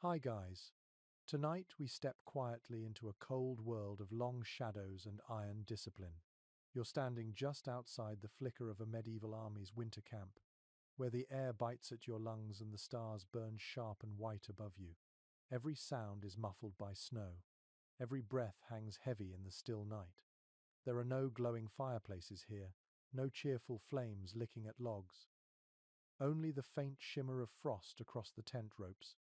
Hi guys. Tonight we step quietly into a cold world of long shadows and iron discipline. You're standing just outside the flicker of a medieval army's winter camp, where the air bites at your lungs and the stars burn sharp and white above you. Every sound is muffled by snow. Every breath hangs heavy in the still night. There are no glowing fireplaces here, no cheerful flames licking at logs. Only the faint shimmer of frost across the tent ropes,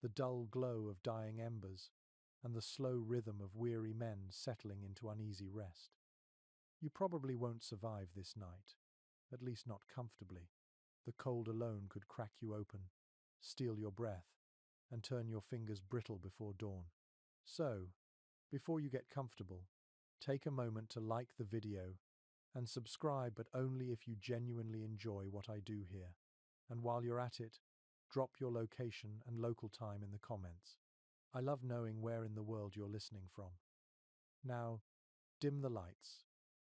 the dull glow of dying embers, and the slow rhythm of weary men settling into uneasy rest. You probably won't survive this night, at least not comfortably. The cold alone could crack you open, steal your breath, and turn your fingers brittle before dawn. So, before you get comfortable, take a moment to like the video and subscribe, but only if you genuinely enjoy what I do here. And while you're at it, drop your location and local time in the comments. I love knowing where in the world you're listening from. Now, dim the lights,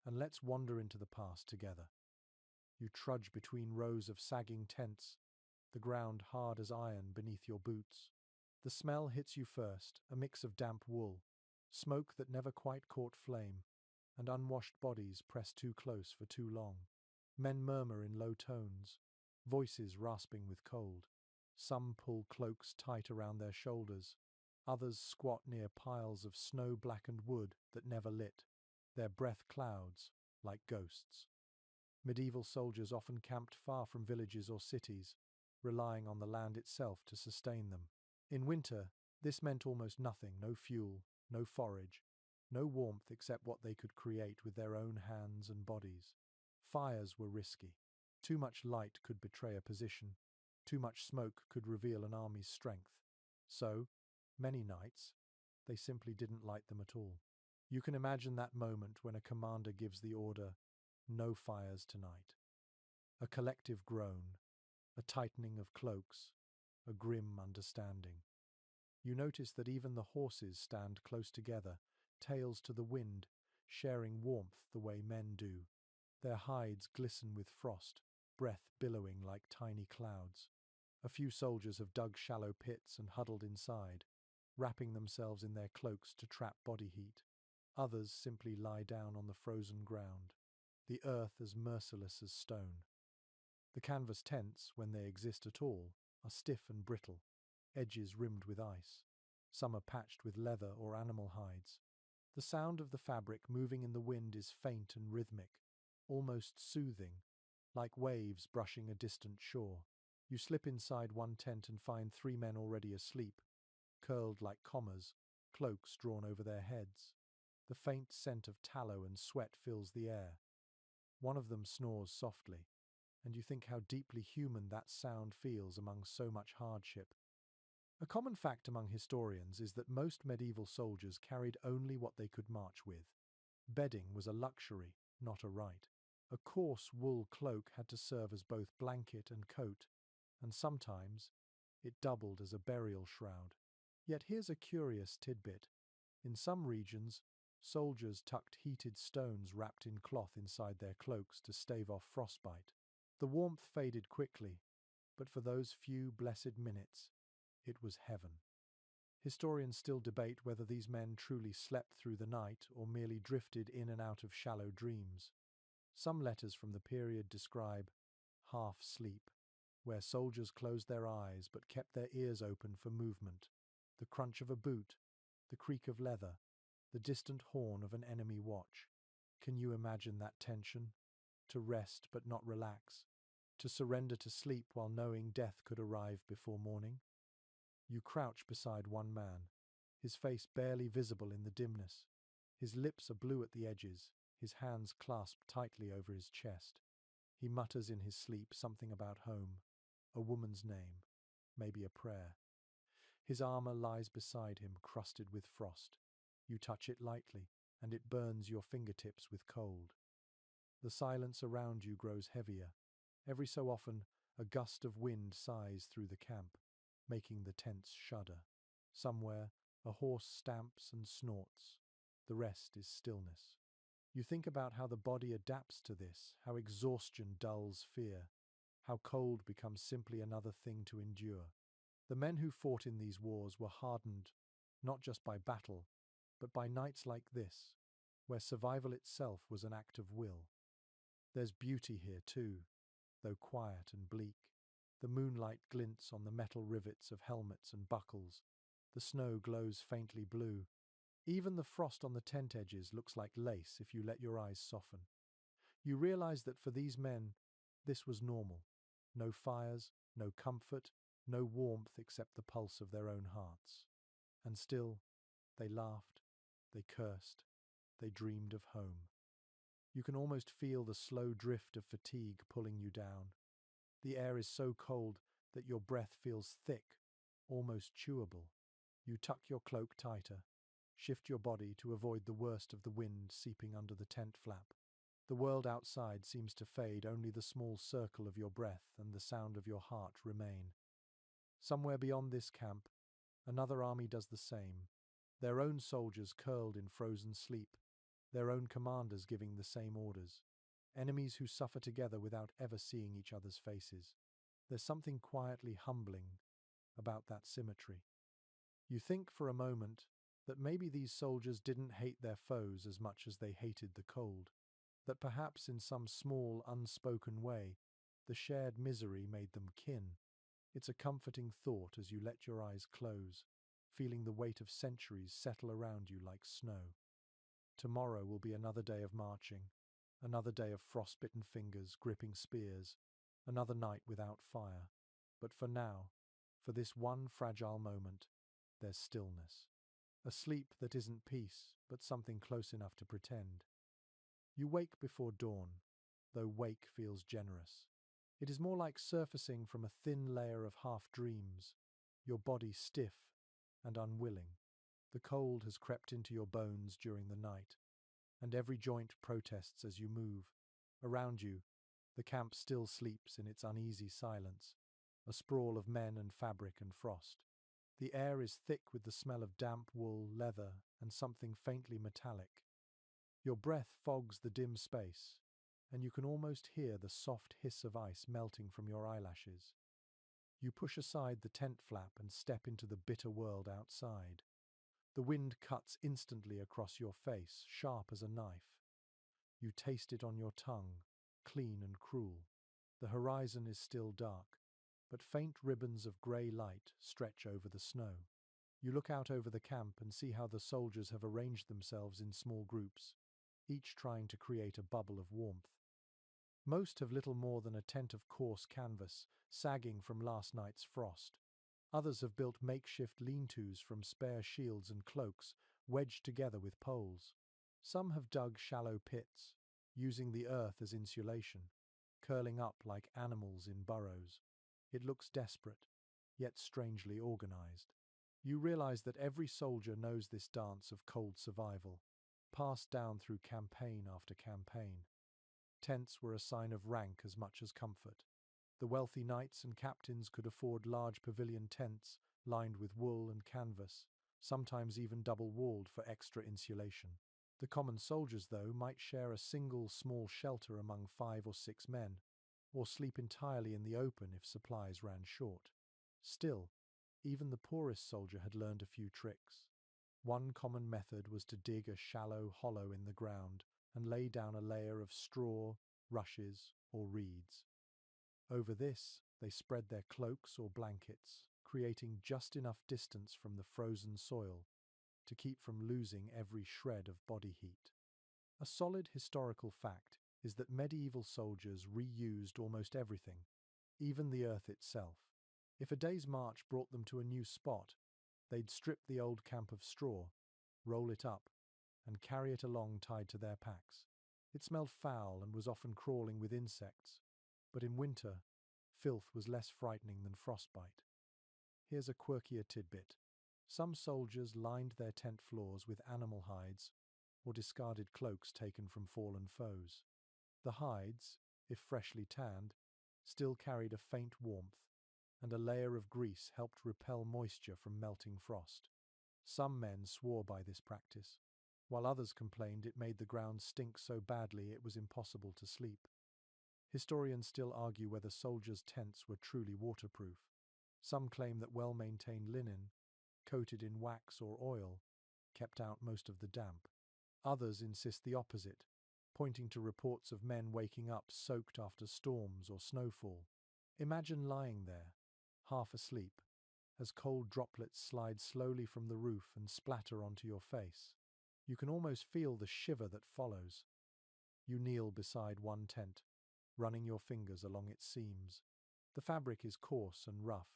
and let's wander into the past together. You trudge between rows of sagging tents, the ground hard as iron beneath your boots. The smell hits you first, a mix of damp wool, smoke that never quite caught flame, and unwashed bodies pressed too close for too long. Men murmur in low tones, voices rasping with cold. Some pull cloaks tight around their shoulders. Others squat near piles of snow-blackened wood that never lit, their breath clouds, like ghosts. Medieval soldiers often camped far from villages or cities, relying on the land itself to sustain them. In winter, this meant almost nothing: no fuel, no forage, no warmth except what they could create with their own hands and bodies. Fires were risky. Too much light could betray a position. Too much smoke could reveal an army's strength. So, many nights, they simply didn't light them at all. You can imagine that moment when a commander gives the order, "No fires tonight." A collective groan, a tightening of cloaks, a grim understanding. You notice that even the horses stand close together, tails to the wind, sharing warmth the way men do. Their hides glisten with frost, breath billowing like tiny clouds. A few soldiers have dug shallow pits and huddled inside, wrapping themselves in their cloaks to trap body heat. Others simply lie down on the frozen ground, the earth as merciless as stone. The canvas tents, when they exist at all, are stiff and brittle, edges rimmed with ice. Some are patched with leather or animal hides. The sound of the fabric moving in the wind is faint and rhythmic, almost soothing, like waves brushing a distant shore. You slip inside one tent and find three men already asleep, curled like commas, cloaks drawn over their heads. The faint scent of tallow and sweat fills the air. One of them snores softly, and you think how deeply human that sound feels among so much hardship. A common fact among historians is that most medieval soldiers carried only what they could march with. Bedding was a luxury, not a right. A coarse wool cloak had to serve as both blanket and coat, and sometimes it doubled as a burial shroud. Yet here's a curious tidbit. In some regions, soldiers tucked heated stones wrapped in cloth inside their cloaks to stave off frostbite. The warmth faded quickly, but for those few blessed minutes, it was heaven. Historians still debate whether these men truly slept through the night or merely drifted in and out of shallow dreams. Some letters from the period describe half sleep, where soldiers closed their eyes but kept their ears open for movement, the crunch of a boot, the creak of leather, the distant horn of an enemy watch. Can you imagine that tension? To rest but not relax, to surrender to sleep while knowing death could arrive before morning? You crouch beside one man, his face barely visible in the dimness. His lips are blue at the edges, his hands clasped tightly over his chest. He mutters in his sleep something about home, a woman's name, maybe a prayer. His armor lies beside him, crusted with frost. You touch it lightly, and it burns your fingertips with cold. The silence around you grows heavier. Every so often, a gust of wind sighs through the camp, making the tents shudder. Somewhere, a horse stamps and snorts. The rest is stillness. You think about how the body adapts to this, how exhaustion dulls fear, how cold becomes simply another thing to endure. The men who fought in these wars were hardened not just by battle, but by nights like this, where survival itself was an act of will. There's beauty here too, though quiet and bleak. The moonlight glints on the metal rivets of helmets and buckles. The snow glows faintly blue. Even the frost on the tent edges looks like lace if you let your eyes soften. You realize that for these men, this was normal. No fires, no comfort, no warmth except the pulse of their own hearts. And still, they laughed, they cursed, they dreamed of home. You can almost feel the slow drift of fatigue pulling you down. The air is so cold that your breath feels thick, almost chewable. You tuck your cloak tighter, shift your body to avoid the worst of the wind seeping under the tent flap. The world outside seems to fade, only the small circle of your breath and the sound of your heart remain. Somewhere beyond this camp, another army does the same, their own soldiers curled in frozen sleep, their own commanders giving the same orders. Enemies who suffer together without ever seeing each other's faces. There's something quietly humbling about that symmetry. You think for a moment that maybe these soldiers didn't hate their foes as much as they hated the cold, that perhaps in some small, unspoken way, the shared misery made them kin. It's a comforting thought as you let your eyes close, feeling the weight of centuries settle around you like snow. Tomorrow will be another day of marching, another day of frostbitten fingers gripping spears, another night without fire. But for now, for this one fragile moment, there's stillness. A sleep that isn't peace, but something close enough to pretend. You wake before dawn, though wake feels generous. It is more like surfacing from a thin layer of half-dreams, your body stiff and unwilling. The cold has crept into your bones during the night, and every joint protests as you move. Around you, the camp still sleeps in its uneasy silence, a sprawl of men and fabric and frost. The air is thick with the smell of damp wool, leather, and something faintly metallic. Your breath fogs the dim space, and you can almost hear the soft hiss of ice melting from your eyelashes. You push aside the tent flap and step into the bitter world outside. The wind cuts instantly across your face, sharp as a knife. You taste it on your tongue, clean and cruel. The horizon is still dark, but faint ribbons of grey light stretch over the snow. You look out over the camp and see how the soldiers have arranged themselves in small groups, each trying to create a bubble of warmth. Most have little more than a tent of coarse canvas, sagging from last night's frost. Others have built makeshift lean-tos from spare shields and cloaks, wedged together with poles. Some have dug shallow pits, using the earth as insulation, curling up like animals in burrows. It looks desperate, yet strangely organized. You realize that every soldier knows this dance of cold survival, passed down through campaign after campaign. Tents were a sign of rank as much as comfort. The wealthy knights and captains could afford large pavilion tents lined with wool and canvas, sometimes even double-walled for extra insulation. The common soldiers, though, might share a single small shelter among 5 or 6 men, or sleep entirely in the open if supplies ran short. Still, even the poorest soldier had learned a few tricks. One common method was to dig a shallow hollow in the ground and lay down a layer of straw, rushes, or reeds. Over this, they spread their cloaks or blankets, creating just enough distance from the frozen soil to keep from losing every shred of body heat. A solid historical fact is that medieval soldiers reused almost everything, even the earth itself. If a day's march brought them to a new spot, they'd strip the old camp of straw, roll it up, and carry it along tied to their packs. It smelled foul and was often crawling with insects, but in winter, filth was less frightening than frostbite. Here's a quirkier tidbit. Some soldiers lined their tent floors with animal hides or discarded cloaks taken from fallen foes. The hides, if freshly tanned, still carried a faint warmth, and a layer of grease helped repel moisture from melting frost. Some men swore by this practice, while others complained it made the ground stink so badly it was impossible to sleep. Historians still argue whether soldiers' tents were truly waterproof. Some claim that well-maintained linen, coated in wax or oil, kept out most of the damp. Others insist the opposite, pointing to reports of men waking up soaked after storms or snowfall. Imagine lying there, half asleep, as cold droplets slide slowly from the roof and splatter onto your face. You can almost feel the shiver that follows. You kneel beside one tent, running your fingers along its seams. The fabric is coarse and rough,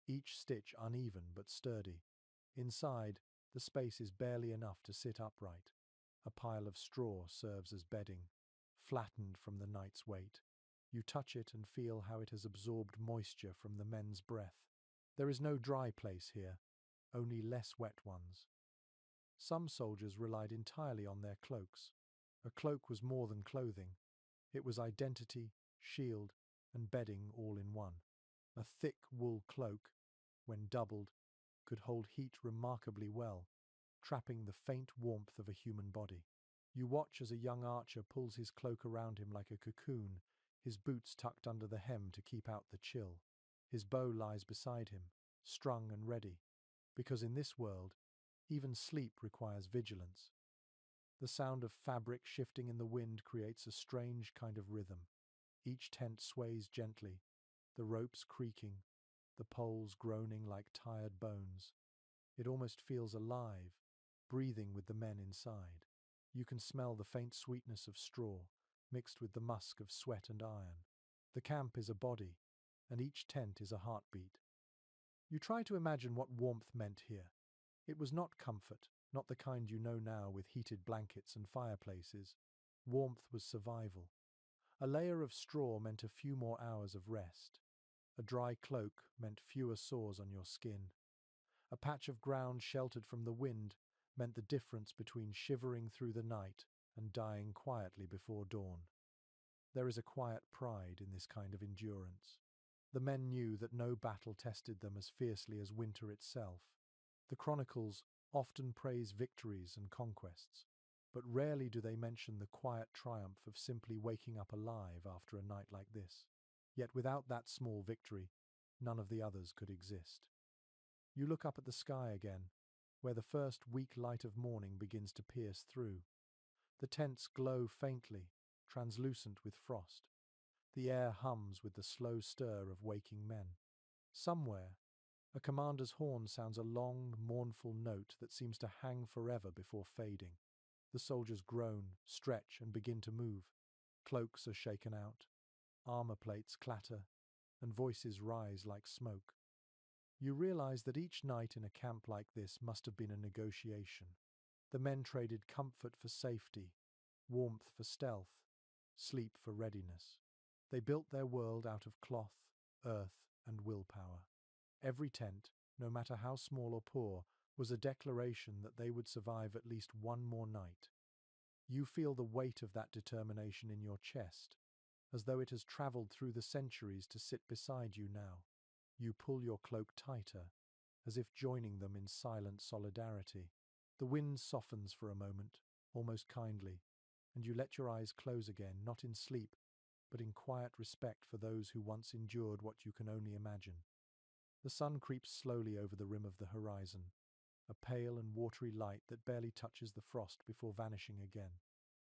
each stitch uneven but sturdy. Inside, the space is barely enough to sit upright. A pile of straw serves as bedding, flattened from the night's weight. You touch it and feel how it has absorbed moisture from the men's breath. There is no dry place here, only less wet ones. Some soldiers relied entirely on their cloaks. A cloak was more than clothing. It was identity, shield, and bedding all in one. A thick wool cloak, when doubled, could hold heat remarkably well, trapping the faint warmth of a human body. You watch as a young archer pulls his cloak around him like a cocoon, his boots tucked under the hem to keep out the chill. His bow lies beside him, strung and ready, because in this world, even sleep requires vigilance. The sound of fabric shifting in the wind creates a strange kind of rhythm. Each tent sways gently, the ropes creaking, the poles groaning like tired bones. It almost feels alive, breathing with the men inside. You can smell the faint sweetness of straw, mixed with the musk of sweat and iron. The camp is a body, and each tent is a heartbeat. You try to imagine what warmth meant here. It was not comfort, not the kind you know now with heated blankets and fireplaces. Warmth was survival. A layer of straw meant a few more hours of rest. A dry cloak meant fewer sores on your skin. A patch of ground sheltered from the wind meant the difference between shivering through the night and dying quietly before dawn. There is a quiet pride in this kind of endurance. The men knew that no battle tested them as fiercely as winter itself. The chronicles often praise victories and conquests, but rarely do they mention the quiet triumph of simply waking up alive after a night like this. Yet without that small victory, none of the others could exist. You look up at the sky again, where the first weak light of morning begins to pierce through. The tents glow faintly, translucent with frost. The air hums with the slow stir of waking men. Somewhere, a commander's horn sounds a long, mournful note that seems to hang forever before fading. The soldiers groan, stretch, and begin to move. Cloaks are shaken out, armor plates clatter, and voices rise like smoke. You realize that each night in a camp like this must have been a negotiation. The men traded comfort for safety, warmth for stealth, sleep for readiness. They built their world out of cloth, earth, and willpower. Every tent, no matter how small or poor, was a declaration that they would survive at least one more night. You feel the weight of that determination in your chest, as though it has traveled through the centuries to sit beside you now. You pull your cloak tighter, as if joining them in silent solidarity. The wind softens for a moment, almost kindly, and you let your eyes close again, not in sleep, but in quiet respect for those who once endured what you can only imagine. The sun creeps slowly over the rim of the horizon, a pale and watery light that barely touches the frost before vanishing again.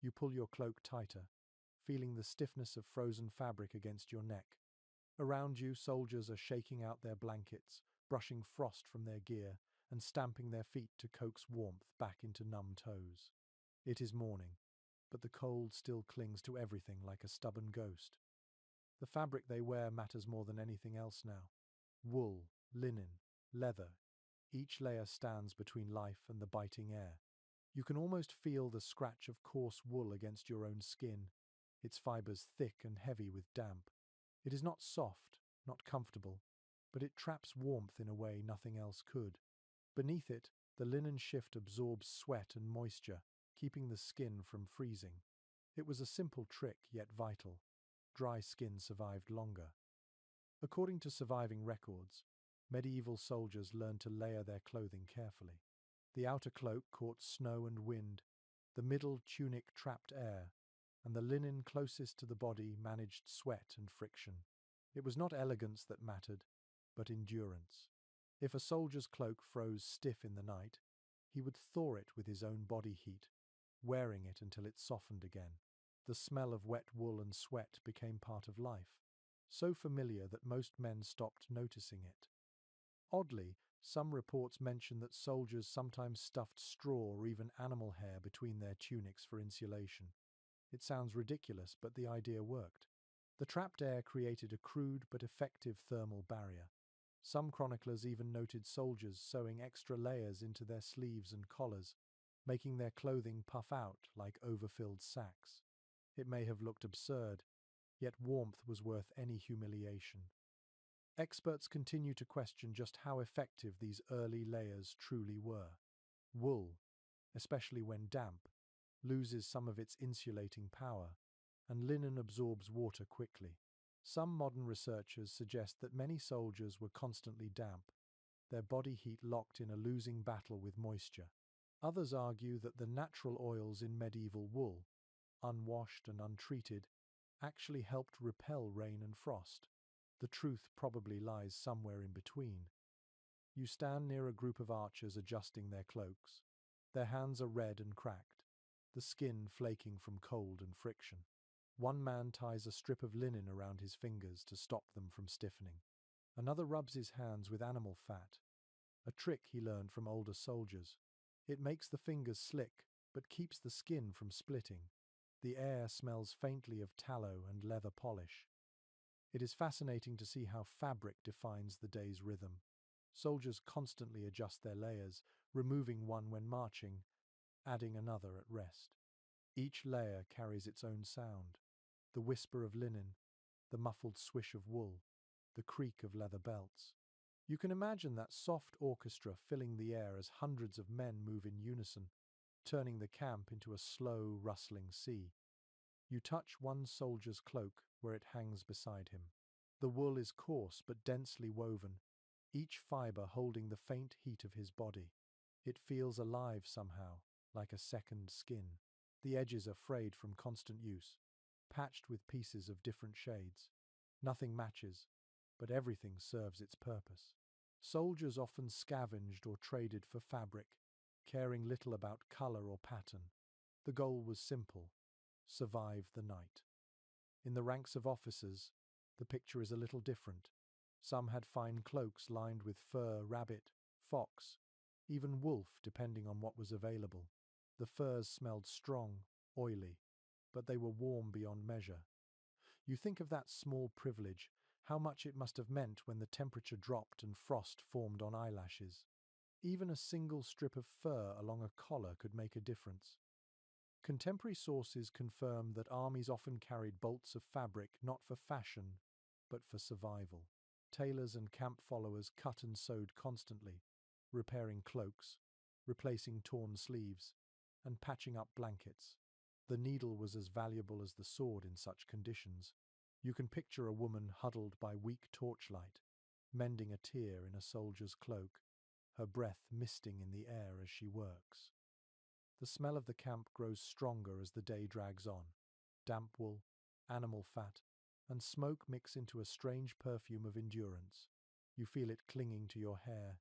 You pull your cloak tighter, feeling the stiffness of frozen fabric against your neck. Around you, soldiers are shaking out their blankets, brushing frost from their gear, and stamping their feet to coax warmth back into numb toes. It is morning, but the cold still clings to everything like a stubborn ghost. The fabric they wear matters more than anything else now. Wool, linen, leather. Each layer stands between life and the biting air. You can almost feel the scratch of coarse wool against your own skin, its fibers thick and heavy with damp. It is not soft, not comfortable, but it traps warmth in a way nothing else could. Beneath it, the linen shift absorbs sweat and moisture, keeping the skin from freezing. It was a simple trick, yet vital. Dry skin survived longer. According to surviving records, medieval soldiers learned to layer their clothing carefully. The outer cloak caught snow and wind, the middle tunic trapped air, and the linen closest to the body managed sweat and friction. It was not elegance that mattered, but endurance. If a soldier's cloak froze stiff in the night, he would thaw it with his own body heat, wearing it until it softened again. The smell of wet wool and sweat became part of life, so familiar that most men stopped noticing it. Oddly, some reports mention that soldiers sometimes stuffed straw or even animal hair between their tunics for insulation. It sounds ridiculous, but the idea worked. The trapped air created a crude but effective thermal barrier. Some chroniclers even noted soldiers sewing extra layers into their sleeves and collars, making their clothing puff out like overfilled sacks. It may have looked absurd, yet warmth was worth any humiliation. Experts continue to question just how effective these early layers truly were. Wool, especially when damp, loses some of its insulating power, and linen absorbs water quickly. Some modern researchers suggest that many soldiers were constantly damp, their body heat locked in a losing battle with moisture. Others argue that the natural oils in medieval wool, unwashed and untreated, actually helped repel rain and frost. The truth probably lies somewhere in between. You stand near a group of archers adjusting their cloaks. Their hands are red and cracked, the skin flaking from cold and friction. One man ties a strip of linen around his fingers to stop them from stiffening. Another rubs his hands with animal fat, a trick he learned from older soldiers. It makes the fingers slick, but keeps the skin from splitting. The air smells faintly of tallow and leather polish. It is fascinating to see how fabric defines the day's rhythm. Soldiers constantly adjust their layers, removing one when marching, adding another at rest. Each layer carries its own sound: the whisper of linen, the muffled swish of wool, the creak of leather belts. You can imagine that soft orchestra filling the air as hundreds of men move in unison, turning the camp into a slow, rustling sea. You touch one soldier's cloak where it hangs beside him. The wool is coarse but densely woven, each fiber holding the faint heat of his body. It feels alive somehow, like a second skin. The edges are frayed from constant use, patched with pieces of different shades. Nothing matches, but everything serves its purpose. Soldiers often scavenged or traded for fabric, caring little about color or pattern. The goal was simple: survive the night. In the ranks of officers, the picture is a little different. Some had fine cloaks lined with fur, rabbit, fox, even wolf, depending on what was available. The furs smelled strong, oily, but they were warm beyond measure. You think of that small privilege, how much it must have meant when the temperature dropped and frost formed on eyelashes. Even a single strip of fur along a collar could make a difference. Contemporary sources confirm that armies often carried bolts of fabric not for fashion, but for survival. Tailors and camp followers cut and sewed constantly, repairing cloaks, replacing torn sleeves, and patching up blankets. The needle was as valuable as the sword in such conditions. You can picture a woman huddled by weak torchlight, mending a tear in a soldier's cloak, her breath misting in the air as she works. The smell of the camp grows stronger as the day drags on. Damp wool, animal fat, and smoke mix into a strange perfume of endurance. You feel it clinging to your hair,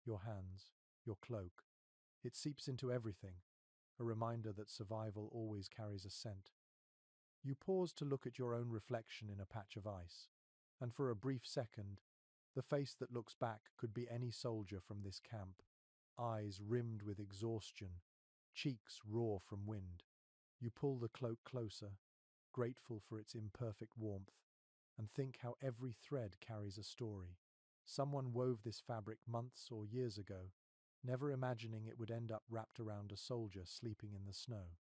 your hands, your cloak. It seeps into everything, a reminder that survival always carries a scent. You pause to look at your own reflection in a patch of ice, and for a brief second, the face that looks back could be any soldier from this camp. Eyes rimmed with exhaustion, cheeks raw from wind. You pull the cloak closer, grateful for its imperfect warmth, and think how every thread carries a story. Someone wove this fabric months or years ago, never imagining it would end up wrapped around a soldier sleeping in the snow.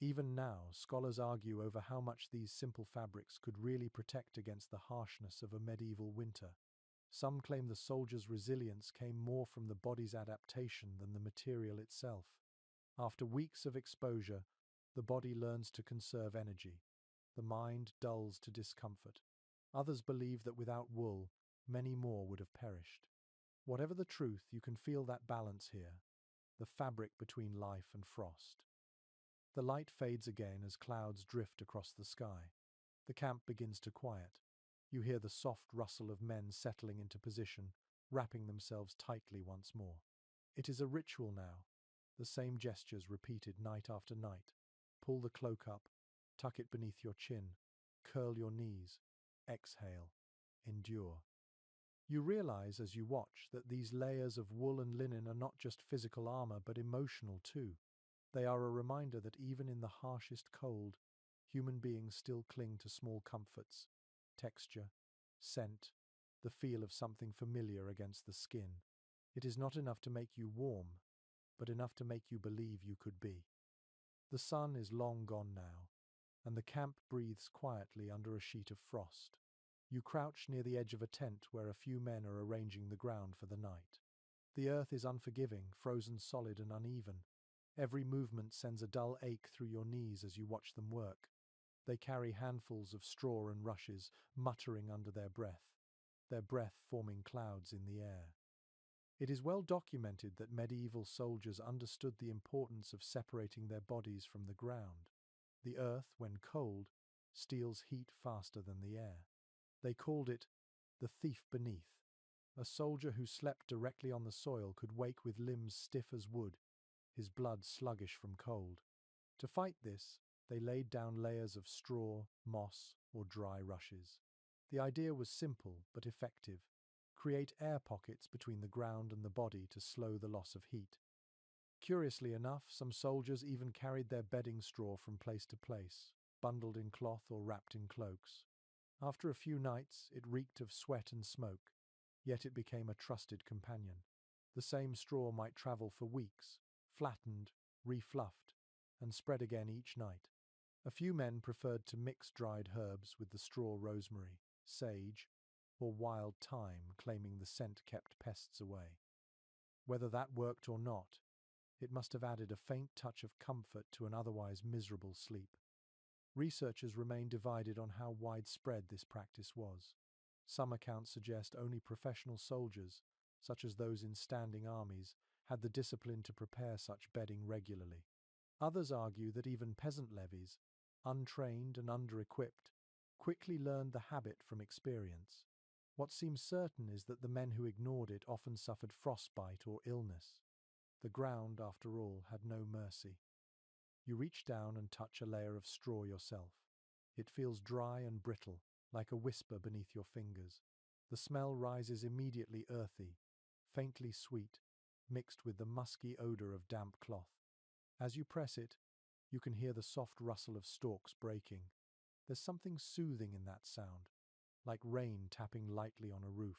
Even now, scholars argue over how much these simple fabrics could really protect against the harshness of a medieval winter. Some claim the soldier's resilience came more from the body's adaptation than the material itself. After weeks of exposure, the body learns to conserve energy. The mind dulls to discomfort. Others believe that without wool, many more would have perished. Whatever the truth, you can feel that balance here, the fabric between life and frost. The light fades again as clouds drift across the sky. The camp begins to quiet. You hear the soft rustle of men settling into position, wrapping themselves tightly once more. It is a ritual now, the same gestures repeated night after night. Pull the cloak up, tuck it beneath your chin, curl your knees, exhale, endure. You realize as you watch that these layers of wool and linen are not just physical armor but emotional too. They are a reminder that even in the harshest cold, human beings still cling to small comforts: texture, scent, the feel of something familiar against the skin. It is not enough to make you warm, but enough to make you believe you could be. The sun is long gone now, and the camp breathes quietly under a sheet of frost. You crouch near the edge of a tent where a few men are arranging the ground for the night. The earth is unforgiving, frozen solid and uneven. Every movement sends a dull ache through your knees as you watch them work. They carry handfuls of straw and rushes, muttering under their breath forming clouds in the air. It is well documented that medieval soldiers understood the importance of separating their bodies from the ground. The earth, when cold, steals heat faster than the air. They called it the thief beneath. A soldier who slept directly on the soil could wake with limbs stiff as wood, his blood sluggish from cold. To fight this, they laid down layers of straw, moss, or dry rushes. The idea was simple but effective: create air pockets between the ground and the body to slow the loss of heat. Curiously enough, some soldiers even carried their bedding straw from place to place, bundled in cloth or wrapped in cloaks. After a few nights, it reeked of sweat and smoke, yet it became a trusted companion. The same straw might travel for weeks, flattened, refluffed, and spread again each night. A few men preferred to mix dried herbs with the straw: rosemary, sage, or wild thyme, claiming the scent kept pests away. Whether that worked or not, it must have added a faint touch of comfort to an otherwise miserable sleep. Researchers remain divided on how widespread this practice was. Some accounts suggest only professional soldiers, such as those in standing armies, had the discipline to prepare such bedding regularly. Others argue that even peasant levies, untrained and under-equipped, quickly learned the habit from experience. What seems certain is that the men who ignored it often suffered frostbite or illness. The ground, after all, had no mercy. You reach down and touch a layer of straw yourself. It feels dry and brittle, like a whisper beneath your fingers. The smell rises immediately: earthy, faintly sweet, mixed with the musky odor of damp cloth. As you press it, you can hear the soft rustle of stalks breaking. There's something soothing in that sound, like rain tapping lightly on a roof.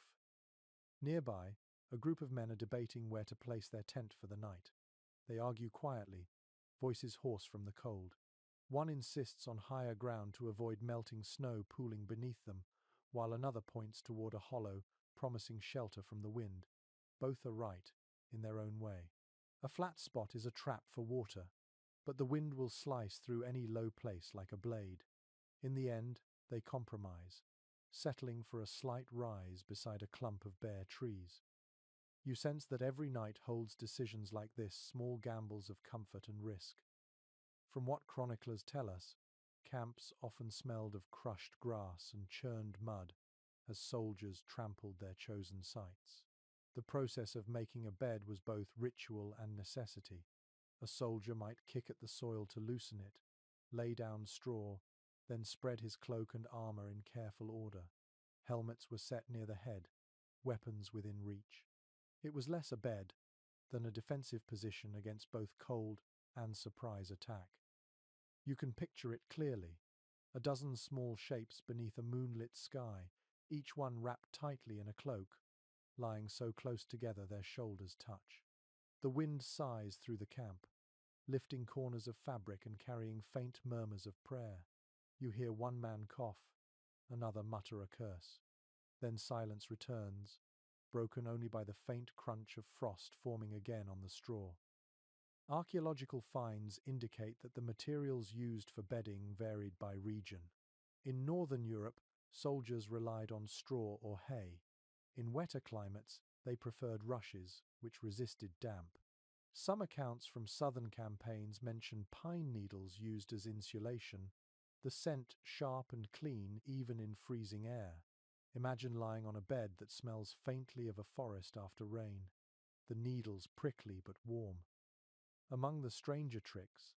Nearby, a group of men are debating where to place their tent for the night. They argue quietly, voices hoarse from the cold. One insists on higher ground to avoid melting snow pooling beneath them, while another points toward a hollow, promising shelter from the wind. Both are right, in their own way. A flat spot is a trap for water, but the wind will slice through any low place like a blade. In the end, they compromise, settling for a slight rise beside a clump of bare trees. You sense that every night holds decisions like this, small gambles of comfort and risk. From what chroniclers tell us, camps often smelled of crushed grass and churned mud as soldiers trampled their chosen sites. The process of making a bed was both ritual and necessity. A soldier might kick at the soil to loosen it, lay down straw, then spread his cloak and armor in careful order. Helmets were set near the head, weapons within reach. It was less a bed than a defensive position against both cold and surprise attack. You can picture it clearly: a dozen small shapes beneath a moonlit sky, each one wrapped tightly in a cloak, lying so close together their shoulders touch. The wind sighs through the camp, lifting corners of fabric and carrying faint murmurs of prayer. You hear one man cough, another mutter a curse. Then silence returns, broken only by the faint crunch of frost forming again on the straw. Archaeological finds indicate that the materials used for bedding varied by region. In northern Europe, soldiers relied on straw or hay. In wetter climates, they preferred rushes, which resisted damp. Some accounts from southern campaigns mention pine needles used as insulation, the scent sharp and clean even in freezing air. Imagine lying on a bed that smells faintly of a forest after rain, the needles prickly but warm. Among the stranger tricks,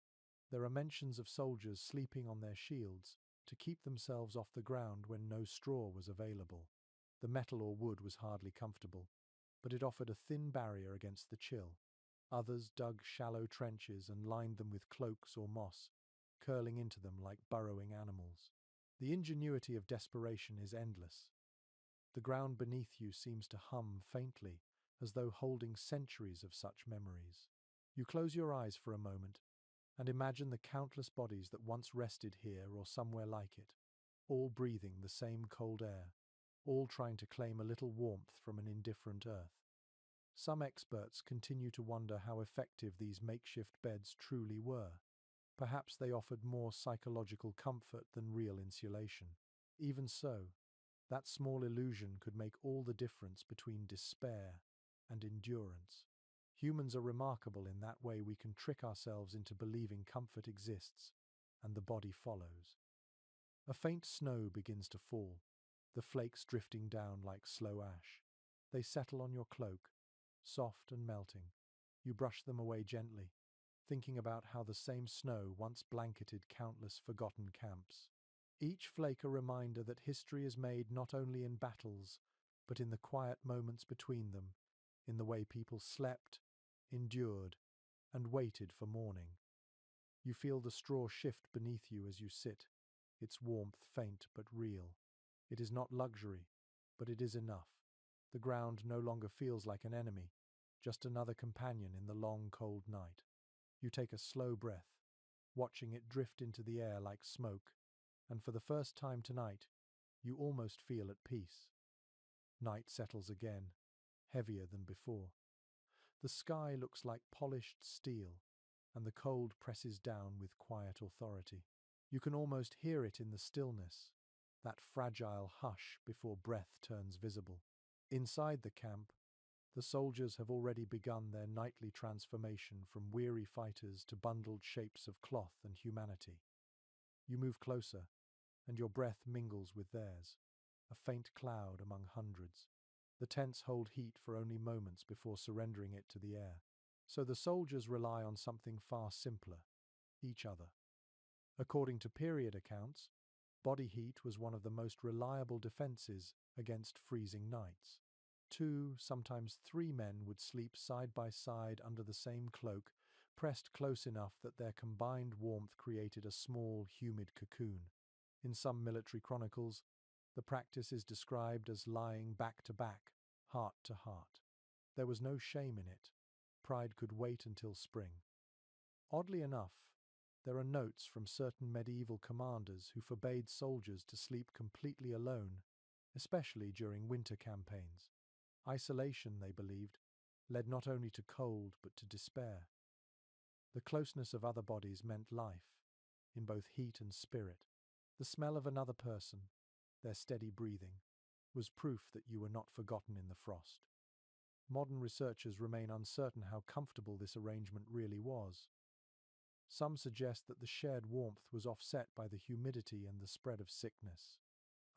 there are mentions of soldiers sleeping on their shields to keep themselves off the ground when no straw was available. The metal or wood was hardly comfortable, but it offered a thin barrier against the chill. Others dug shallow trenches and lined them with cloaks or moss, curling into them like burrowing animals. The ingenuity of desperation is endless. The ground beneath you seems to hum faintly, as though holding centuries of such memories. You close your eyes for a moment and imagine the countless bodies that once rested here or somewhere like it, all breathing the same cold air, all trying to claim a little warmth from an indifferent earth. Some experts continue to wonder how effective these makeshift beds truly were. Perhaps they offered more psychological comfort than real insulation. Even so, that small illusion could make all the difference between despair and endurance. Humans are remarkable in that way. We can trick ourselves into believing comfort exists, and the body follows. A faint snow begins to fall, the flakes drifting down like slow ash. They settle on your cloak, soft and melting. You brush them away gently, thinking about how the same snow once blanketed countless forgotten camps. Each flake a reminder that history is made not only in battles, but in the quiet moments between them, in the way people slept, endured, and waited for morning. You feel the straw shift beneath you as you sit, its warmth faint but real. It is not luxury, but it is enough. The ground no longer feels like an enemy, just another companion in the long, cold night. You take a slow breath, watching it drift into the air like smoke, and for the first time tonight, you almost feel at peace. Night settles again, heavier than before. The sky looks like polished steel, and the cold presses down with quiet authority. You can almost hear it in the stillness, that fragile hush before breath turns visible. Inside the camp, the soldiers have already begun their nightly transformation from weary fighters to bundled shapes of cloth and humanity. You move closer, and your breath mingles with theirs, a faint cloud among hundreds. The tents hold heat for only moments before surrendering it to the air. So the soldiers rely on something far simpler: each other. According to period accounts, body heat was one of the most reliable defenses against freezing nights. Two, sometimes three men would sleep side by side under the same cloak, pressed close enough that their combined warmth created a small, humid cocoon. In some military chronicles, the practice is described as lying back to back, heart to heart. There was no shame in it. Pride could wait until spring. Oddly enough, there are notes from certain medieval commanders who forbade soldiers to sleep completely alone, especially during winter campaigns. Isolation, they believed, led not only to cold but to despair. The closeness of other bodies meant life, in both heat and spirit. The smell of another person, their steady breathing, was proof that you were not forgotten in the frost. Modern researchers remain uncertain how comfortable this arrangement really was. Some suggest that the shared warmth was offset by the humidity and the spread of sickness.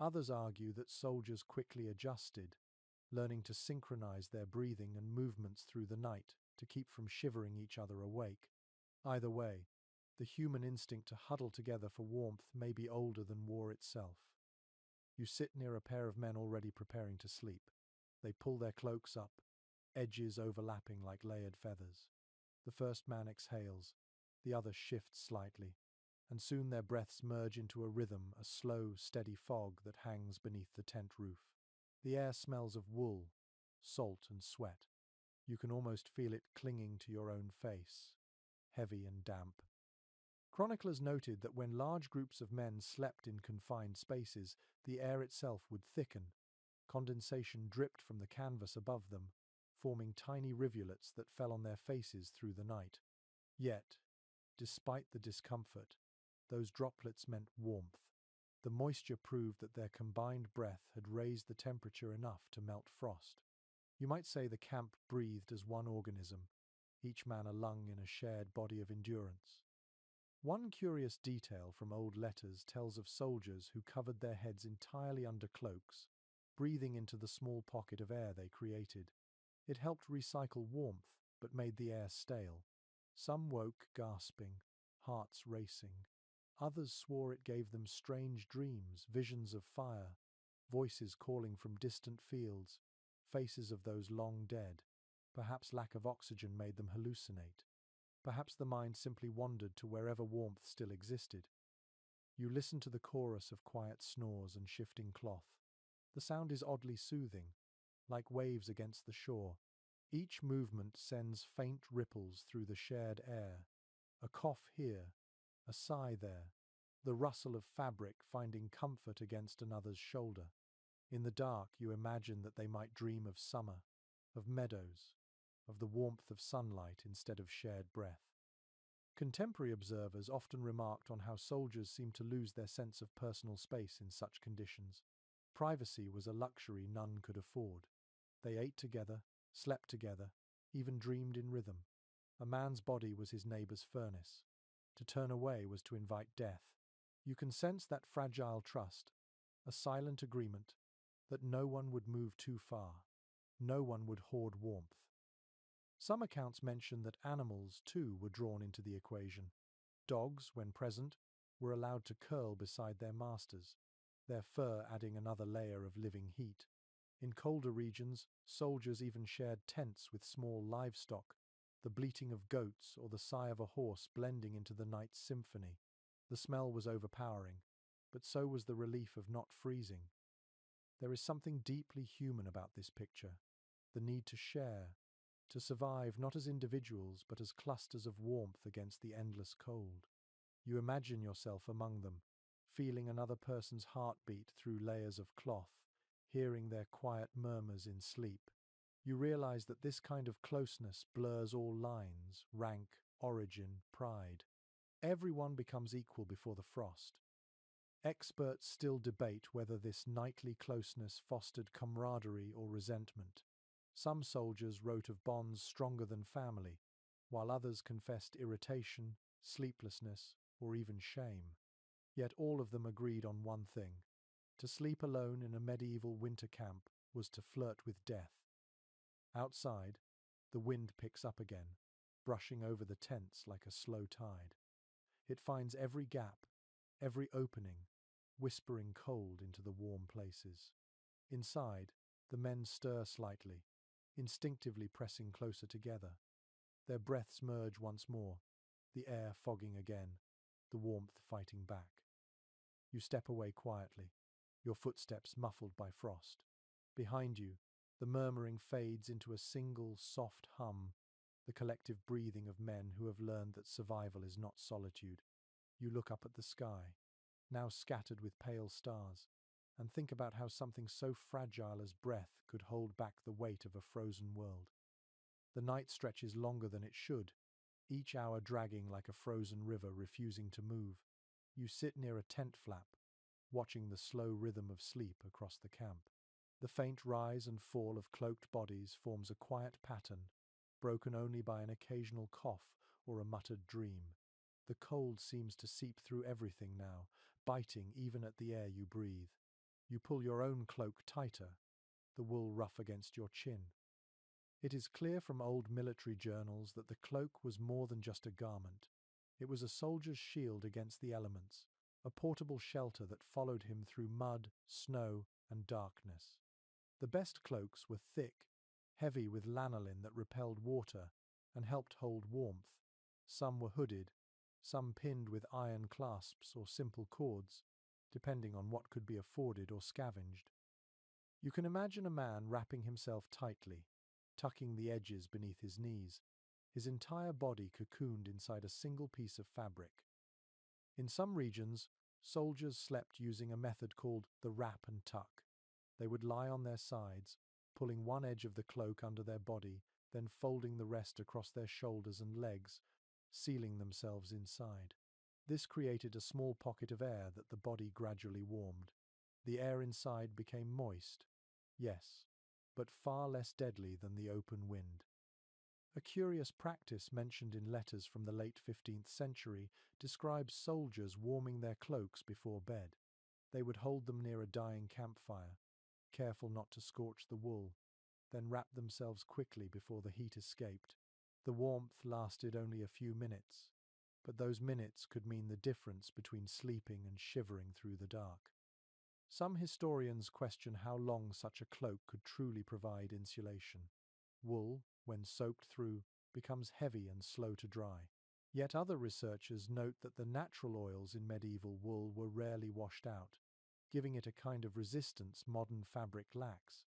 Others argue that soldiers quickly adjusted, learning to synchronize their breathing and movements through the night to keep from shivering each other awake. Either way, the human instinct to huddle together for warmth may be older than war itself. You sit near a pair of men already preparing to sleep. They pull their cloaks up, edges overlapping like layered feathers. The first man exhales, the other shifts slightly, and soon their breaths merge into a rhythm, a slow, steady fog that hangs beneath the tent roof. The air smells of wool, salt and sweat. You can almost feel it clinging to your own face, heavy and damp. Chroniclers noted that when large groups of men slept in confined spaces, the air itself would thicken. Condensation dripped from the canvas above them, forming tiny rivulets that fell on their faces through the night. Yet, despite the discomfort, those droplets meant warmth. The moisture proved that their combined breath had raised the temperature enough to melt frost. You might say the camp breathed as one organism, each man a lung in a shared body of endurance. One curious detail from old letters tells of soldiers who covered their heads entirely under cloaks, breathing into the small pocket of air they created. It helped recycle warmth, but made the air stale. Some woke gasping, hearts racing. Others swore it gave them strange dreams, visions of fire, voices calling from distant fields, faces of those long dead. Perhaps lack of oxygen made them hallucinate. Perhaps the mind simply wandered to wherever warmth still existed. You listen to the chorus of quiet snores and shifting cloth. The sound is oddly soothing, like waves against the shore. Each movement sends faint ripples through the shared air. A cough here, a sigh there, the rustle of fabric finding comfort against another's shoulder. In the dark, you imagine that they might dream of summer, of meadows, of the warmth of sunlight instead of shared breath. Contemporary observers often remarked on how soldiers seemed to lose their sense of personal space in such conditions. Privacy was a luxury none could afford. They ate together, slept together, even dreamed in rhythm. A man's body was his neighbor's furnace. To turn away was to invite death. You can sense that fragile trust, a silent agreement that no one would move too far, no one would hoard warmth. Some accounts mention that animals, too, were drawn into the equation. Dogs, when present, were allowed to curl beside their masters, their fur adding another layer of living heat. In colder regions, soldiers even shared tents with small livestock, the bleating of goats or the sigh of a horse blending into the night's symphony. The smell was overpowering, but so was the relief of not freezing. There is something deeply human about this picture, the need to share, to survive not as individuals but as clusters of warmth against the endless cold. You imagine yourself among them, feeling another person's heartbeat through layers of cloth, hearing their quiet murmurs in sleep. You realize that this kind of closeness blurs all lines, rank, origin, pride. Everyone becomes equal before the frost. Experts still debate whether this nightly closeness fostered camaraderie or resentment. Some soldiers wrote of bonds stronger than family, while others confessed irritation, sleeplessness, or even shame. Yet all of them agreed on one thing: to sleep alone in a medieval winter camp was to flirt with death. Outside, the wind picks up again, brushing over the tents like a slow tide. It finds every gap, every opening, whispering cold into the warm places. Inside, the men stir slightly, instinctively pressing closer together. Their breaths merge once more, the air fogging again, the warmth fighting back. You step away quietly, your footsteps muffled by frost. Behind you, the murmuring fades into a single soft hum, the collective breathing of men who have learned that survival is not solitude. You look up at the sky, now scattered with pale stars, and think about how something so fragile as breath could hold back the weight of a frozen world. The night stretches longer than it should, each hour dragging like a frozen river refusing to move. You sit near a tent flap, watching the slow rhythm of sleep across the camp. The faint rise and fall of cloaked bodies forms a quiet pattern, broken only by an occasional cough or a muttered dream. The cold seems to seep through everything now, biting even at the air you breathe. You pull your own cloak tighter, the wool rough against your chin. It is clear from old military journals that the cloak was more than just a garment. It was a soldier's shield against the elements, a portable shelter that followed him through mud, snow, and darkness. The best cloaks were thick, heavy with lanolin that repelled water and helped hold warmth. Some were hooded, some pinned with iron clasps or simple cords, depending on what could be afforded or scavenged. You can imagine a man wrapping himself tightly, tucking the edges beneath his knees, his entire body cocooned inside a single piece of fabric. In some regions, soldiers slept using a method called the wrap and tuck. They would lie on their sides, pulling one edge of the cloak under their body, then folding the rest across their shoulders and legs, sealing themselves inside. This created a small pocket of air that the body gradually warmed. The air inside became moist, yes, but far less deadly than the open wind. A curious practice mentioned in letters from the late 15th century describes soldiers warming their cloaks before bed. They would hold them near a dying campfire, careful not to scorch the wool, then wrapped themselves quickly before the heat escaped. The warmth lasted only a few minutes, but those minutes could mean the difference between sleeping and shivering through the dark. Some historians question how long such a cloak could truly provide insulation. Wool, when soaked through, becomes heavy and slow to dry. Yet other researchers note that the natural oils in medieval wool were rarely washed out, giving it a kind of resistance modern fabric lacks.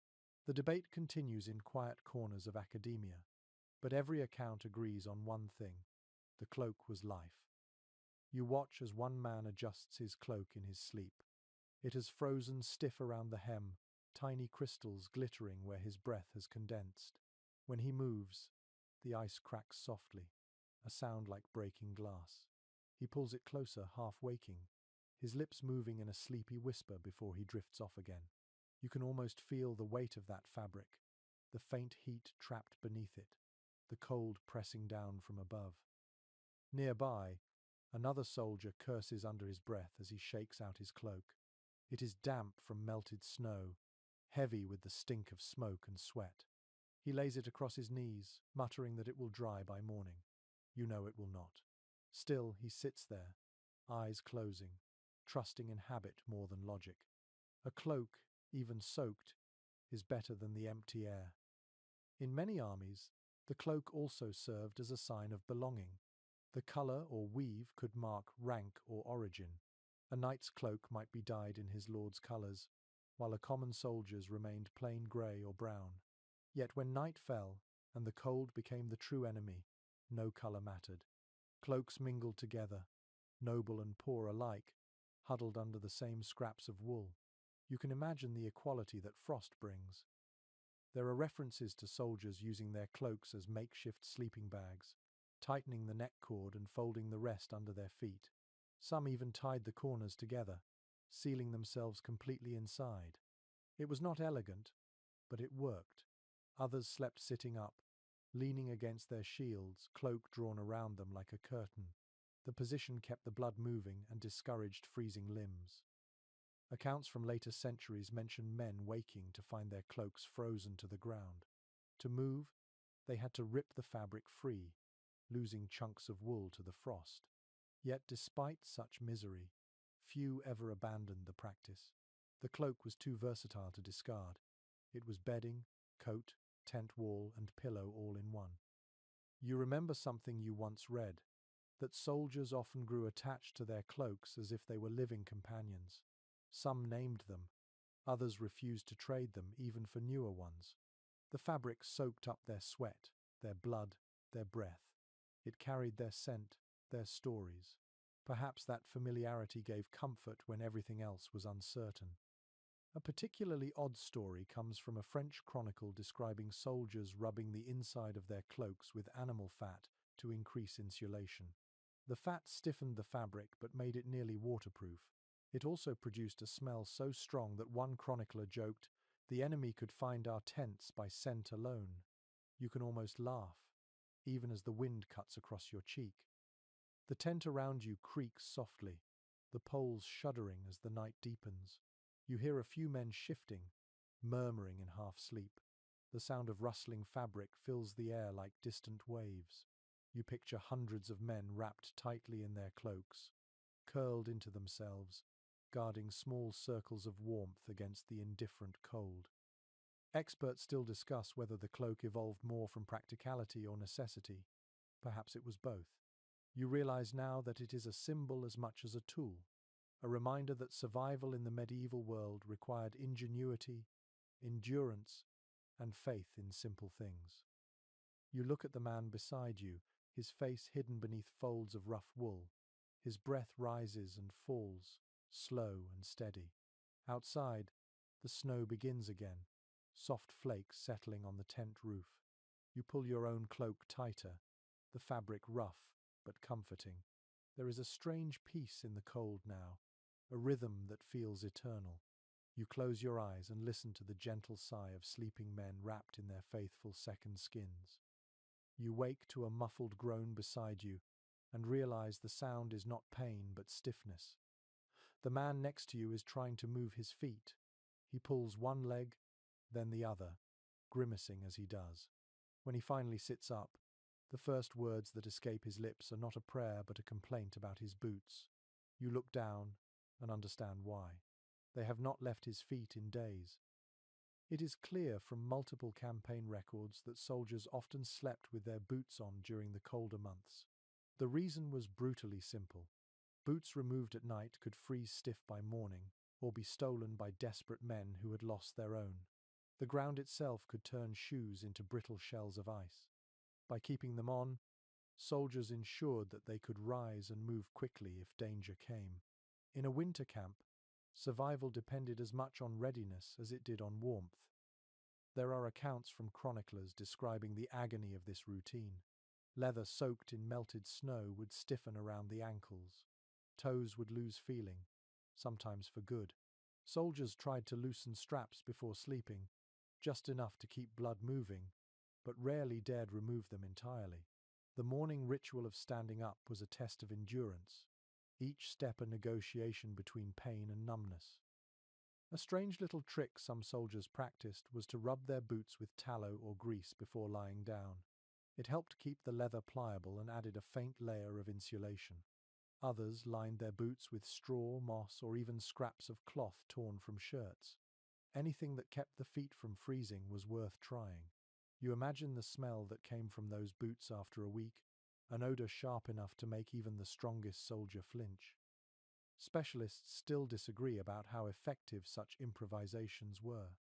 The debate continues in quiet corners of academia, but every account agrees on one thing: the cloak was life. You watch as one man adjusts his cloak in his sleep. It has frozen stiff around the hem, tiny crystals glittering where his breath has condensed. When he moves, the ice cracks softly, a sound like breaking glass. He pulls it closer, half waking, his lips moving in a sleepy whisper before he drifts off again. You can almost feel the weight of that fabric, the faint heat trapped beneath it, the cold pressing down from above. Nearby, another soldier curses under his breath as he shakes out his cloak. It is damp from melted snow, heavy with the stink of smoke and sweat. He lays it across his knees, muttering that it will dry by morning. You know it will not. Still, he sits there, eyes closing, trusting in habit more than logic. A cloak, even soaked, is better than the empty air. In many armies, the cloak also served as a sign of belonging. The colour or weave could mark rank or origin. A knight's cloak might be dyed in his lord's colours, while a common soldier's remained plain grey or brown. Yet when night fell, and the cold became the true enemy, no colour mattered. Cloaks mingled together, noble and poor alike, huddled under the same scraps of wool. You can imagine the equality that frost brings. There are references to soldiers using their cloaks as makeshift sleeping bags, tightening the neck cord and folding the rest under their feet. Some even tied the corners together, sealing themselves completely inside. It was not elegant, but it worked. Others slept sitting up, leaning against their shields, cloak drawn around them like a curtain. The position kept the blood moving and discouraged freezing limbs. Accounts from later centuries mention men waking to find their cloaks frozen to the ground. To move, they had to rip the fabric free, losing chunks of wool to the frost. Yet despite such misery, few ever abandoned the practice. The cloak was too versatile to discard. It was bedding, coat, tent wall, and pillow all in one. You remember something you once read, that soldiers often grew attached to their cloaks as if they were living companions. Some named them, others refused to trade them even for newer ones. The fabric soaked up their sweat, their blood, their breath. It carried their scent, their stories. Perhaps that familiarity gave comfort when everything else was uncertain. A particularly odd story comes from a French chronicle describing soldiers rubbing the inside of their cloaks with animal fat to increase insulation. The fat stiffened the fabric but made it nearly waterproof. It also produced a smell so strong that one chronicler joked, "The enemy could find our tents by scent alone." You can almost laugh, even as the wind cuts across your cheek. The tent around you creaks softly, the poles shuddering as the night deepens. You hear a few men shifting, murmuring in half-sleep. The sound of rustling fabric fills the air like distant waves. You picture hundreds of men wrapped tightly in their cloaks, curled into themselves, guarding small circles of warmth against the indifferent cold. Experts still discuss whether the cloak evolved more from practicality or necessity. Perhaps it was both. You realize now that it is a symbol as much as a tool, a reminder that survival in the medieval world required ingenuity, endurance, and faith in simple things. You look at the man beside you, his face hidden beneath folds of rough wool. His breath rises and falls, slow and steady. Outside, the snow begins again, soft flakes settling on the tent roof. You pull your own cloak tighter, the fabric rough but comforting. There is a strange peace in the cold now, a rhythm that feels eternal. You close your eyes and listen to the gentle sigh of sleeping men wrapped in their faithful second skins. You wake to a muffled groan beside you and realize the sound is not pain but stiffness. The man next to you is trying to move his feet. He pulls one leg, then the other, grimacing as he does. When he finally sits up, the first words that escape his lips are not a prayer but a complaint about his boots. You look down and understand why. They have not left his feet in days. It is clear from multiple campaign records that soldiers often slept with their boots on during the colder months. The reason was brutally simple. Boots removed at night could freeze stiff by morning, or be stolen by desperate men who had lost their own. The ground itself could turn shoes into brittle shells of ice. By keeping them on, soldiers ensured that they could rise and move quickly if danger came. In a winter camp, survival depended as much on readiness as it did on warmth. There are accounts from chroniclers describing the agony of this routine. Leather soaked in melted snow would stiffen around the ankles. Toes would lose feeling, sometimes for good. Soldiers tried to loosen straps before sleeping, just enough to keep blood moving, but rarely dared remove them entirely. The morning ritual of standing up was a test of endurance, each step a negotiation between pain and numbness. A strange little trick some soldiers practiced was to rub their boots with tallow or grease before lying down. It helped keep the leather pliable and added a faint layer of insulation. Others lined their boots with straw, moss, or even scraps of cloth torn from shirts. Anything that kept the feet from freezing was worth trying. You imagine the smell that came from those boots after a week, an odor sharp enough to make even the strongest soldier flinch. Specialists still disagree about how effective such improvisations were.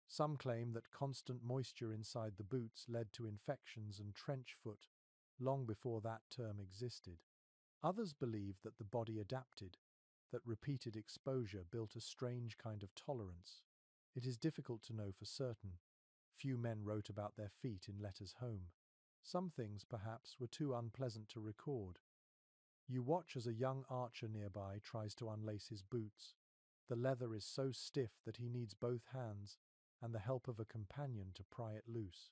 Some claim that constant moisture inside the boots led to infections and trench foot long before that term existed. Others believe that the body adapted, that repeated exposure built a strange kind of tolerance. It is difficult to know for certain. Few men wrote about their feet in letters home. Some things, perhaps, were too unpleasant to record. You watch as a young archer nearby tries to unlace his boots. The leather is so stiff that he needs both hands and the help of a companion to pry it loose.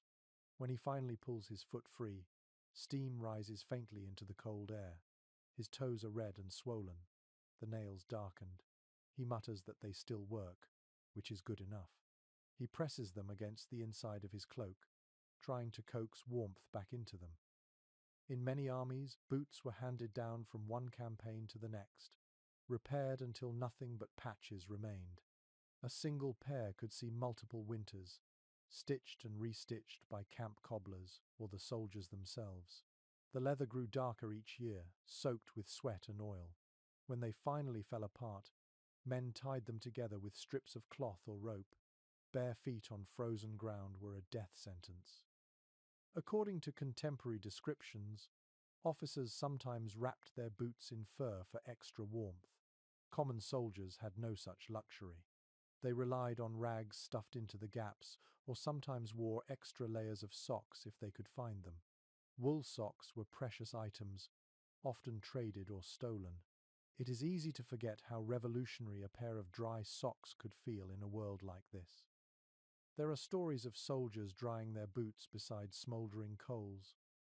When he finally pulls his foot free, steam rises faintly into the cold air. His toes are red and swollen, the nails darkened. He mutters that they still work, which is good enough. He presses them against the inside of his cloak, trying to coax warmth back into them. In many armies, boots were handed down from one campaign to the next, repaired until nothing but patches remained. A single pair could see multiple winters, stitched and restitched by camp cobblers or the soldiers themselves. The leather grew darker each year, soaked with sweat and oil. When they finally fell apart, men tied them together with strips of cloth or rope. Bare feet on frozen ground were a death sentence. According to contemporary descriptions, officers sometimes wrapped their boots in fur for extra warmth. Common soldiers had no such luxury. They relied on rags stuffed into the gaps or sometimes wore extra layers of socks if they could find them. Wool socks were precious items, often traded or stolen. It is easy to forget how revolutionary a pair of dry socks could feel in a world like this. There are stories of soldiers drying their boots beside smouldering coals,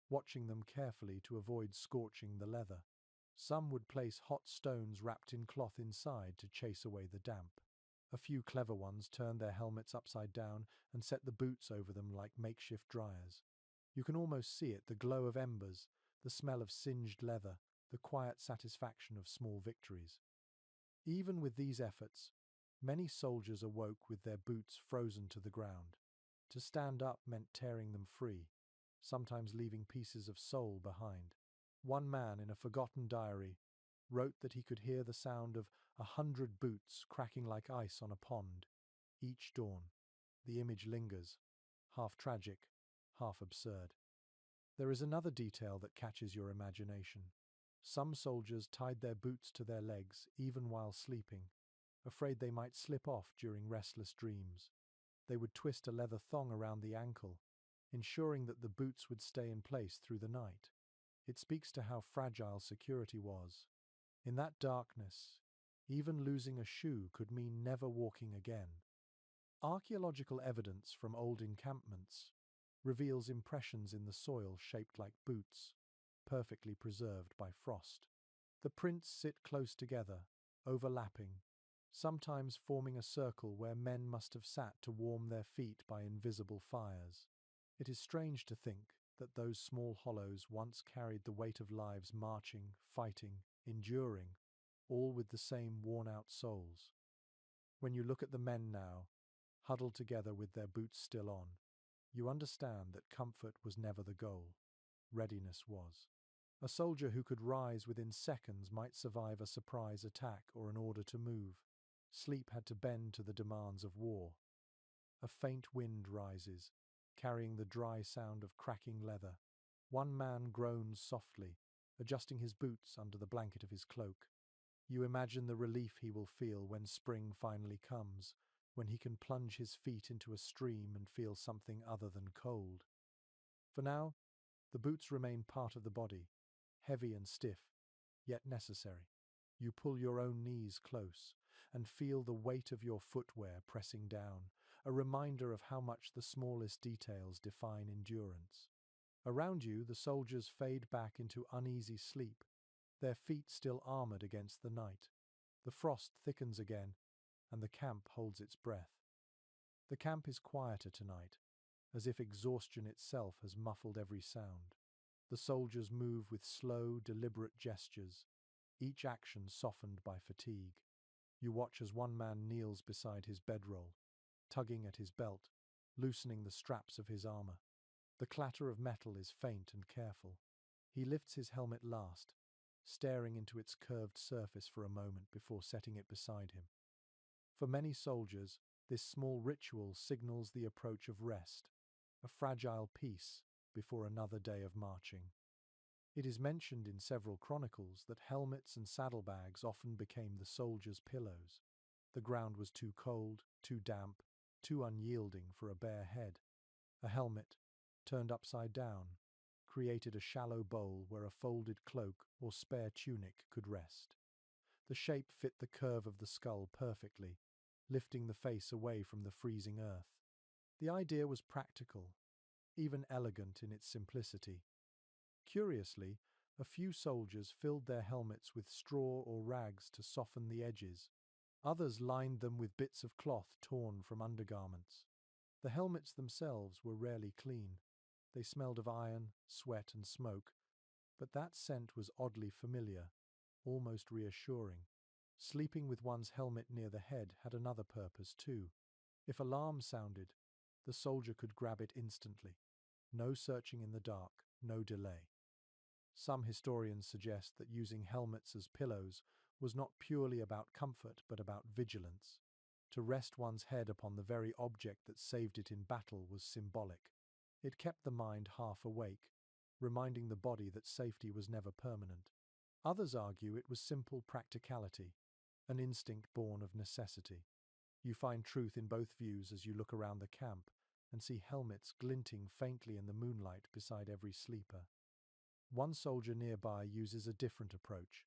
watching them carefully to avoid scorching the leather. Some would place hot stones wrapped in cloth inside to chase away the damp. A few clever ones turned their helmets upside down and set the boots over them like makeshift dryers. You can almost see it, the glow of embers, the smell of singed leather, the quiet satisfaction of small victories. Even with these efforts, many soldiers awoke with their boots frozen to the ground. To stand up meant tearing them free, sometimes leaving pieces of sole behind. One man in a forgotten diary wrote that he could hear the sound of 100 boots cracking like ice on a pond each dawn. The image lingers, half tragic, half absurd. There is another detail that catches your imagination. Some soldiers tied their boots to their legs even while sleeping, afraid they might slip off during restless dreams. They would twist a leather thong around the ankle, ensuring that the boots would stay in place through the night. It speaks to how fragile security was. In that darkness, even losing a shoe could mean never walking again. Archaeological evidence from old encampments reveals impressions in the soil shaped like boots, perfectly preserved by frost. The prints sit close together, overlapping, sometimes forming a circle where men must have sat to warm their feet by invisible fires. It is strange to think that those small hollows once carried the weight of lives marching, fighting, enduring, all with the same worn-out souls. When you look at the men now, huddled together with their boots still on, you understand that comfort was never the goal. Readiness was. A soldier who could rise within seconds might survive a surprise attack or an order to move. Sleep had to bend to the demands of war. A faint wind rises, carrying the dry sound of cracking leather. One man groans softly, adjusting his boots under the blanket of his cloak. You imagine the relief he will feel when spring finally comes, when he can plunge his feet into a stream and feel something other than cold. For now, the boots remain part of the body, heavy and stiff, yet necessary. You pull your own knees close and feel the weight of your footwear pressing down, a reminder of how much the smallest details define endurance. Around you, the soldiers fade back into uneasy sleep, their feet still armored against the night. The frost thickens again, and the camp holds its breath. The camp is quieter tonight, as if exhaustion itself has muffled every sound. The soldiers move with slow, deliberate gestures, each action softened by fatigue. You watch as one man kneels beside his bedroll, tugging at his belt, loosening the straps of his armor. The clatter of metal is faint and careful. He lifts his helmet last, staring into its curved surface for a moment before setting it beside him. For many soldiers, this small ritual signals the approach of rest, a fragile peace before another day of marching. It is mentioned in several chronicles that helmets and saddlebags often became the soldiers' pillows. The ground was too cold, too damp, too unyielding for a bare head. A helmet, turned upside down, created a shallow bowl where a folded cloak or spare tunic could rest. The shape fit the curve of the skull perfectly, lifting the face away from the freezing earth. The idea was practical, even elegant in its simplicity. Curiously, a few soldiers filled their helmets with straw or rags to soften the edges. Others lined them with bits of cloth torn from undergarments. The helmets themselves were rarely clean. They smelled of iron, sweat, and smoke, but that scent was oddly familiar, almost reassuring. Sleeping with one's helmet near the head had another purpose too. If alarm sounded, the soldier could grab it instantly. No searching in the dark, no delay. Some historians suggest that using helmets as pillows was not purely about comfort but about vigilance. To rest one's head upon the very object that saved it in battle was symbolic. It kept the mind half awake, reminding the body that safety was never permanent. Others argue it was simple practicality, an instinct born of necessity. You find truth in both views as you look around the camp and see helmets glinting faintly in the moonlight beside every sleeper. One soldier nearby uses a different approach.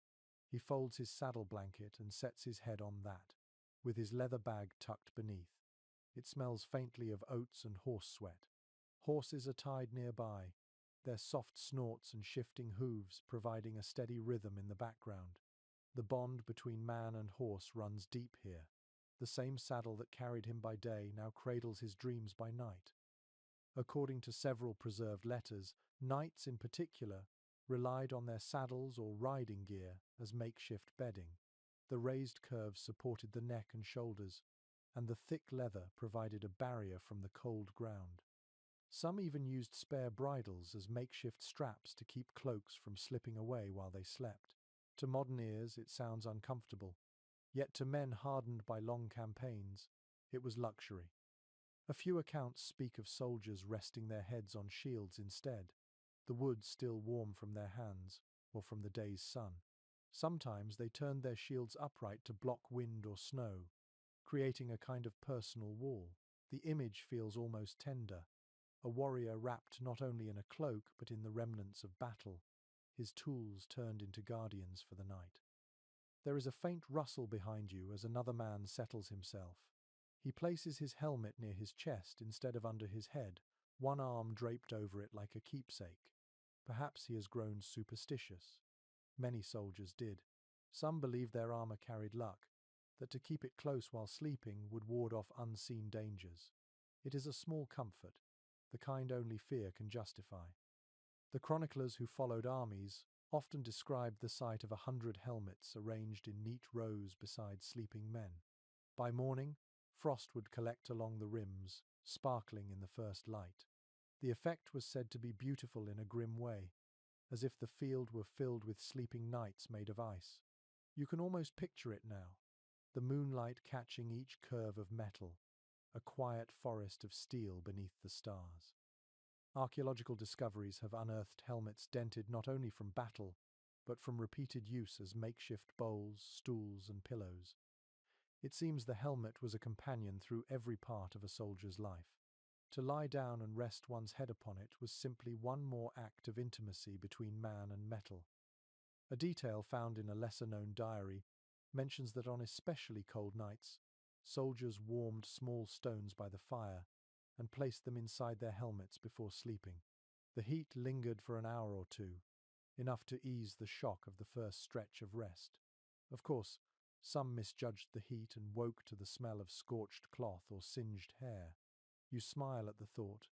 He folds his saddle blanket and sets his head on that, with his leather bag tucked beneath. It smells faintly of oats and horse sweat. Horses are tied nearby, their soft snorts and shifting hooves providing a steady rhythm in the background. The bond between man and horse runs deep here. The same saddle that carried him by day now cradles his dreams by night. According to several preserved letters, knights in particular relied on their saddles or riding gear as makeshift bedding. The raised curves supported the neck and shoulders, and the thick leather provided a barrier from the cold ground. Some even used spare bridles as makeshift straps to keep cloaks from slipping away while they slept. To modern ears, it sounds uncomfortable, yet to men hardened by long campaigns, it was luxury. A few accounts speak of soldiers resting their heads on shields instead, the wood still warm from their hands or from the day's sun. Sometimes they turned their shields upright to block wind or snow, creating a kind of personal wall. The image feels almost tender, a warrior wrapped not only in a cloak but in the remnants of battle, his tools turned into guardians for the night. There is a faint rustle behind you as another man settles himself. He places his helmet near his chest instead of under his head, one arm draped over it like a keepsake. Perhaps he has grown superstitious. Many soldiers did. Some believed their armor carried luck, that to keep it close while sleeping would ward off unseen dangers. It is a small comfort, the kind only fear can justify. The chroniclers who followed armies often described the sight of 100 helmets arranged in neat rows beside sleeping men. By morning, frost would collect along the rims, sparkling in the first light. The effect was said to be beautiful in a grim way, as if the field were filled with sleeping knights made of ice. You can almost picture it now, the moonlight catching each curve of metal, a quiet forest of steel beneath the stars. Archaeological discoveries have unearthed helmets dented not only from battle, but from repeated use as makeshift bowls, stools, and pillows. It seems the helmet was a companion through every part of a soldier's life. To lie down and rest one's head upon it was simply one more act of intimacy between man and metal. A detail found in a lesser-known diary mentions that on especially cold nights, soldiers warmed small stones by the fire and placed them inside their helmets before sleeping. The heat lingered for an hour or two, enough to ease the shock of the first stretch of rest. Of course, some misjudged the heat and woke to the smell of scorched cloth or singed hair. You smile at the thought,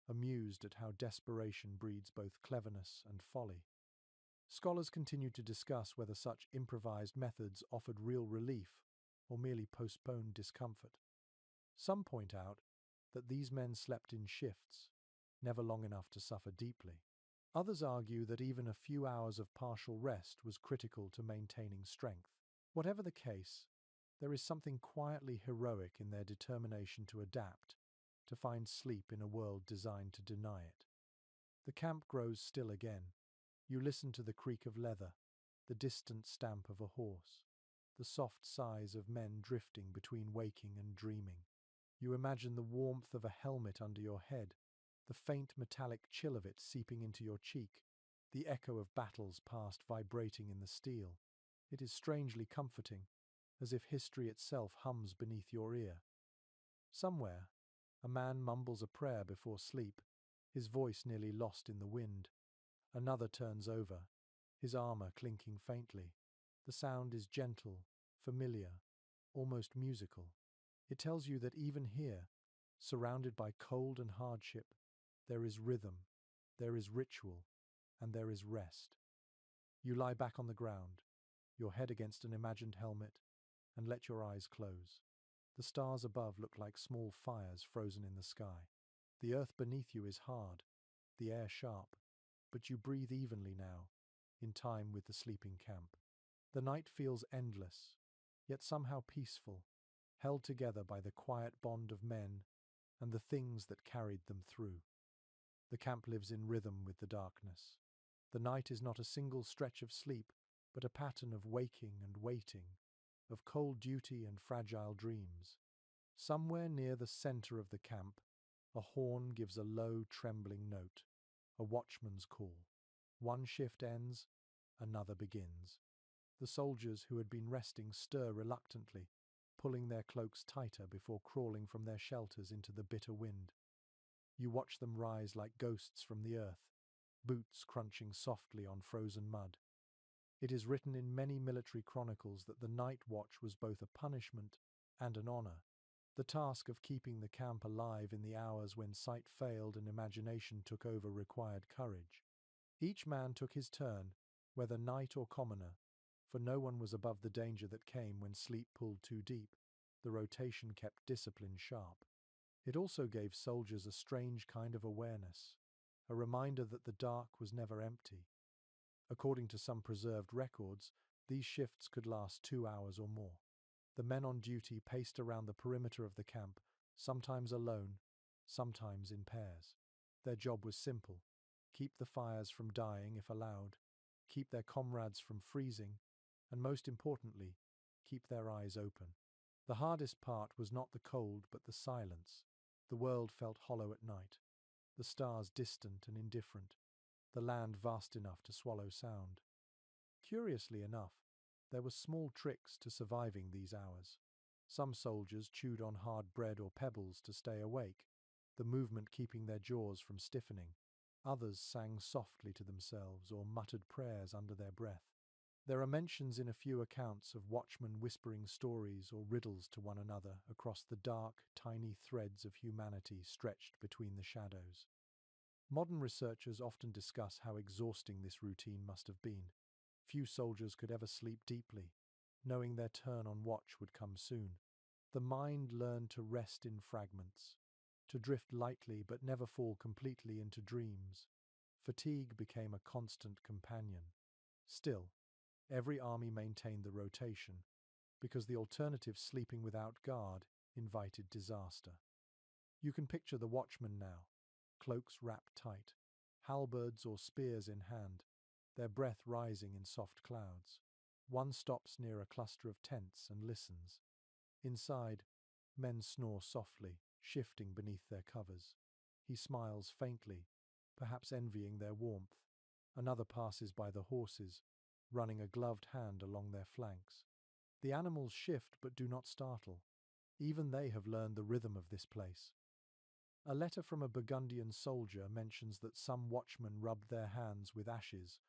amused at how desperation breeds both cleverness and folly. Scholars continue to discuss whether such improvised methods offered real relief or merely postponed discomfort. Some point out that these men slept in shifts, never long enough to suffer deeply. Others argue that even a few hours of partial rest was critical to maintaining strength. Whatever the case, there is something quietly heroic in their determination to adapt, to find sleep in a world designed to deny it. The camp grows still again. You listen to the creak of leather, the distant stamp of a horse, the soft sighs of men drifting between waking and dreaming. You imagine the warmth of a helmet under your head, the faint metallic chill of it seeping into your cheek, the echo of battles past vibrating in the steel. It is strangely comforting, as if history itself hums beneath your ear. Somewhere, a man mumbles a prayer before sleep, his voice nearly lost in the wind. Another turns over, his armor clinking faintly. The sound is gentle, familiar, almost musical. It tells you that even here, surrounded by cold and hardship, there is rhythm, there is ritual, and there is rest. You lie back on the ground, your head against an imagined helmet, and let your eyes close. The stars above look like small fires frozen in the sky. The earth beneath you is hard, the air sharp, but you breathe evenly now, in time with the sleeping camp. The night feels endless, yet somehow peaceful, held together by the quiet bond of men and the things that carried them through. The camp lives in rhythm with the darkness. The night is not a single stretch of sleep, but a pattern of waking and waiting, of cold duty and fragile dreams. Somewhere near the center of the camp, a horn gives a low, trembling note, a watchman's call. One shift ends, another begins. The soldiers who had been resting stir reluctantly, pulling their cloaks tighter before crawling from their shelters into the bitter wind. You watch them rise like ghosts from the earth, boots crunching softly on frozen mud. It is written in many military chronicles that the night watch was both a punishment and an honor. The task of keeping the camp alive in the hours when sight failed and imagination took over required courage. Each man took his turn, whether knight or commoner, for no one was above the danger that came when sleep pulled too deep. The rotation kept discipline sharp. It also gave soldiers a strange kind of awareness, a reminder that the dark was never empty. According to some preserved records, these shifts could last 2 hours or more. The men on duty paced around the perimeter of the camp, sometimes alone, sometimes in pairs. Their job was simple: keep the fires from dying if allowed, keep their comrades from freezing, and most importantly, keep their eyes open. The hardest part was not the cold but the silence. The world felt hollow at night, the stars distant and indifferent, the land vast enough to swallow sound. Curiously enough, there were small tricks to surviving these hours. Some soldiers chewed on hard bread or pebbles to stay awake, the movement keeping their jaws from stiffening. Others sang softly to themselves or muttered prayers under their breath. There are mentions in a few accounts of watchmen whispering stories or riddles to one another across the dark, tiny threads of humanity stretched between the shadows. Modern researchers often discuss how exhausting this routine must have been. Few soldiers could ever sleep deeply, knowing their turn on watch would come soon. The mind learned to rest in fragments, to drift lightly but never fall completely into dreams. Fatigue became a constant companion. Still, every army maintained the rotation, because the alternative, sleeping without guard, invited disaster. You can picture the watchmen now, cloaks wrapped tight, halberds or spears in hand, their breath rising in soft clouds. One stops near a cluster of tents and listens. Inside, men snore softly, shifting beneath their covers. He smiles faintly, perhaps envying their warmth. Another passes by the horses, running a gloved hand along their flanks. The animals shift but do not startle. Even they have learned the rhythm of this place. A letter from a Burgundian soldier mentions that some watchmen rubbed their hands with ashes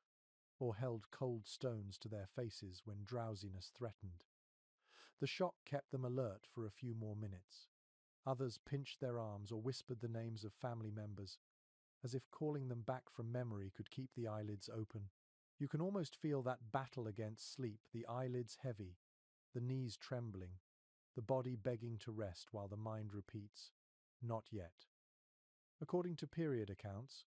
or held cold stones to their faces when drowsiness threatened. The shock kept them alert for a few more minutes. Others pinched their arms or whispered the names of family members, as if calling them back from memory could keep the eyelids open. You can almost feel that battle against sleep, the eyelids heavy, the knees trembling, the body begging to rest while the mind repeats, "Not yet." According to period accounts,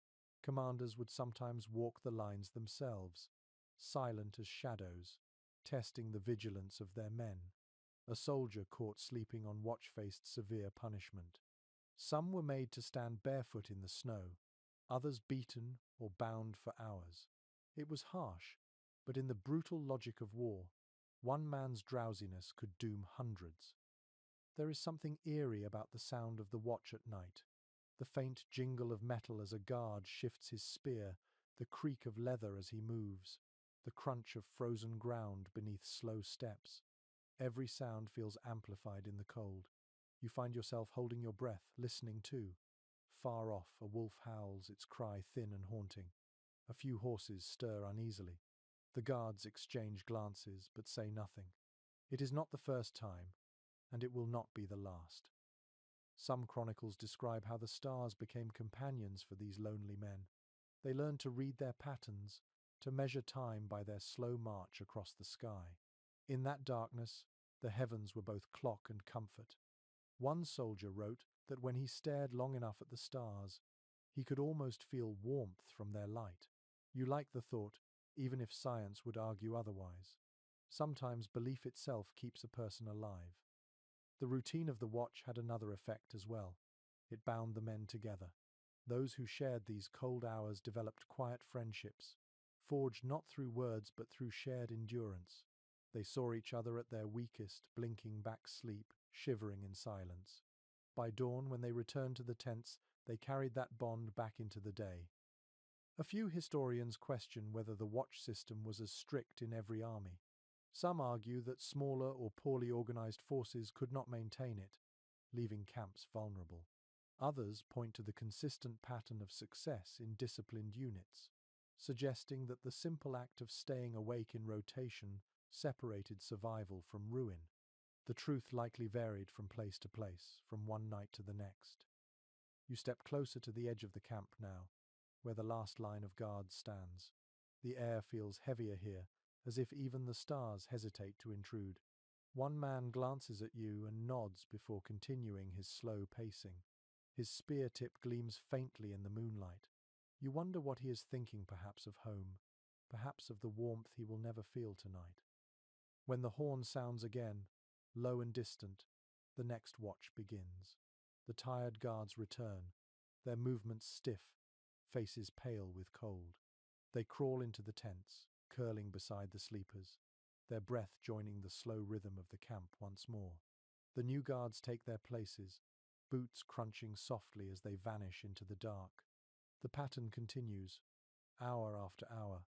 commanders would sometimes walk the lines themselves, silent as shadows, testing the vigilance of their men. A soldier caught sleeping on watch faced severe punishment. Some were made to stand barefoot in the snow, others beaten or bound for hours. It was harsh, but in the brutal logic of war, one man's drowsiness could doom hundreds. There is something eerie about the sound of the watch at night. The faint jingle of metal as a guard shifts his spear, the creak of leather as he moves, the crunch of frozen ground beneath slow steps. Every sound feels amplified in the cold. You find yourself holding your breath, listening too. Far off, a wolf howls, its cry thin and haunting. A few horses stir uneasily. The guards exchange glances, but say nothing. It is not the first time, and it will not be the last. Some chronicles describe how the stars became companions for these lonely men. They learned to read their patterns, to measure time by their slow march across the sky. In that darkness, the heavens were both clock and comfort. One soldier wrote that when he stared long enough at the stars, he could almost feel warmth from their light. You like the thought, even if science would argue otherwise. Sometimes belief itself keeps a person alive. The routine of the watch had another effect as well. It bound the men together. Those who shared these cold hours developed quiet friendships, forged not through words but through shared endurance. They saw each other at their weakest, blinking back sleep, shivering in silence. By dawn, when they returned to the tents, they carried that bond back into the day. A few historians question whether the watch system was as strict in every army. Some argue that smaller or poorly organized forces could not maintain it, leaving camps vulnerable. Others point to the consistent pattern of success in disciplined units, suggesting that the simple act of staying awake in rotation separated survival from ruin. The truth likely varied from place to place, from one night to the next. You step closer to the edge of the camp now, where the last line of guards stands. The air feels heavier here, as if even the stars hesitate to intrude. One man glances at you and nods before continuing his slow pacing. His spear tip gleams faintly in the moonlight. You wonder what he is thinking, perhaps of home, perhaps of the warmth he will never feel tonight. When the horn sounds again, low and distant, the next watch begins. The tired guards return, their movements stiff, faces pale with cold. They crawl into the tents, curling beside the sleepers, their breath joining the slow rhythm of the camp once more. The new guards take their places, boots crunching softly as they vanish into the dark. The pattern continues, hour after hour,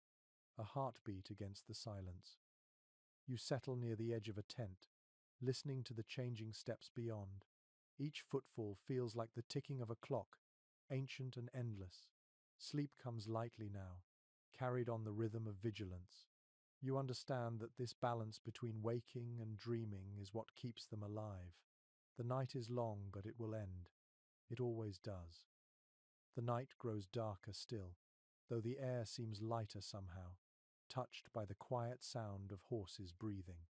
a heartbeat against the silence. You settle near the edge of a tent, listening to the changing steps beyond. Each footfall feels like the ticking of a clock, ancient and endless. Sleep comes lightly now, carried on the rhythm of vigilance. You understand that this balance between waking and dreaming is what keeps them alive. The night is long, but it will end. It always does. The night grows darker still, though the air seems lighter somehow, touched by the quiet sound of horses breathing.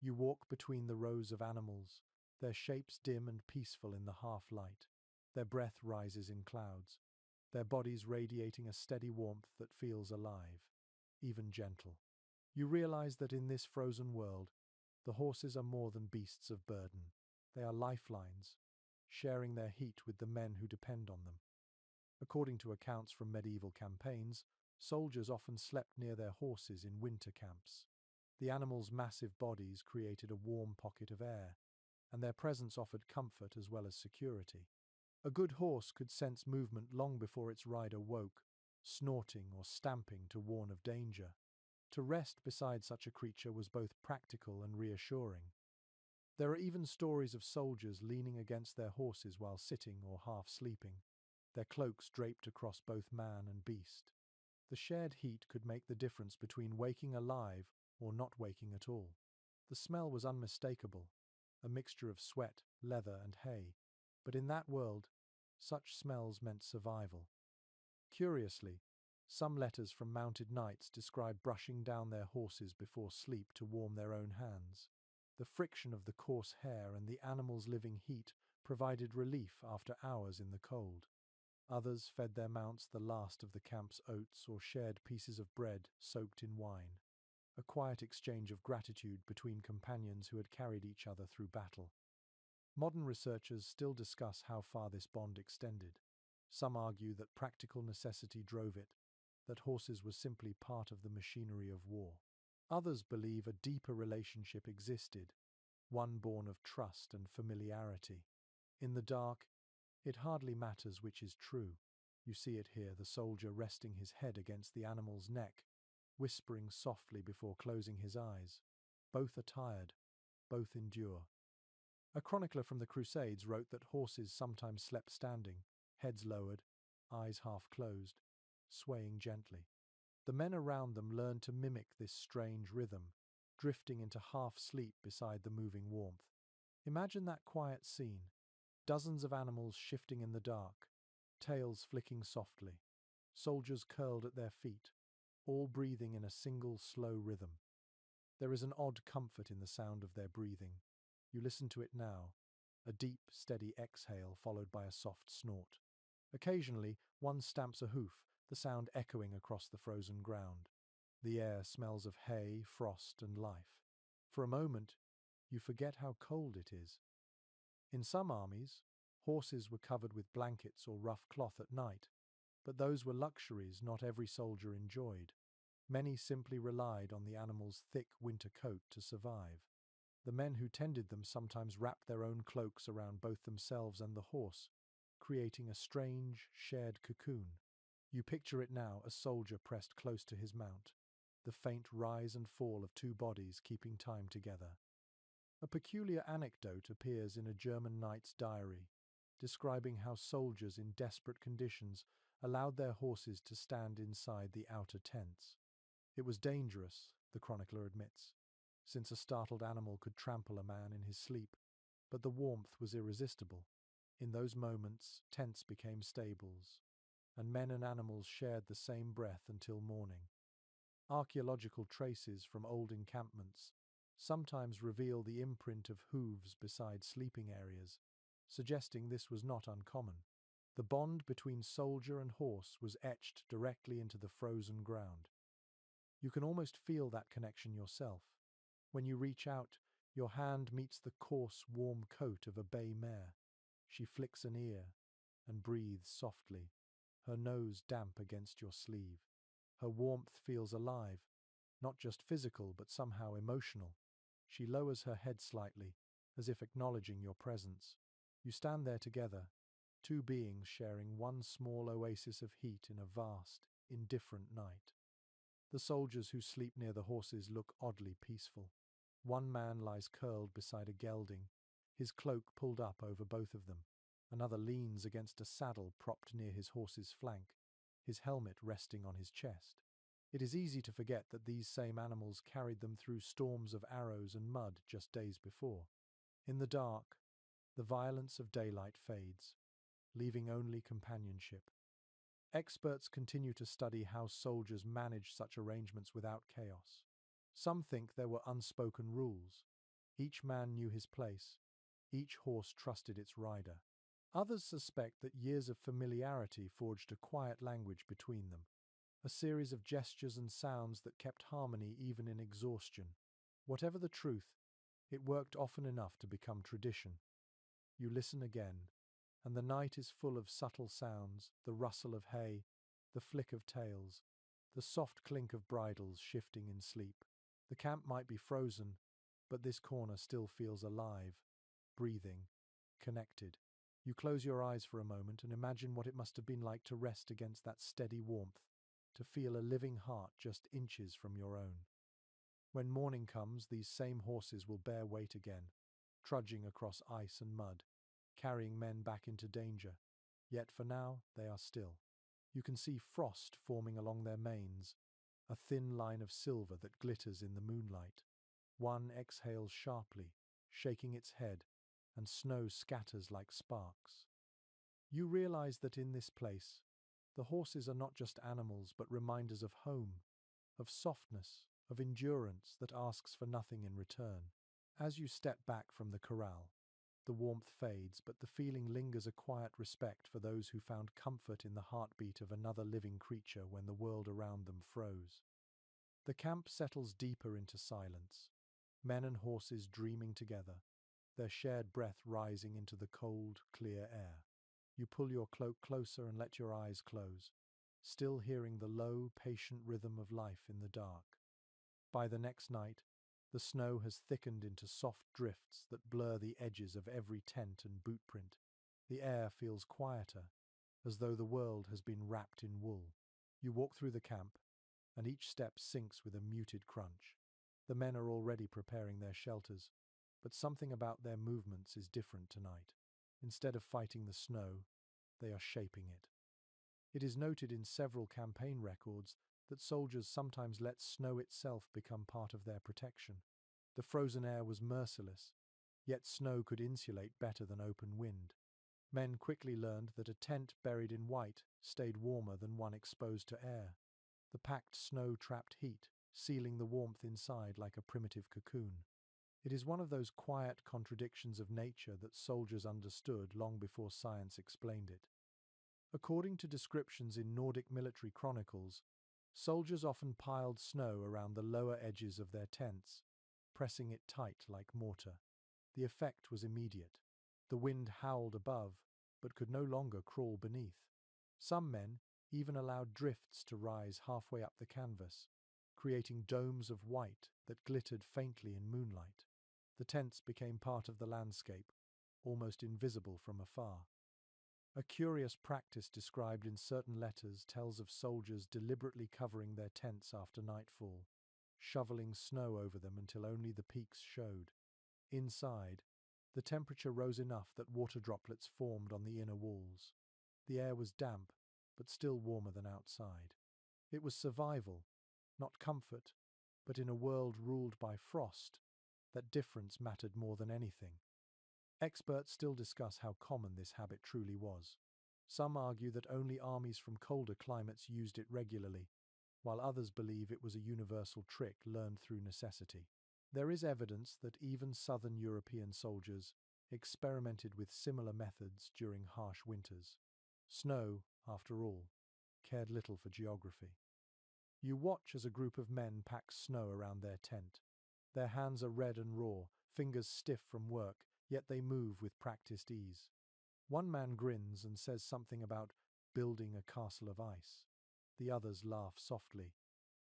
You walk between the rows of animals, their shapes dim and peaceful in the half-light. Their breath rises in clouds, their bodies radiating a steady warmth that feels alive, even gentle. You realize that in this frozen world, the horses are more than beasts of burden. They are lifelines, sharing their heat with the men who depend on them. According to accounts from medieval campaigns, soldiers often slept near their horses in winter camps. The animals' massive bodies created a warm pocket of air, and their presence offered comfort as well as security. A good horse could sense movement long before its rider woke, snorting or stamping to warn of danger. To rest beside such a creature was both practical and reassuring. There are even stories of soldiers leaning against their horses while sitting or half sleeping, their cloaks draped across both man and beast. The shared heat could make the difference between waking alive or not waking at all. The smell was unmistakable, a mixture of sweat, leather, and hay, but in that world, such smells meant survival. Curiously, some letters from mounted knights describe brushing down their horses before sleep to warm their own hands. The friction of the coarse hair and the animal's living heat provided relief after hours in the cold. Others fed their mounts the last of the camp's oats or shared pieces of bread soaked in wine, a quiet exchange of gratitude between companions who had carried each other through battle. Modern researchers still discuss how far this bond extended. Some argue that practical necessity drove it, that horses were simply part of the machinery of war. Others believe a deeper relationship existed, one born of trust and familiarity. In the dark, it hardly matters which is true. You see it here, the soldier resting his head against the animal's neck, whispering softly before closing his eyes. Both are tired, both endure. A chronicler from the Crusades wrote that horses sometimes slept standing, heads lowered, eyes half closed, swaying gently. The men around them learned to mimic this strange rhythm, drifting into half sleep beside the moving warmth. Imagine that quiet scene, dozens of animals shifting in the dark, tails flicking softly, soldiers curled at their feet, all breathing in a single slow rhythm. There is an odd comfort in the sound of their breathing. You listen to it now, a deep, steady exhale followed by a soft snort. Occasionally, one stamps a hoof, the sound echoing across the frozen ground. The air smells of hay, frost, and life. For a moment, you forget how cold it is. In some armies, horses were covered with blankets or rough cloth at night, but those were luxuries not every soldier enjoyed. Many simply relied on the animal's thick winter coat to survive. The men who tended them sometimes wrapped their own cloaks around both themselves and the horse, creating a strange, shared cocoon. You picture it now, a soldier pressed close to his mount, the faint rise and fall of two bodies keeping time together. A peculiar anecdote appears in a German knight's diary, describing how soldiers in desperate conditions allowed their horses to stand inside the outer tents. It was dangerous, the chronicler admits, since a startled animal could trample a man in his sleep, but the warmth was irresistible. In those moments, tents became stables, and men and animals shared the same breath until morning. Archaeological traces from old encampments sometimes reveal the imprint of hooves beside sleeping areas, suggesting this was not uncommon. The bond between soldier and horse was etched directly into the frozen ground. You can almost feel that connection yourself. When you reach out, your hand meets the coarse, warm coat of a bay mare. She flicks an ear and breathes softly, her nose damp against your sleeve. Her warmth feels alive, not just physical but somehow emotional. She lowers her head slightly, as if acknowledging your presence. You stand there together, two beings sharing one small oasis of heat in a vast, indifferent night. The soldiers who sleep near the horses look oddly peaceful. One man lies curled beside a gelding, his cloak pulled up over both of them. Another leans against a saddle propped near his horse's flank, his helmet resting on his chest. It is easy to forget that these same animals carried them through storms of arrows and mud just days before. In the dark, the violence of daylight fades, leaving only companionship. Experts continue to study how soldiers manage such arrangements without chaos. Some think there were unspoken rules. Each man knew his place. Each horse trusted its rider. Others suspect that years of familiarity forged a quiet language between them, a series of gestures and sounds that kept harmony even in exhaustion. Whatever the truth, it worked often enough to become tradition. You listen again, and the night is full of subtle sounds, the rustle of hay, the flick of tails, the soft clink of bridles shifting in sleep. The camp might be frozen, but this corner still feels alive, breathing, connected. You close your eyes for a moment and imagine what it must have been like to rest against that steady warmth, to feel a living heart just inches from your own. When morning comes, these same horses will bear weight again, trudging across ice and mud, carrying men back into danger. Yet for now, they are still. You can see frost forming along their manes, a thin line of silver that glitters in the moonlight. One exhales sharply, shaking its head, and snow scatters like sparks. You realize that in this place, the horses are not just animals but reminders of home, of softness, of endurance that asks for nothing in return. As you step back from the corral, the warmth fades, but the feeling lingers, a quiet respect for those who found comfort in the heartbeat of another living creature when the world around them froze. The camp settles deeper into silence, men and horses dreaming together, their shared breath rising into the cold, clear air. You pull your cloak closer and let your eyes close, still hearing the low, patient rhythm of life in the dark. By the next night, the snow has thickened into soft drifts that blur the edges of every tent and boot print. The air feels quieter, as though the world has been wrapped in wool. You walk through the camp, and each step sinks with a muted crunch. The men are already preparing their shelters, but something about their movements is different tonight. Instead of fighting the snow, they are shaping it. It is noted in several campaign records that soldiers sometimes let snow itself become part of their protection. The frozen air was merciless, yet snow could insulate better than open wind. Men quickly learned that a tent buried in white stayed warmer than one exposed to air. The packed snow trapped heat, sealing the warmth inside like a primitive cocoon. It is one of those quiet contradictions of nature that soldiers understood long before science explained it. According to descriptions in Nordic military chronicles, soldiers often piled snow around the lower edges of their tents, pressing it tight like mortar. The effect was immediate. The wind howled above, but could no longer crawl beneath. Some men even allowed drifts to rise halfway up the canvas, creating domes of white that glittered faintly in moonlight. The tents became part of the landscape, almost invisible from afar. A curious practice described in certain letters tells of soldiers deliberately covering their tents after nightfall, shoveling snow over them until only the peaks showed. Inside, the temperature rose enough that water droplets formed on the inner walls. The air was damp, but still warmer than outside. It was survival, not comfort, but in a world ruled by frost, that difference mattered more than anything. Experts still discuss how common this habit truly was. Some argue that only armies from colder climates used it regularly, while others believe it was a universal trick learned through necessity. There is evidence that even southern European soldiers experimented with similar methods during harsh winters. Snow, after all, cared little for geography. You watch as a group of men pack snow around their tent. Their hands are red and raw, fingers stiff from work, yet they move with practiced ease. One man grins and says something about building a castle of ice. The others laugh softly,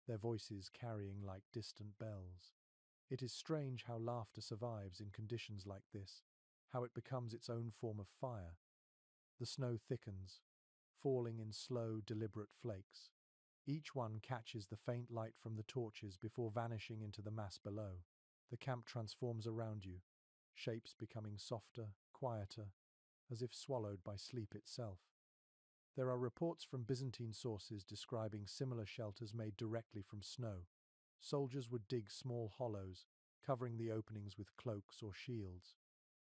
their voices carrying like distant bells. It is strange how laughter survives in conditions like this, how it becomes its own form of fire. The snow thickens, falling in slow, deliberate flakes. Each one catches the faint light from the torches before vanishing into the mass below. The camp transforms around you, shapes becoming softer, quieter, as if swallowed by sleep itself. There are reports from Byzantine sources describing similar shelters made directly from snow. Soldiers would dig small hollows, covering the openings with cloaks or shields.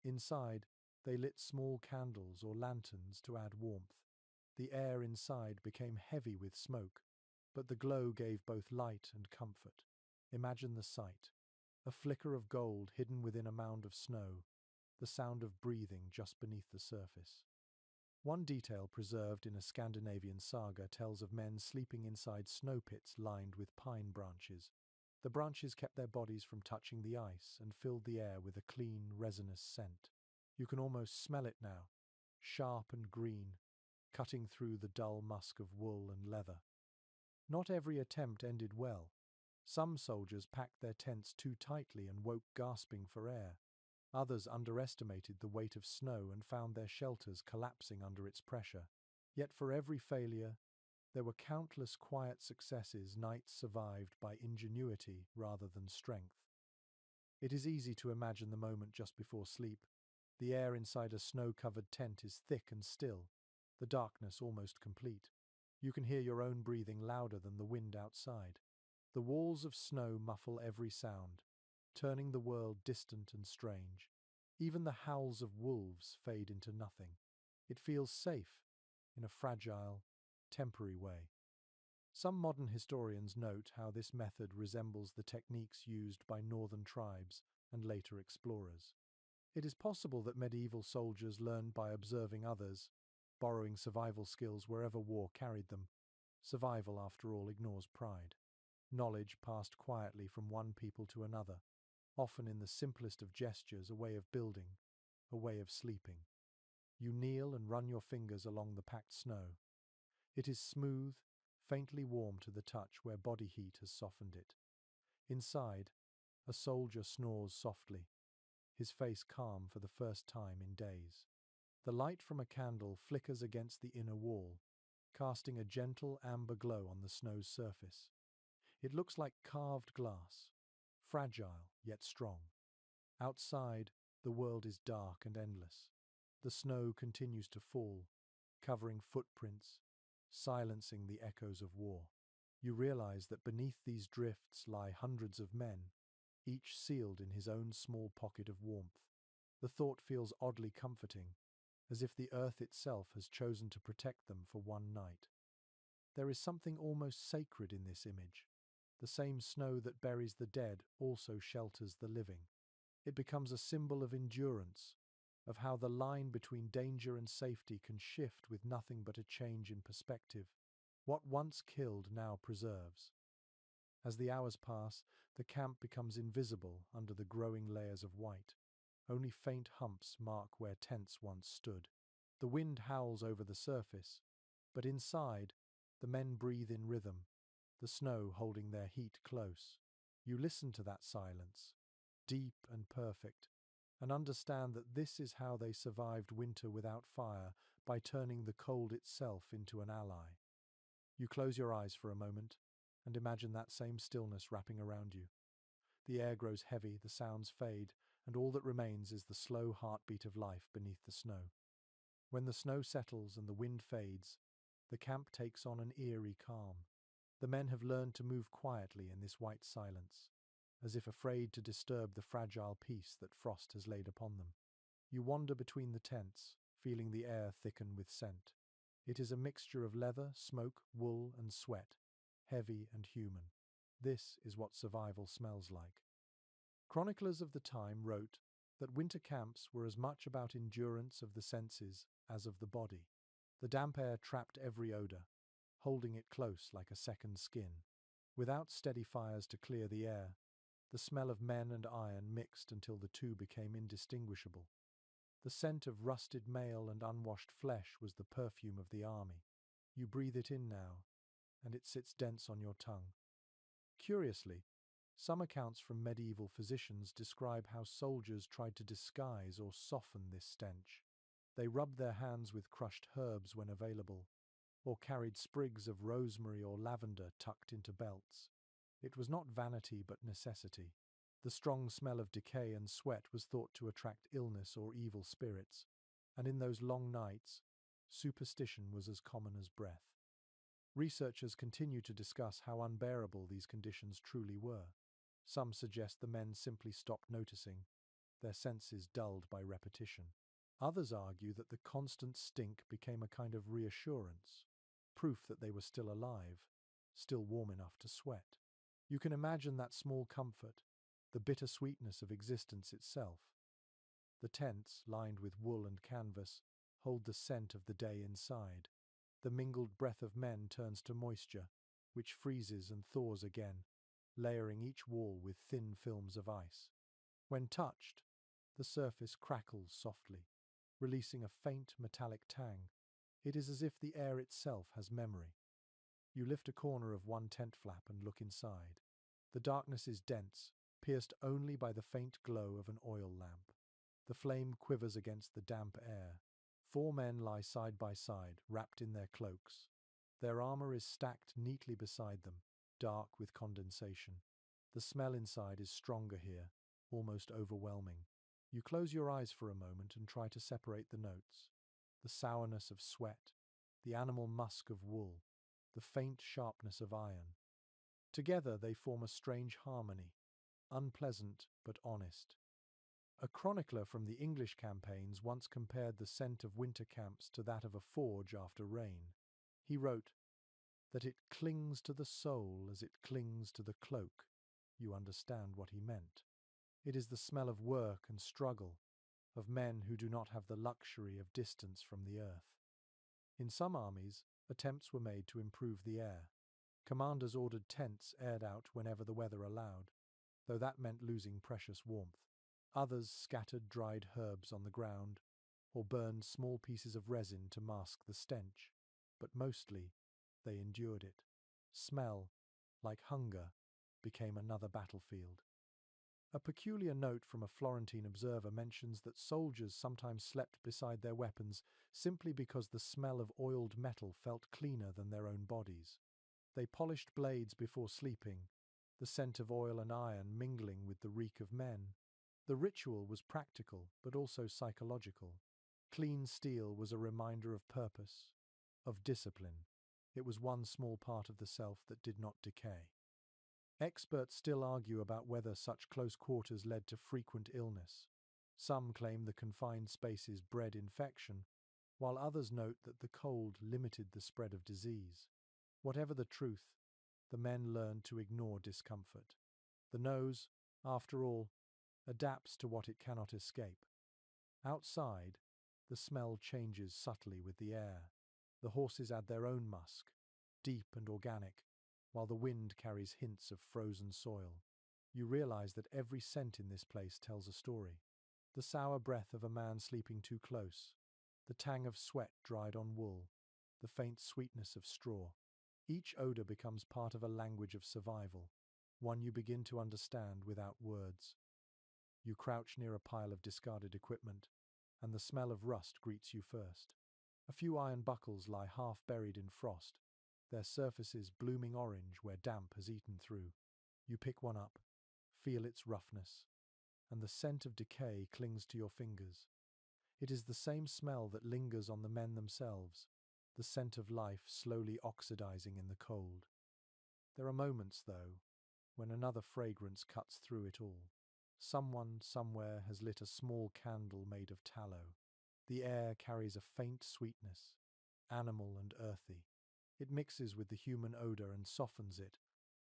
Inside, they lit small candles or lanterns to add warmth. The air inside became heavy with smoke, but the glow gave both light and comfort. Imagine the sight. A flicker of gold hidden within a mound of snow, the sound of breathing just beneath the surface. One detail preserved in a Scandinavian saga tells of men sleeping inside snow pits lined with pine branches. The branches kept their bodies from touching the ice and filled the air with a clean, resinous scent. You can almost smell it now, sharp and green, cutting through the dull musk of wool and leather. Not every attempt ended well. Some soldiers packed their tents too tightly and woke gasping for air. Others underestimated the weight of snow and found their shelters collapsing under its pressure. Yet for every failure, there were countless quiet successes nights survived by ingenuity rather than strength. It is easy to imagine the moment just before sleep. The air inside a snow-covered tent is thick and still, the darkness almost complete. You can hear your own breathing louder than the wind outside. The walls of snow muffle every sound, turning the world distant and strange. Even the howls of wolves fade into nothing. It feels safe, in a fragile, temporary way. Some modern historians note how this method resembles the techniques used by northern tribes and later explorers. It is possible that medieval soldiers learned by observing others, borrowing survival skills wherever war carried them. Survival, after all, ignores pride. Knowledge passed quietly from one people to another, often in the simplest of gestures, a way of building, a way of sleeping. You kneel and run your fingers along the packed snow. It is smooth, faintly warm to the touch where body heat has softened it. Inside, a soldier snores softly, his face calm for the first time in days. The light from a candle flickers against the inner wall, casting a gentle amber glow on the snow's surface. It looks like carved glass, fragile yet strong. Outside, the world is dark and endless. The snow continues to fall, covering footprints, silencing the echoes of war. You realize that beneath these drifts lie hundreds of men, each sealed in his own small pocket of warmth. The thought feels oddly comforting, as if the earth itself has chosen to protect them for one night. There is something almost sacred in this image. The same snow that buries the dead also shelters the living. It becomes a symbol of endurance, of how the line between danger and safety can shift with nothing but a change in perspective. What once killed now preserves. As the hours pass, the camp becomes invisible under the growing layers of white. Only faint humps mark where tents once stood. The wind howls over the surface, but inside, the men breathe in rhythm, the snow holding their heat close. You listen to that silence, deep and perfect, and understand that this is how they survived winter without fire, by turning the cold itself into an ally. You close your eyes for a moment and imagine that same stillness wrapping around you. The air grows heavy, the sounds fade, and all that remains is the slow heartbeat of life beneath the snow. When the snow settles and the wind fades, the camp takes on an eerie calm. The men have learned to move quietly in this white silence, as if afraid to disturb the fragile peace that frost has laid upon them. You wander between the tents, feeling the air thicken with scent. It is a mixture of leather, smoke, wool, and sweat, heavy and human. This is what survival smells like. Chroniclers of the time wrote that winter camps were as much about endurance of the senses as of the body. The damp air trapped every odor, holding it close like a second skin. Without steady fires to clear the air, the smell of men and iron mixed until the two became indistinguishable. The scent of rusted mail and unwashed flesh was the perfume of the army. You breathe it in now, and it sits dense on your tongue. Curiously, some accounts from medieval physicians describe how soldiers tried to disguise or soften this stench. They rubbed their hands with crushed herbs when available, or carried sprigs of rosemary or lavender tucked into belts. It was not vanity but necessity. The strong smell of decay and sweat was thought to attract illness or evil spirits, and in those long nights, superstition was as common as breath. Researchers continue to discuss how unbearable these conditions truly were. Some suggest the men simply stopped noticing, their senses dulled by repetition. Others argue that the constant stink became a kind of reassurance, proof that they were still alive, still warm enough to sweat. You can imagine that small comfort, the bitter sweetness of existence itself. The tents, lined with wool and canvas, hold the scent of the day inside. The mingled breath of men turns to moisture, which freezes and thaws again, layering each wall with thin films of ice. When touched, the surface crackles softly, releasing a faint metallic tang. It is as if the air itself has memory. You lift a corner of one tent flap and look inside. The darkness is dense, pierced only by the faint glow of an oil lamp. The flame quivers against the damp air. 4 men lie side by side, wrapped in their cloaks. Their armor is stacked neatly beside them, dark with condensation. The smell inside is stronger here, almost overwhelming. You close your eyes for a moment and try to separate the notes. The sourness of sweat, the animal musk of wool, the faint sharpness of iron. Together they form a strange harmony, unpleasant but honest. A chronicler from the English campaigns once compared the scent of winter camps to that of a forge after rain. He wrote that it clings to the soul as it clings to the cloak. You understand what he meant. It is the smell of work and struggle, of men who do not have the luxury of distance from the earth. In some armies, attempts were made to improve the air. Commanders ordered tents aired out whenever the weather allowed, though that meant losing precious warmth. Others scattered dried herbs on the ground, or burned small pieces of resin to mask the stench, but mostly they endured it. Smell, like hunger, became another battlefield. A peculiar note from a Florentine observer mentions that soldiers sometimes slept beside their weapons simply because the smell of oiled metal felt cleaner than their own bodies. They polished blades before sleeping, the scent of oil and iron mingling with the reek of men. The ritual was practical, but also psychological. Clean steel was a reminder of purpose, of discipline. It was one small part of the self that did not decay. Experts still argue about whether such close quarters led to frequent illness. Some claim the confined spaces bred infection, while others note that the cold limited the spread of disease. Whatever the truth, the men learned to ignore discomfort. The nose, after all, adapts to what it cannot escape. Outside, the smell changes subtly with the air. The horses add their own musk, deep and organic, while the wind carries hints of frozen soil. You realize that every scent in this place tells a story. The sour breath of a man sleeping too close, the tang of sweat dried on wool, the faint sweetness of straw. Each odor becomes part of a language of survival, one you begin to understand without words. You crouch near a pile of discarded equipment, and the smell of rust greets you first. A few iron buckles lie half buried in frost, their surfaces blooming orange where damp has eaten through. You pick one up, feel its roughness, and the scent of decay clings to your fingers. It is the same smell that lingers on the men themselves, the scent of life slowly oxidizing in the cold. There are moments, though, when another fragrance cuts through it all. Someone somewhere has lit a small candle made of tallow. The air carries a faint sweetness, animal and earthy. It mixes with the human odor and softens it,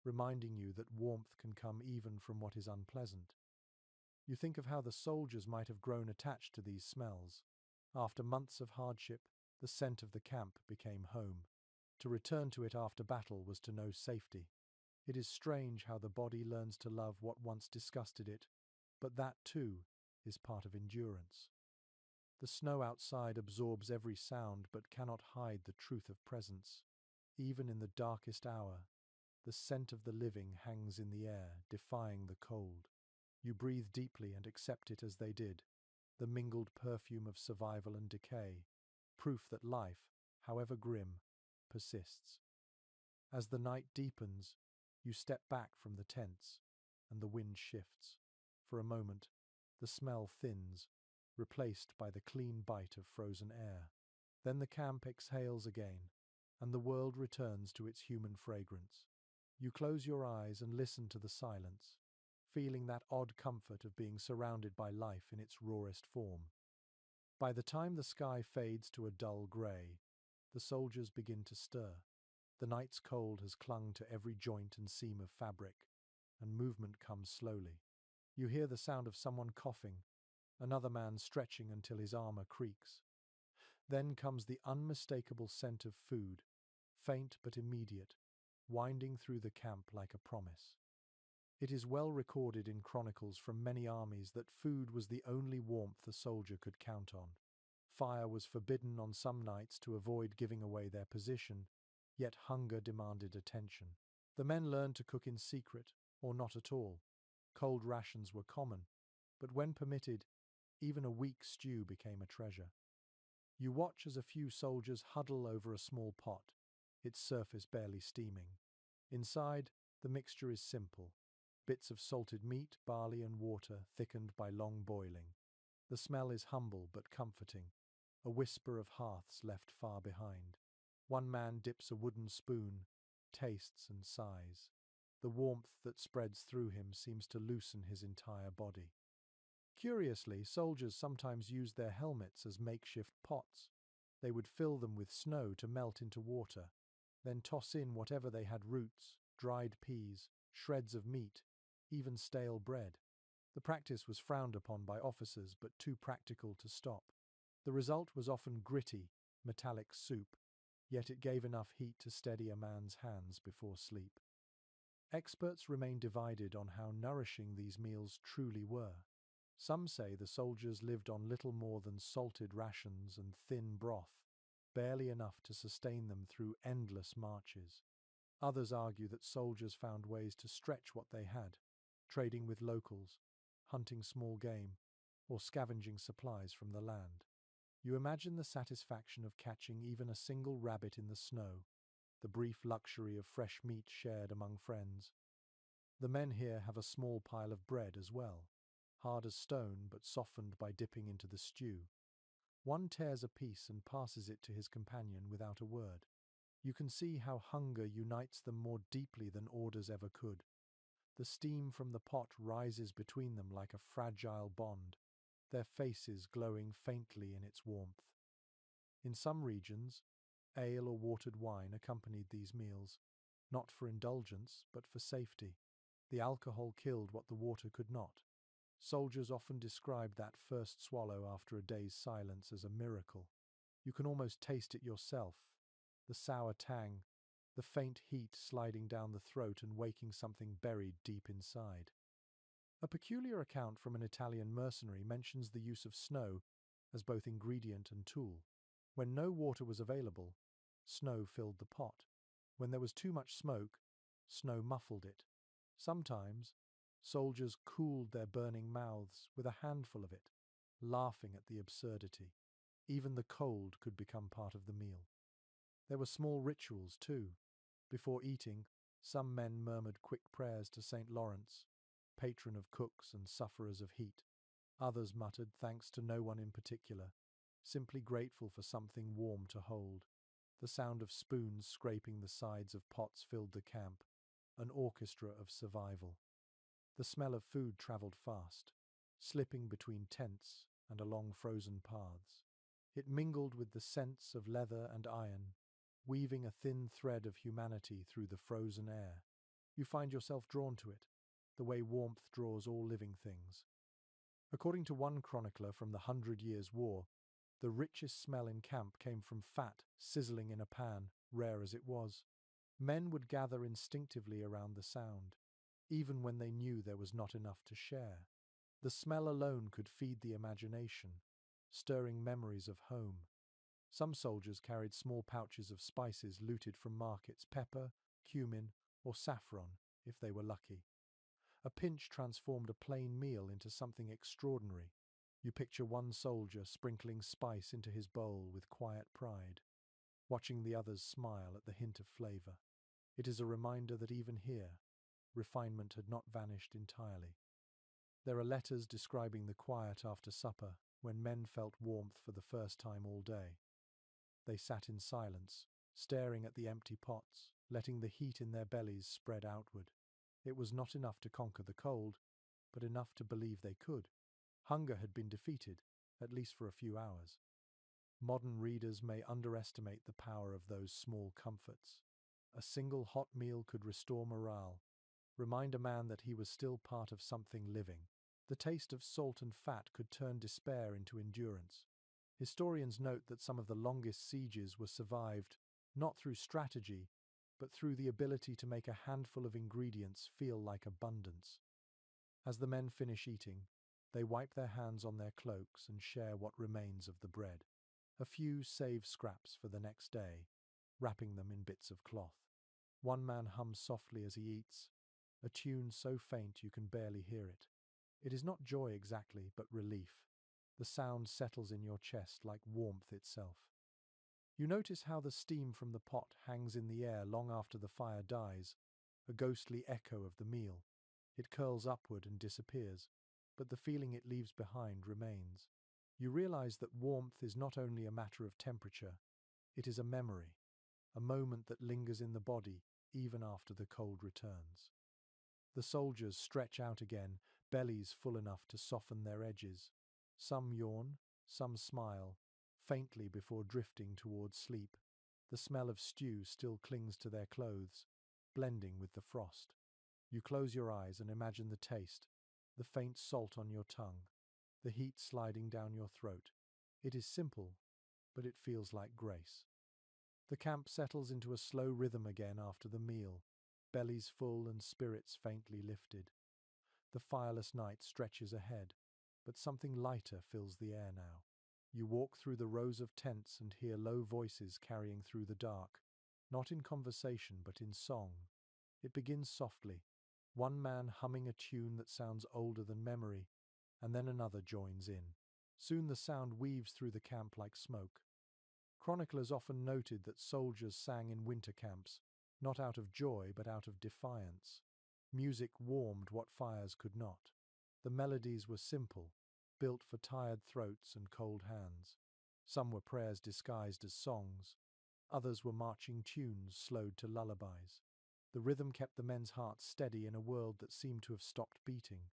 reminding you that warmth can come even from what is unpleasant. You think of how the soldiers might have grown attached to these smells. After months of hardship, the scent of the camp became home. To return to it after battle was to know safety. It is strange how the body learns to love what once disgusted it, but that, too, is part of endurance. The snow outside absorbs every sound but cannot hide the truth of presence. Even in the darkest hour, the scent of the living hangs in the air, defying the cold. You breathe deeply and accept it as they did, the mingled perfume of survival and decay, proof that life, however grim, persists. As the night deepens, you step back from the tents, and the wind shifts. For a moment, the smell thins, replaced by the clean bite of frozen air. Then the camp exhales again, and the world returns to its human fragrance. You close your eyes and listen to the silence, feeling that odd comfort of being surrounded by life in its rawest form. By the time the sky fades to a dull grey, the soldiers begin to stir. The night's cold has clung to every joint and seam of fabric, and movement comes slowly. You hear the sound of someone coughing, another man stretching until his armor creaks. Then comes the unmistakable scent of food, faint but immediate, winding through the camp like a promise. It is well recorded in chronicles from many armies that food was the only warmth a soldier could count on. Fire was forbidden on some nights to avoid giving away their position, yet hunger demanded attention. The men learned to cook in secret, or not at all. Cold rations were common, but when permitted, even a weak stew became a treasure. You watch as a few soldiers huddle over a small pot, its surface barely steaming. Inside, the mixture is simple: bits of salted meat, barley, and water thickened by long boiling. The smell is humble but comforting, a whisper of hearths left far behind. One man dips a wooden spoon, tastes and sighs. The warmth that spreads through him seems to loosen his entire body. Curiously, soldiers sometimes used their helmets as makeshift pots. They would fill them with snow to melt into water, then toss in whatever they had: roots, dried peas, shreds of meat, even stale bread. The practice was frowned upon by officers, but too practical to stop. The result was often gritty, metallic soup, yet it gave enough heat to steady a man's hands before sleep. Experts remain divided on how nourishing these meals truly were. Some say the soldiers lived on little more than salted rations and thin broth, barely enough to sustain them through endless marches. Others argue that soldiers found ways to stretch what they had, trading with locals, hunting small game, or scavenging supplies from the land. You imagine the satisfaction of catching even a single rabbit in the snow, the brief luxury of fresh meat shared among friends. The men here have a small pile of bread as well, hard as stone but softened by dipping into the stew. One tears a piece and passes it to his companion without a word. You can see how hunger unites them more deeply than orders ever could. The steam from the pot rises between them like a fragile bond, their faces glowing faintly in its warmth. In some regions, ale or watered wine accompanied these meals, not for indulgence, but for safety. The alcohol killed what the water could not. Soldiers often described that first swallow after a day's silence as a miracle. You can almost taste it yourself: the sour tang, the faint heat sliding down the throat and waking something buried deep inside. A peculiar account from an Italian mercenary mentions the use of snow as both ingredient and tool. When no water was available, snow filled the pot. When there was too much smoke, snow muffled it. Sometimes, soldiers cooled their burning mouths with a handful of it, laughing at the absurdity. Even the cold could become part of the meal. There were small rituals, too. Before eating, some men murmured quick prayers to St. Lawrence, patron of cooks and sufferers of heat. Others muttered thanks to no one in particular, simply grateful for something warm to hold. The sound of spoons scraping the sides of pots filled the camp, an orchestra of survival. The smell of food travelled fast, slipping between tents and along frozen paths. It mingled with the scents of leather and iron, weaving a thin thread of humanity through the frozen air. You find yourself drawn to it, the way warmth draws all living things. According to one chronicler from the 100 Years' War, the richest smell in camp came from fat sizzling in a pan, rare as it was. Men would gather instinctively around the sound, even when they knew there was not enough to share. The smell alone could feed the imagination, stirring memories of home. Some soldiers carried small pouches of spices looted from markets: pepper, cumin, or saffron, if they were lucky. A pinch transformed a plain meal into something extraordinary. You picture one soldier sprinkling spice into his bowl with quiet pride, watching the others smile at the hint of flavor. It is a reminder that even here, refinement had not vanished entirely. There are letters describing the quiet after supper, when men felt warmth for the first time all day. They sat in silence, staring at the empty pots, letting the heat in their bellies spread outward. It was not enough to conquer the cold, but enough to believe they could. Hunger had been defeated, at least for a few hours. Modern readers may underestimate the power of those small comforts. A single hot meal could restore morale, remind a man that he was still part of something living. The taste of salt and fat could turn despair into endurance. Historians note that some of the longest sieges were survived not through strategy, but through the ability to make a handful of ingredients feel like abundance. As the men finish eating, they wipe their hands on their cloaks and share what remains of the bread. A few save scraps for the next day, wrapping them in bits of cloth. One man hums softly as he eats, a tune so faint you can barely hear it. It is not joy exactly, but relief. The sound settles in your chest like warmth itself. You notice how the steam from the pot hangs in the air long after the fire dies, a ghostly echo of the meal. It curls upward and disappears, but the feeling it leaves behind remains. You realize that warmth is not only a matter of temperature, it is a memory, a moment that lingers in the body even after the cold returns. The soldiers stretch out again, bellies full enough to soften their edges. Some yawn, some smile, faintly before drifting towards sleep. The smell of stew still clings to their clothes, blending with the frost. You close your eyes and imagine the taste, the faint salt on your tongue, the heat sliding down your throat. It is simple, but it feels like grace. The camp settles into a slow rhythm again after the meal, bellies full and spirits faintly lifted. The fireless night stretches ahead, but something lighter fills the air now. You walk through the rows of tents and hear low voices carrying through the dark, not in conversation but in song. It begins softly, one man humming a tune that sounds older than memory, and then another joins in. Soon the sound weaves through the camp like smoke. Chroniclers often noted that soldiers sang in winter camps, not out of joy but out of defiance. Music warmed what fires could not. The melodies were simple, built for tired throats and cold hands. Some were prayers disguised as songs, others were marching tunes slowed to lullabies. The rhythm kept the men's hearts steady in a world that seemed to have stopped beating.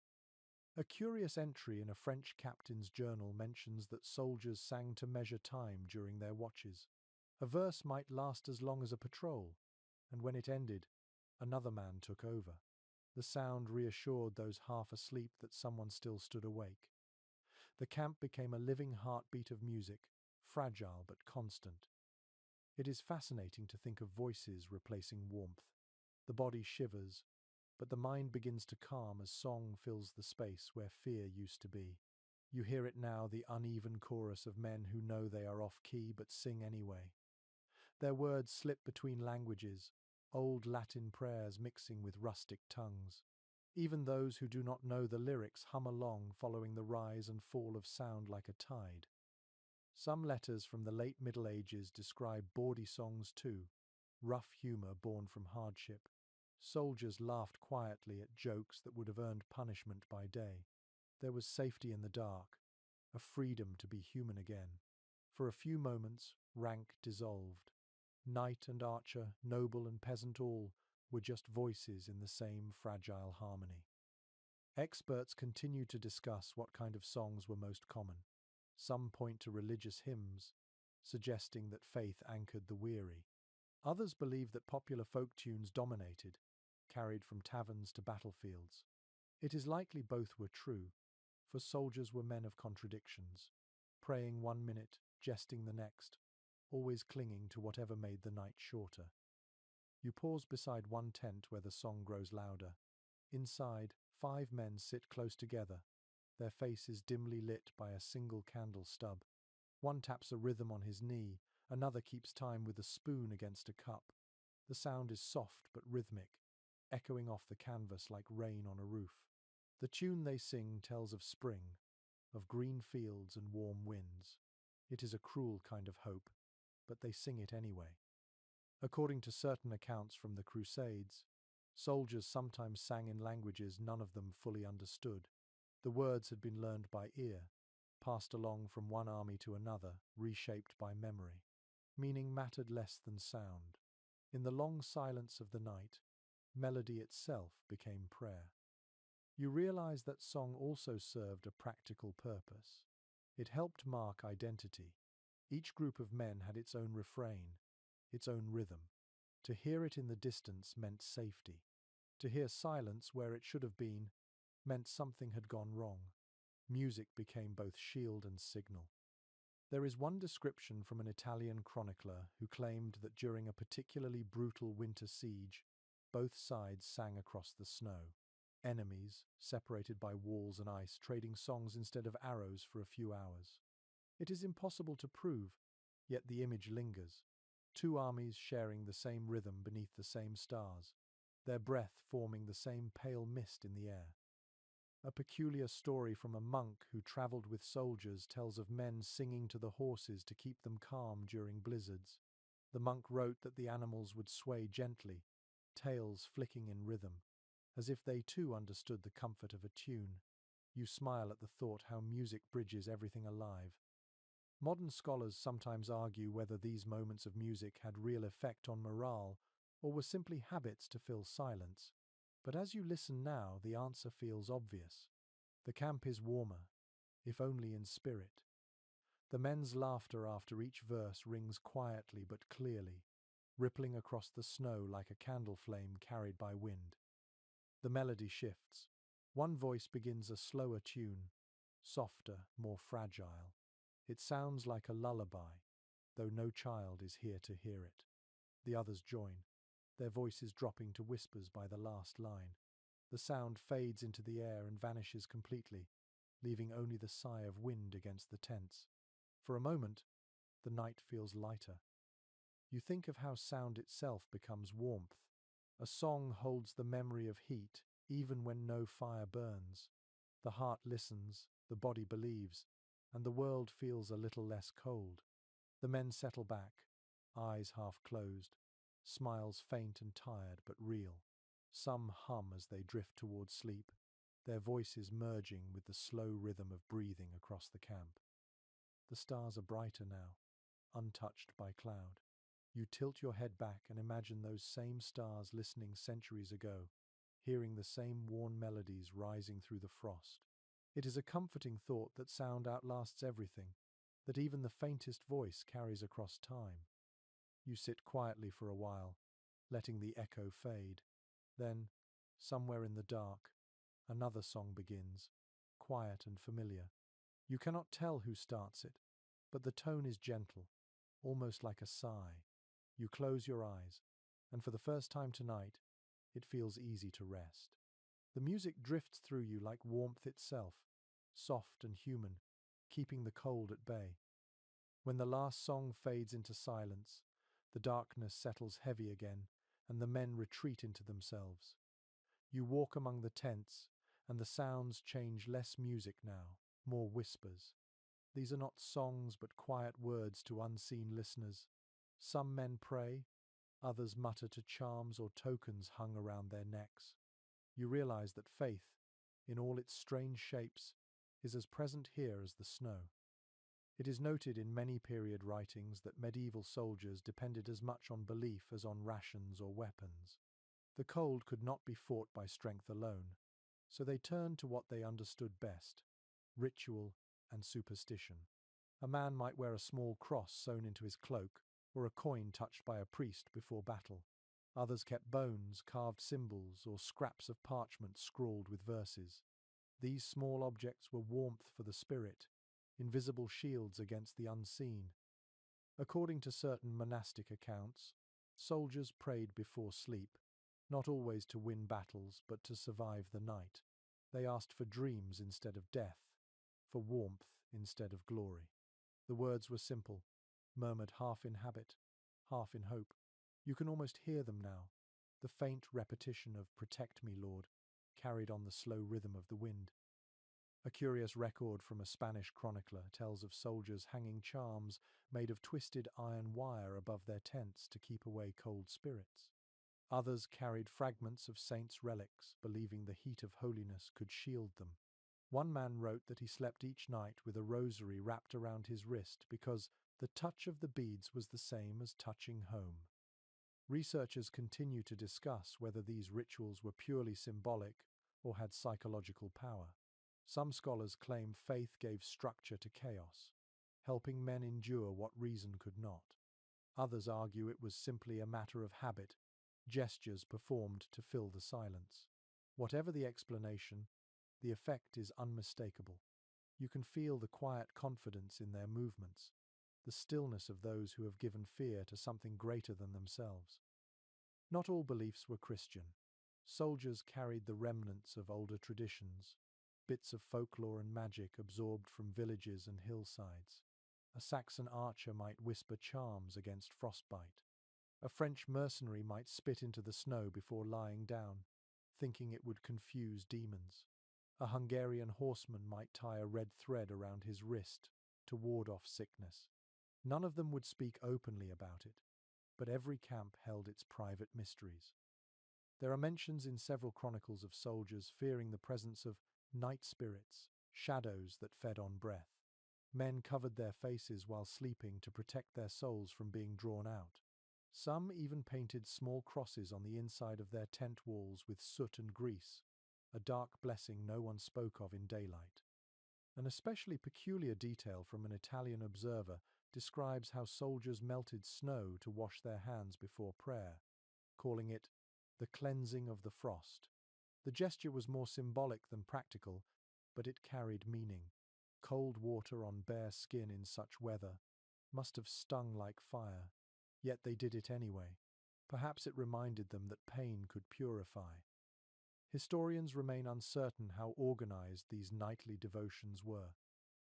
A curious entry in a French captain's journal mentions that soldiers sang to measure time during their watches. A verse might last as long as a patrol, and when it ended, another man took over. The sound reassured those half asleep that someone still stood awake. The camp became a living heartbeat of music, fragile but constant. It is fascinating to think of voices replacing warmth. The body shivers, but the mind begins to calm as song fills the space where fear used to be. You hear it now, the uneven chorus of men who know they are off key but sing anyway. Their words slip between languages, old Latin prayers mixing with rustic tongues. Even those who do not know the lyrics hum along, following the rise and fall of sound like a tide. Some letters from the late Middle Ages describe bawdy songs too, rough humour born from hardship. Soldiers laughed quietly at jokes that would have earned punishment by day. There was safety in the dark, a freedom to be human again. For a few moments, rank dissolved. Knight and archer, noble and peasant, all were just voices in the same fragile harmony. Experts continue to discuss what kind of songs were most common. Some point to religious hymns, suggesting that faith anchored the weary. Others believe that popular folk tunes dominated, carried from taverns to battlefields. It is likely both were true, for soldiers were men of contradictions, praying one minute, jesting the next, always clinging to whatever made the night shorter. You pause beside one tent where the song grows louder. Inside, 5 men sit close together, their faces dimly lit by a single candle stub. One taps a rhythm on his knee, another keeps time with a spoon against a cup. The sound is soft but rhythmic, echoing off the canvas like rain on a roof. The tune they sing tells of spring, of green fields and warm winds. It is a cruel kind of hope, but they sing it anyway. According to certain accounts from the Crusades, soldiers sometimes sang in languages none of them fully understood. The words had been learned by ear, passed along from one army to another, reshaped by memory. Meaning mattered less than sound. In the long silence of the night, melody itself became prayer. You realize that song also served a practical purpose. It helped mark identity. Each group of men had its own refrain, its own rhythm. To hear it in the distance meant safety. To hear silence where it should have been meant something had gone wrong. Music became both shield and signal. There is one description from an Italian chronicler who claimed that during a particularly brutal winter siege, both sides sang across the snow. Enemies, separated by walls and ice, trading songs instead of arrows for a few hours. It is impossible to prove, yet the image lingers. Two armies sharing the same rhythm beneath the same stars, their breath forming the same pale mist in the air. A peculiar story from a monk who traveled with soldiers tells of men singing to the horses to keep them calm during blizzards. The monk wrote that the animals would sway gently, tails flicking in rhythm, as if they too understood the comfort of a tune. You smile at the thought how music bridges everything alive. Modern scholars sometimes argue whether these moments of music had real effect on morale or were simply habits to fill silence. But as you listen now, the answer feels obvious. The camp is warmer, if only in spirit. The men's laughter after each verse rings quietly but clearly, rippling across the snow like a candle flame carried by wind. The melody shifts. One voice begins a slower tune, softer, more fragile. It sounds like a lullaby, though no child is here to hear it. The others join, their voices dropping to whispers by the last line. The sound fades into the air and vanishes completely, leaving only the sigh of wind against the tents. For a moment, the night feels lighter. You think of how sound itself becomes warmth. A song holds the memory of heat, even when no fire burns. The heart listens, the body believes, and the world feels a little less cold. The men settle back, eyes half closed, smiles faint and tired but real. Some hum as they drift towards sleep, their voices merging with the slow rhythm of breathing across the camp. The stars are brighter now, untouched by cloud. You tilt your head back and imagine those same stars listening centuries ago, hearing the same worn melodies rising through the frost. It is a comforting thought that sound outlasts everything, that even the faintest voice carries across time. You sit quietly for a while, letting the echo fade. Then, somewhere in the dark, another song begins, quiet and familiar. You cannot tell who starts it, but the tone is gentle, almost like a sigh. You close your eyes, and for the first time tonight, it feels easy to rest. The music drifts through you like warmth itself, soft and human, keeping the cold at bay. When the last song fades into silence, the darkness settles heavy again, and the men retreat into themselves. You walk among the tents, and the sounds change, less music now, more whispers. These are not songs but quiet words to unseen listeners. Some men pray, others mutter to charms or tokens hung around their necks. You realize that faith, in all its strange shapes, is as present here as the snow. It is noted in many period writings that medieval soldiers depended as much on belief as on rations or weapons. The cold could not be fought by strength alone, so they turned to what they understood best: ritual and superstition. A man might wear a small cross sewn into his cloak, or a coin touched by a priest before battle. Others kept bones, carved symbols, or scraps of parchment scrawled with verses. These small objects were warmth for the spirit, invisible shields against the unseen. According to certain monastic accounts, soldiers prayed before sleep, not always to win battles, but to survive the night. They asked for dreams instead of death, for warmth instead of glory. The words were simple, murmured half in habit, half in hope. You can almost hear them now, the faint repetition of "Protect me, Lord," carried on the slow rhythm of the wind. A curious record from a Spanish chronicler tells of soldiers hanging charms made of twisted iron wire above their tents to keep away cold spirits. Others carried fragments of saints' relics, believing the heat of holiness could shield them. One man wrote that he slept each night with a rosary wrapped around his wrist because the touch of the beads was the same as touching home. Researchers continue to discuss whether these rituals were purely symbolic or had psychological power. Some scholars claim faith gave structure to chaos, helping men endure what reason could not. Others argue it was simply a matter of habit, gestures performed to fill the silence. Whatever the explanation, the effect is unmistakable. You can feel the quiet confidence in their movements, the stillness of those who have given fear to something greater than themselves. Not all beliefs were Christian. Soldiers carried the remnants of older traditions, bits of folklore and magic absorbed from villages and hillsides. A Saxon archer might whisper charms against frostbite. A French mercenary might spit into the snow before lying down, thinking it would confuse demons. A Hungarian horseman might tie a red thread around his wrist to ward off sickness. None of them would speak openly about it, but every camp held its private mysteries. There are mentions in several chronicles of soldiers fearing the presence of night spirits, shadows that fed on breath. Men covered their faces while sleeping to protect their souls from being drawn out. Some even painted small crosses on the inside of their tent walls with soot and grease, a dark blessing no one spoke of in daylight. An especially peculiar detail from an Italian observer describes how soldiers melted snow to wash their hands before prayer, calling it the cleansing of the frost. The gesture was more symbolic than practical, but it carried meaning. Cold water on bare skin in such weather must have stung like fire, yet they did it anyway. Perhaps it reminded them that pain could purify. Historians remain uncertain how organized these nightly devotions were.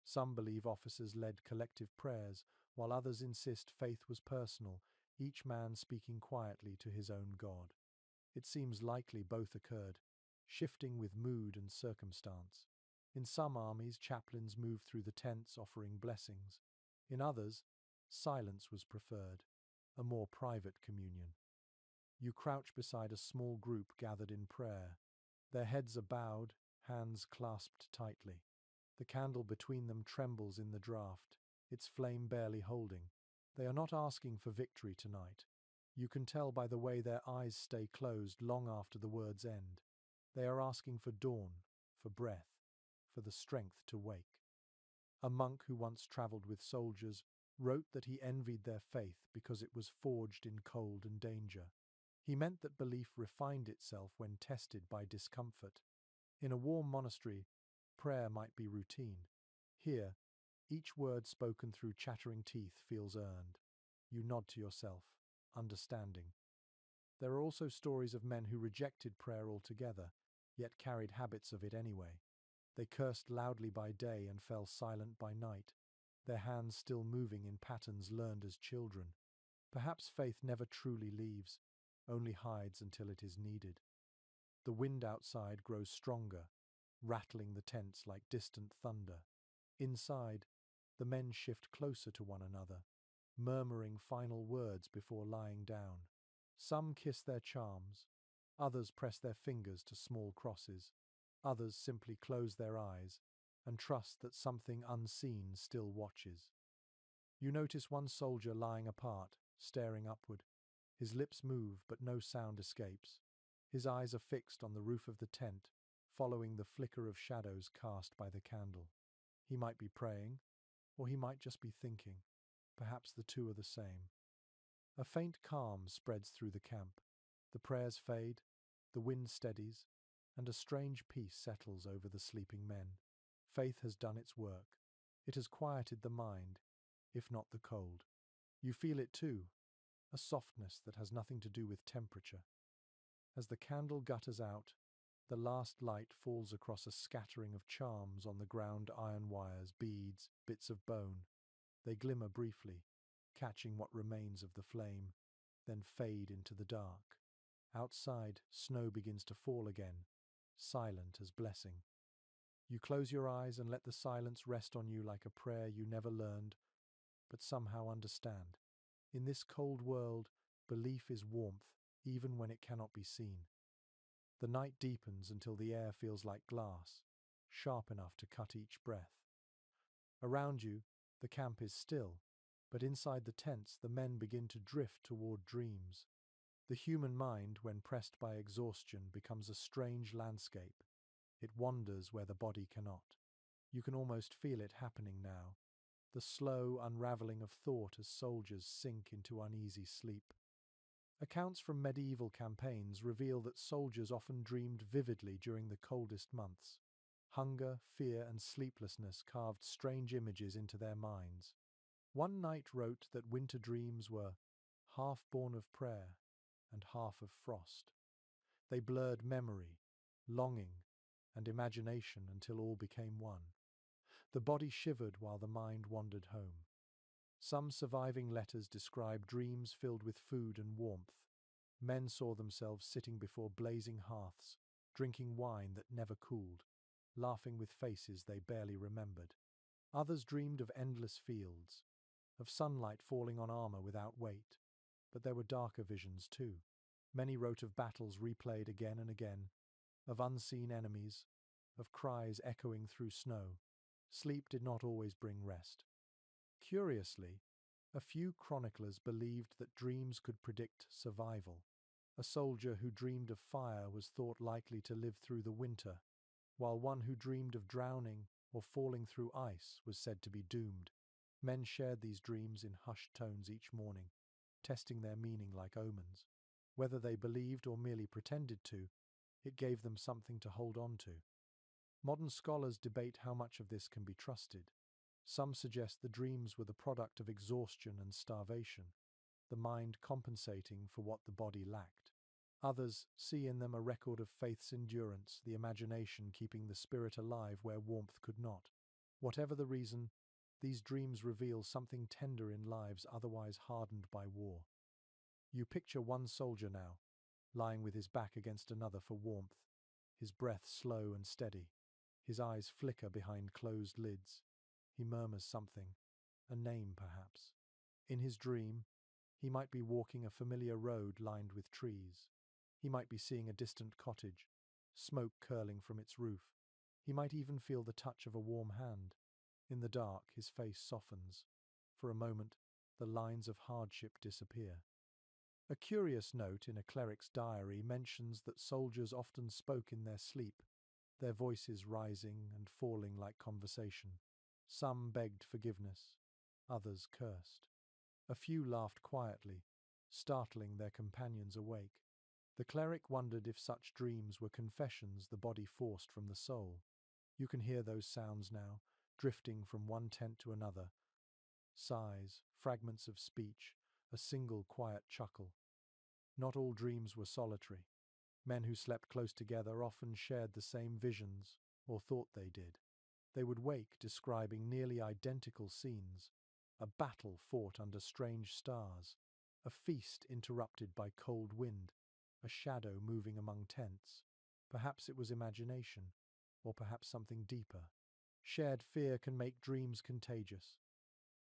Some believe officers led collective prayers, while others insist faith was personal, each man speaking quietly to his own God. It seems likely both occurred, shifting with mood and circumstance. In some armies, chaplains moved through the tents offering blessings. In others, silence was preferred, a more private communion. You crouch beside a small group gathered in prayer. Their heads are bowed, hands clasped tightly. The candle between them trembles in the draught, its flame barely holding. They are not asking for victory tonight. You can tell by the way their eyes stay closed long after the words end. They are asking for dawn, for breath, for the strength to wake. A monk who once travelled with soldiers wrote that he envied their faith because it was forged in cold and danger. He meant that belief refined itself when tested by discomfort. In a warm monastery, prayer might be routine. Here, each word spoken through chattering teeth feels earned. You nod to yourself, understanding. There are also stories of men who rejected prayer altogether, yet carried habits of it anyway. They cursed loudly by day and fell silent by night, their hands still moving in patterns learned as children. Perhaps faith never truly leaves, only hides until it is needed. The wind outside grows stronger, rattling the tents like distant thunder. Inside, the men shift closer to one another, murmuring final words before lying down. Some kiss their charms, others press their fingers to small crosses, others simply close their eyes and trust that something unseen still watches. You notice one soldier lying apart, staring upward. His lips move, but no sound escapes. His eyes are fixed on the roof of the tent, following the flicker of shadows cast by the candle. He might be praying, or he might just be thinking. Perhaps the two are the same. A faint calm spreads through the camp. The prayers fade, the wind steadies, and a strange peace settles over the sleeping men. Faith has done its work. It has quieted the mind, if not the cold. You feel it too, a softness that has nothing to do with temperature. As the candle gutters out, the last light falls across a scattering of charms on the ground, iron wires, beads, bits of bone. They glimmer briefly, catching what remains of the flame, then fade into the dark. Outside, snow begins to fall again, silent as blessing. You close your eyes and let the silence rest on you like a prayer you never learned, but somehow understand. In this cold world, belief is warmth, even when it cannot be seen. The night deepens until the air feels like glass. sharp enough to cut each breath. Around you, the camp is still, but inside the tents the men begin to drift toward dreams. The human mind, when pressed by exhaustion, becomes a strange landscape. It wanders where the body cannot. You can almost feel it happening now, the slow unraveling of thought as soldiers sink into uneasy sleep. Accounts from medieval campaigns reveal that soldiers often dreamed vividly during the coldest months. Hunger, fear, and sleeplessness carved strange images into their minds. One knight wrote that winter dreams were half born of prayer and half of frost. They blurred memory, longing, and imagination until all became one. The body shivered while the mind wandered home. Some surviving letters describe dreams filled with food and warmth. Men saw themselves sitting before blazing hearths, drinking wine that never cooled, laughing with faces they barely remembered. Others dreamed of endless fields, of sunlight falling on armor without weight. But there were darker visions too. Many wrote of battles replayed again and again, of unseen enemies, of cries echoing through snow. Sleep did not always bring rest. Curiously, a few chroniclers believed that dreams could predict survival. A soldier who dreamed of fire was thought likely to live through the winter, while one who dreamed of drowning or falling through ice was said to be doomed. Men shared these dreams in hushed tones each morning, testing their meaning like omens. Whether they believed or merely pretended to, it gave them something to hold on to. Modern scholars debate how much of this can be trusted. Some suggest the dreams were the product of exhaustion and starvation, the mind compensating for what the body lacked. Others see in them a record of faith's endurance, the imagination keeping the spirit alive where warmth could not. Whatever the reason, these dreams reveal something tender in lives otherwise hardened by war. You picture one soldier now, lying with his back against another for warmth, his breath slow and steady. His eyes flicker behind closed lids. He murmurs something, a name perhaps. In his dream, he might be walking a familiar road lined with trees. He might be seeing a distant cottage, smoke curling from its roof. He might even feel the touch of a warm hand. In the dark, his face softens. For a moment, the lines of hardship disappear. A curious note in a cleric's diary mentions that soldiers often spoke in their sleep, their voices rising and falling like conversation. Some begged forgiveness, others cursed. A few laughed quietly, startling their companions awake. The cleric wondered if such dreams were confessions the body forced from the soul. You can hear those sounds now, drifting from one tent to another. Sighs, fragments of speech, a single quiet chuckle. Not all dreams were solitary. Men who slept close together often shared the same visions, or thought they did. They would wake describing nearly identical scenes: a battle fought under strange stars, a feast interrupted by cold wind, a shadow moving among tents. Perhaps it was imagination, or perhaps something deeper. Shared fear can make dreams contagious.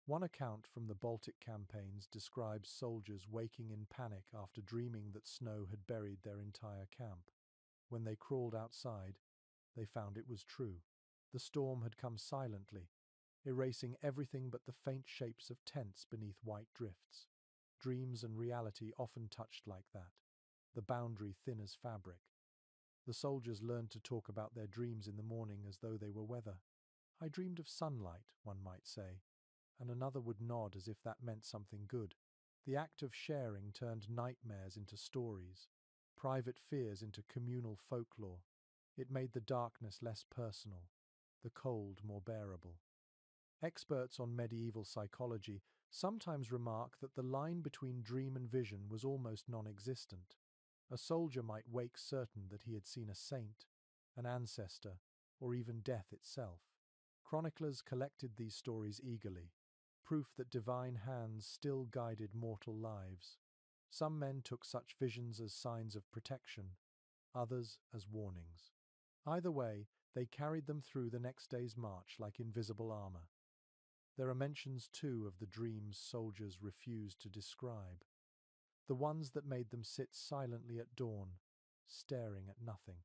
One account from the Baltic campaigns describes soldiers waking in panic after dreaming that snow had buried their entire camp. When they crawled outside, they found it was true. The storm had come silently, erasing everything but the faint shapes of tents beneath white drifts. Dreams and reality often touched like that, the boundary thin as fabric. The soldiers learned to talk about their dreams in the morning as though they were weather. I dreamed of sunlight, one might say, and another would nod as if that meant something good. The act of sharing turned nightmares into stories, private fears into communal folklore. It made the darkness less personal, the cold more bearable. Experts on medieval psychology sometimes remark that the line between dream and vision was almost non-existent. A soldier might wake certain that he had seen a saint, an ancestor, or even death itself. Chroniclers collected these stories eagerly, proof that divine hands still guided mortal lives. Some men took such visions as signs of protection, others as warnings. Either way, they carried them through the next day's march like invisible armor. There are mentions, too, of the dreams soldiers refused to describe, the ones that made them sit silently at dawn, staring at nothing.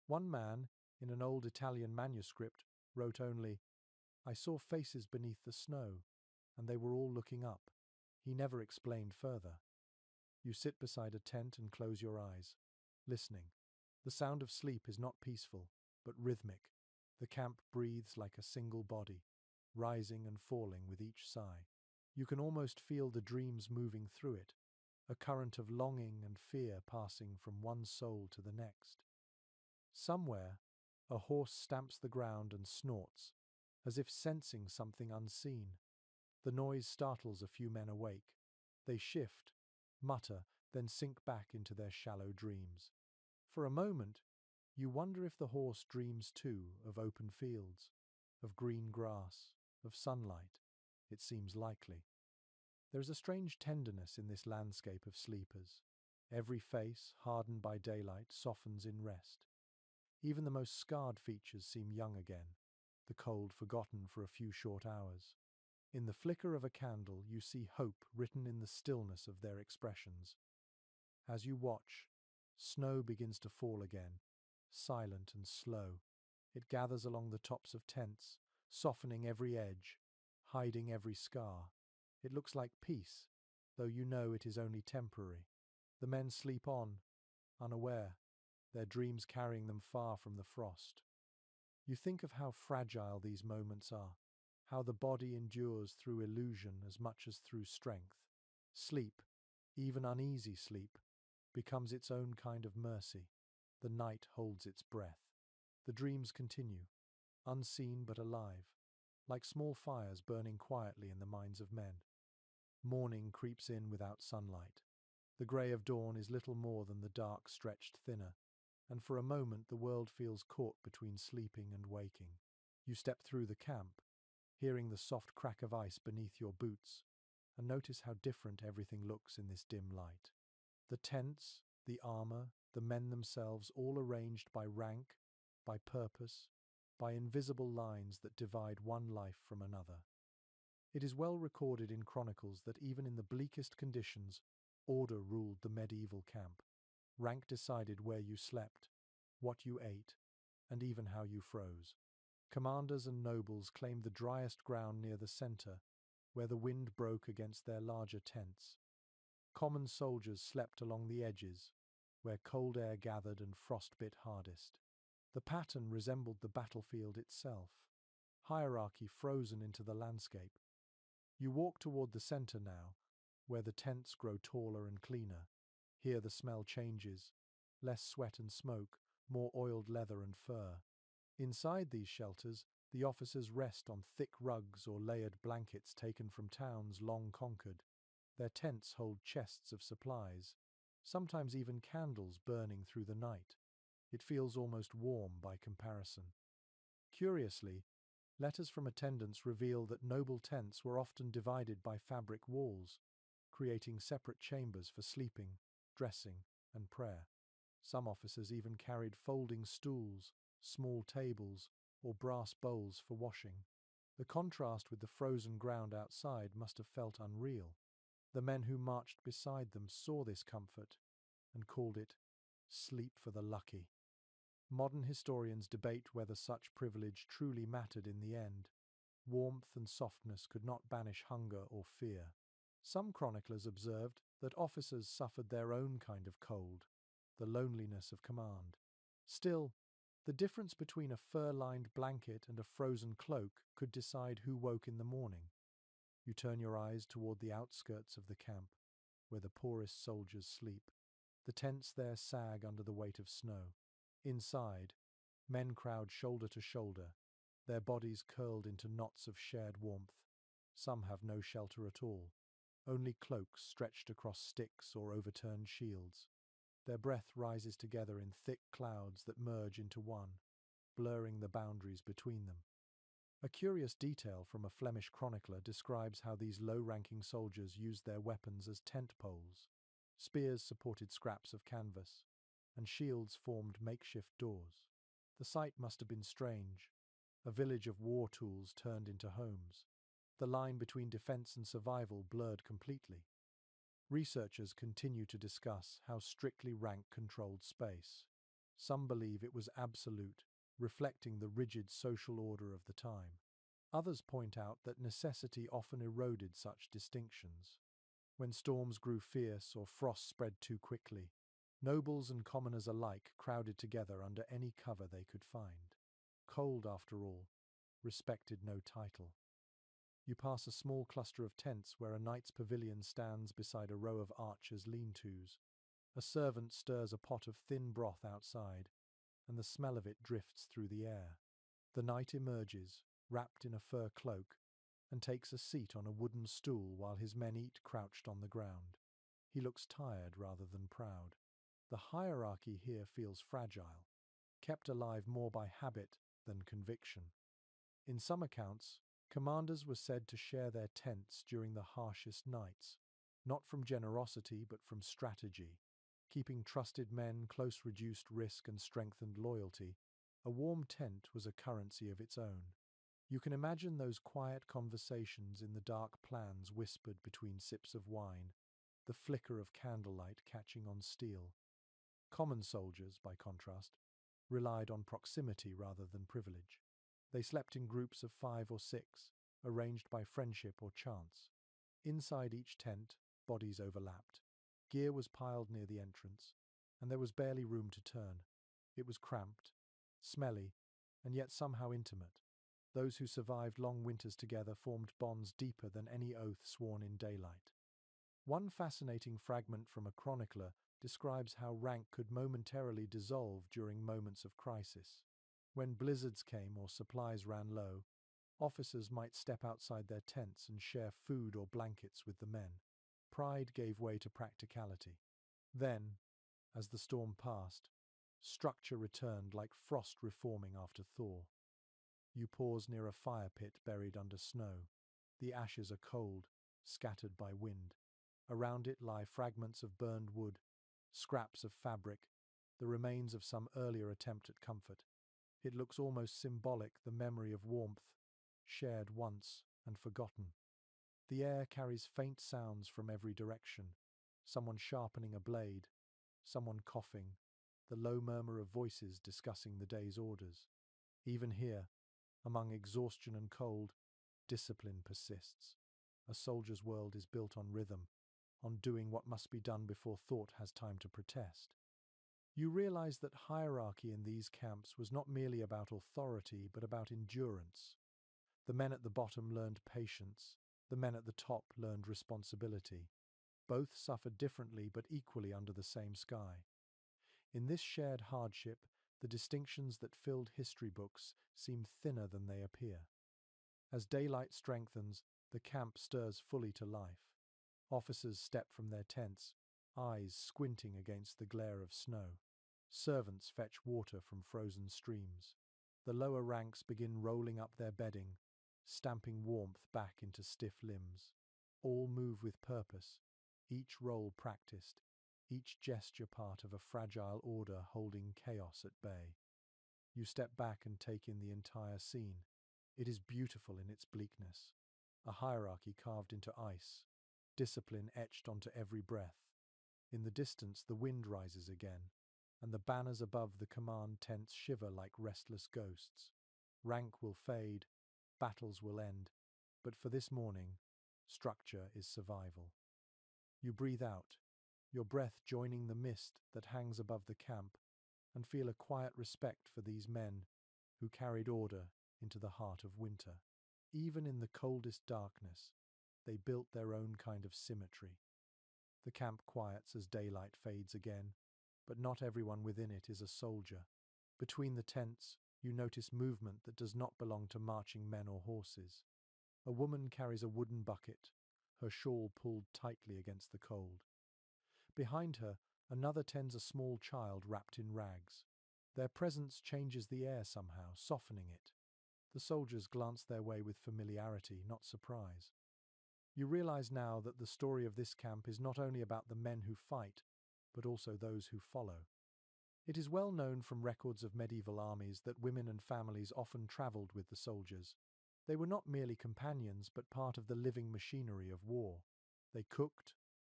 One man, in an old Italian manuscript, wrote only, "I saw faces beneath the snow, and they were all looking up." He never explained further. You sit beside a tent and close your eyes, listening. The sound of sleep is not peaceful, but rhythmic. The camp breathes like a single body, rising and falling with each sigh. You can almost feel the dreams moving through it, a current of longing and fear passing from one soul to the next. Somewhere, a horse stamps the ground and snorts, as if sensing something unseen. The noise startles a few men awake. They shift, mutter, then sink back into their shallow dreams. For a moment, you wonder if the horse dreams too of open fields, of green grass, of sunlight. It seems likely. There is a strange tenderness in this landscape of sleepers. Every face, hardened by daylight, softens in rest. Even the most scarred features seem young again, the cold forgotten for a few short hours. In the flicker of a candle, you see hope written in the stillness of their expressions. As you watch, snow begins to fall again, silent and slow. It gathers along the tops of tents, softening every edge, hiding every scar. It looks like peace, though you know it is only temporary. The men sleep on, unaware, their dreams carrying them far from the frost. You think of how fragile these moments are, how the body endures through illusion as much as through strength. Sleep, even uneasy sleep, becomes its own kind of mercy. The night holds its breath. The dreams continue, unseen but alive, like small fires burning quietly in the minds of men. Morning creeps in without sunlight. The grey of dawn is little more than the dark stretched thinner, and for a moment the world feels caught between sleeping and waking. You step through the camp, hearing the soft crack of ice beneath your boots, and notice how different everything looks in this dim light. The tents, the armor, the men themselves, all arranged by rank, by purpose, by invisible lines that divide one life from another. It is well recorded in chronicles that even in the bleakest conditions, order ruled the medieval camp. Rank decided where you slept, what you ate, and even how you froze. Commanders and nobles claimed the driest ground near the center, where the wind broke against their larger tents. Common soldiers slept along the edges, where cold air gathered and frost bit hardest. The pattern resembled the battlefield itself, hierarchy frozen into the landscape. You walk toward the center now, where the tents grow taller and cleaner. Here the smell changes, less sweat and smoke, more oiled leather and fur. Inside these shelters, the officers rest on thick rugs or layered blankets taken from towns long conquered. Their tents hold chests of supplies, sometimes even candles burning through the night. It feels almost warm by comparison. Curiously, letters from attendants reveal that noble tents were often divided by fabric walls, creating separate chambers for sleeping, dressing, and prayer. Some officers even carried folding stools, small tables, or brass bowls for washing. The contrast with the frozen ground outside must have felt unreal. The men who marched beside them saw this comfort and called it sleep for the lucky. Modern historians debate whether such privilege truly mattered in the end. Warmth and softness could not banish hunger or fear. Some chroniclers observed that officers suffered their own kind of cold, the loneliness of command. Still, the difference between a fur-lined blanket and a frozen cloak could decide who woke in the morning. You turn your eyes toward the outskirts of the camp, where the poorest soldiers sleep. The tents there sag under the weight of snow. Inside, men crowd shoulder to shoulder, their bodies curled into knots of shared warmth. Some have no shelter at all, only cloaks stretched across sticks or overturned shields. Their breath rises together in thick clouds that merge into one, blurring the boundaries between them. A curious detail from a Flemish chronicler describes how these low-ranking soldiers used their weapons as tent poles. Spears supported scraps of canvas, and shields formed makeshift doors. The sight must have been strange, a village of war tools turned into homes. The line between defense and survival blurred completely. Researchers continue to discuss how strictly rank controlled space. Some believe it was absolute, reflecting the rigid social order of the time. Others point out that necessity often eroded such distinctions. When storms grew fierce or frost spread too quickly, nobles and commoners alike crowded together under any cover they could find. Cold, after all, respected no title. You pass a small cluster of tents where a knight's pavilion stands beside a row of archers' lean-tos. A servant stirs a pot of thin broth outside, and the smell of it drifts through the air. The knight emerges, wrapped in a fur cloak, and takes a seat on a wooden stool while his men eat crouched on the ground. He looks tired rather than proud. The hierarchy here feels fragile, kept alive more by habit than conviction. In some accounts, commanders were said to share their tents during the harshest nights, not from generosity but from strategy. Keeping trusted men close reduced risk and strengthened loyalty. A warm tent was a currency of its own. You can imagine those quiet conversations in the dark plans whispered between sips of wine, the flicker of candlelight catching on steel. Common soldiers, by contrast, relied on proximity rather than privilege. They slept in groups of 5 or 6, arranged by friendship or chance. Inside each tent, bodies overlapped. Gear was piled near the entrance, and there was barely room to turn. It was cramped, smelly, and yet somehow intimate. Those who survived long winters together formed bonds deeper than any oath sworn in daylight. One fascinating fragment from a chronicler describes how rank could momentarily dissolve during moments of crisis. When blizzards came or supplies ran low, officers might step outside their tents and share food or blankets with the men. Pride gave way to practicality. Then, as the storm passed, structure returned like frost reforming after thaw. You pause near a fire pit buried under snow. The ashes are cold, scattered by wind. Around it lie fragments of burned wood, scraps of fabric, the remains of some earlier attempt at comfort. It looks almost symbolic, the memory of warmth, shared once and forgotten. The air carries faint sounds from every direction, someone sharpening a blade, someone coughing, the low murmur of voices discussing the day's orders. Even here, among exhaustion and cold, discipline persists. A soldier's world is built on rhythm, on doing what must be done before thought has time to protest. You realize that hierarchy in these camps was not merely about authority, but about endurance. The men at the bottom learned patience, the men at the top learned responsibility. Both suffered differently but equally under the same sky. In this shared hardship, the distinctions that filled history books seem thinner than they appear. As daylight strengthens, the camp stirs fully to life. Officers step from their tents, eyes squinting against the glare of snow. Servants fetch water from frozen streams. The lower ranks begin rolling up their bedding, stamping warmth back into stiff limbs. All move with purpose, each role practiced, each gesture part of a fragile order holding chaos at bay. You step back and take in the entire scene. It is beautiful in its bleakness. A hierarchy carved into ice, discipline etched onto every breath. In the distance, the wind rises again, and the banners above the command tents shiver like restless ghosts. Rank will fade, battles will end, but for this morning, structure is survival. You breathe out, your breath joining the mist that hangs above the camp, and feel a quiet respect for these men who carried order into the heart of winter. Even in the coldest darkness, they built their own kind of symmetry. The camp quiets as daylight fades again, but not everyone within it is a soldier. Between the tents, you notice movement that does not belong to marching men or horses. A woman carries a wooden bucket, her shawl pulled tightly against the cold. Behind her, another tends a small child wrapped in rags. Their presence changes the air somehow, softening it. The soldiers glance their way with familiarity, not surprise. You realize now that the story of this camp is not only about the men who fight, but also those who follow. It is well known from records of medieval armies that women and families often traveled with the soldiers. They were not merely companions, but part of the living machinery of war. They cooked,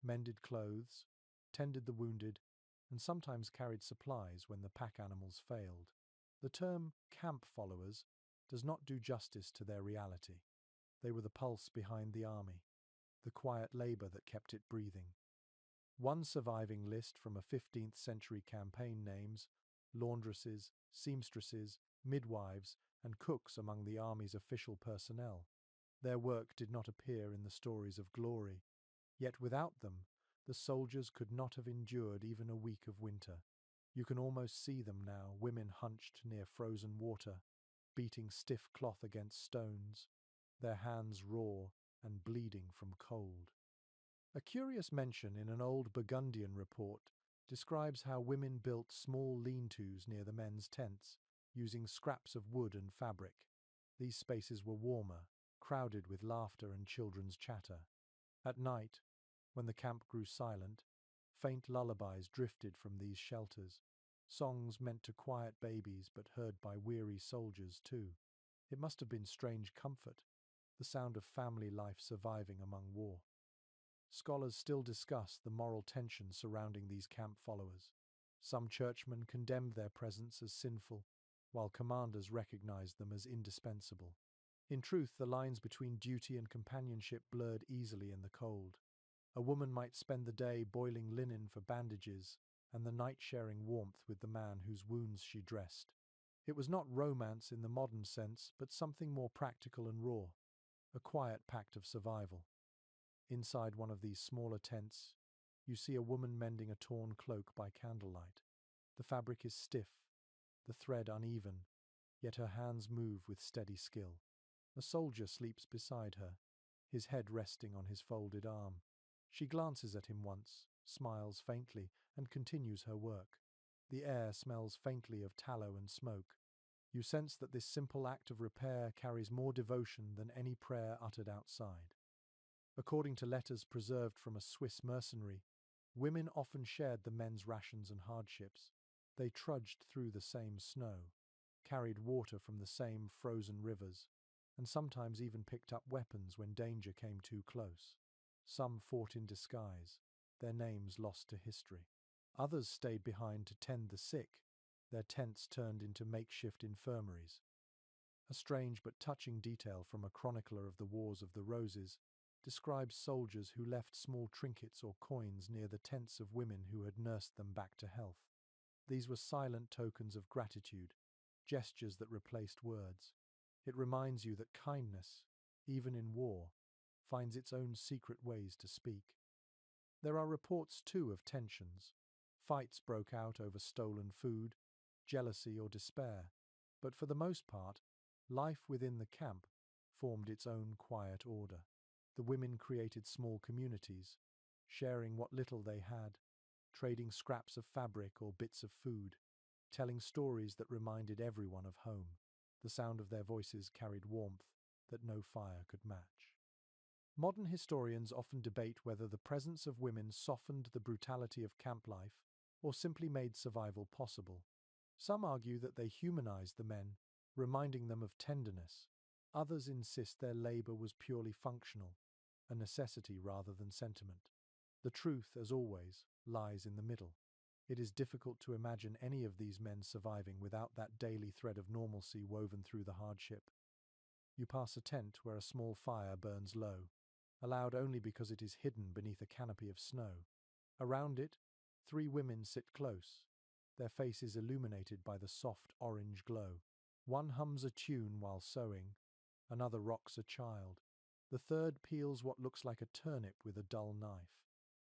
mended clothes, tended the wounded, and sometimes carried supplies when the pack animals failed. The term camp followers does not do justice to their reality. They were the pulse behind the army, the quiet labor that kept it breathing. One surviving list from a 15th century campaign names laundresses, seamstresses, midwives, and cooks among the army's official personnel. Their work did not appear in the stories of glory, yet without them, the soldiers could not have endured even a week of winter. You can almost see them now, women hunched near frozen water, beating stiff cloth against stones, their hands raw and bleeding from cold. A curious mention in an old Burgundian report describes how women built small lean-tos near the men's tents, using scraps of wood and fabric. These spaces were warmer, crowded with laughter and children's chatter. At night, when the camp grew silent, faint lullabies drifted from these shelters, songs meant to quiet babies but heard by weary soldiers too. It must have been strange comfort, the sound of family life surviving among war. Scholars still discuss the moral tension surrounding these camp followers. Some churchmen condemned their presence as sinful, while commanders recognized them as indispensable. In truth, the lines between duty and companionship blurred easily in the cold. A woman might spend the day boiling linen for bandages, and the night sharing warmth with the man whose wounds she dressed. It was not romance in the modern sense, but something more practical and raw, a quiet pact of survival. Inside one of these smaller tents, you see a woman mending a torn cloak by candlelight. The fabric is stiff, the thread uneven, yet her hands move with steady skill. A soldier sleeps beside her, his head resting on his folded arm. She glances at him once, smiles faintly, and continues her work. The air smells faintly of tallow and smoke. You sense that this simple act of repair carries more devotion than any prayer uttered outside. According to letters preserved from a Swiss mercenary, women often shared the men's rations and hardships. They trudged through the same snow, carried water from the same frozen rivers, and sometimes even picked up weapons when danger came too close. Some fought in disguise, their names lost to history. Others stayed behind to tend the sick, their tents turned into makeshift infirmaries. A strange but touching detail from a chronicler of the Wars of the Roses describes soldiers who left small trinkets or coins near the tents of women who had nursed them back to health. These were silent tokens of gratitude, gestures that replaced words. It reminds you that kindness, even in war, finds its own secret ways to speak. There are reports, too, of tensions. Fights broke out over stolen food, jealousy or despair, but for the most part, life within the camp formed its own quiet order. The women created small communities, sharing what little they had, trading scraps of fabric or bits of food, telling stories that reminded everyone of home. The sound of their voices carried warmth that no fire could match. Modern historians often debate whether the presence of women softened the brutality of camp life or simply made survival possible. Some argue that they humanized the men, reminding them of tenderness. Others insist their labor was purely functional, a necessity rather than sentiment. The truth, as always, lies in the middle. It is difficult to imagine any of these men surviving without that daily thread of normalcy woven through the hardship. You pass a tent where a small fire burns low, allowed only because it is hidden beneath a canopy of snow. Around it, three women sit close, their faces illuminated by the soft orange glow. One hums a tune while sewing, another rocks a child. The third peels what looks like a turnip with a dull knife.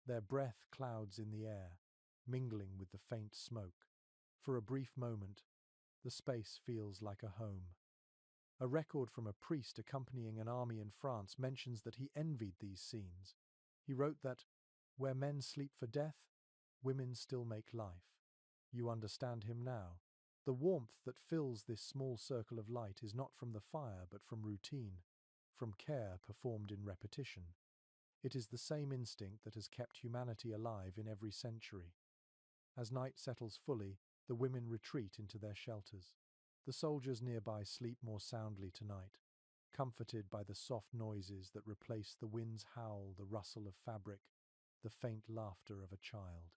Their breath clouds in the air, mingling with the faint smoke. For a brief moment, the space feels like a home. A record from a priest accompanying an army in France mentions that he envied these scenes. He wrote that, "Where men sleep for death, women still make life." You understand him now. The warmth that fills this small circle of light is not from the fire, but from routine, from care performed in repetition. It is the same instinct that has kept humanity alive in every century. As night settles fully, the women retreat into their shelters. The soldiers nearby sleep more soundly tonight, comforted by the soft noises that replace the wind's howl, the rustle of fabric, the faint laughter of a child.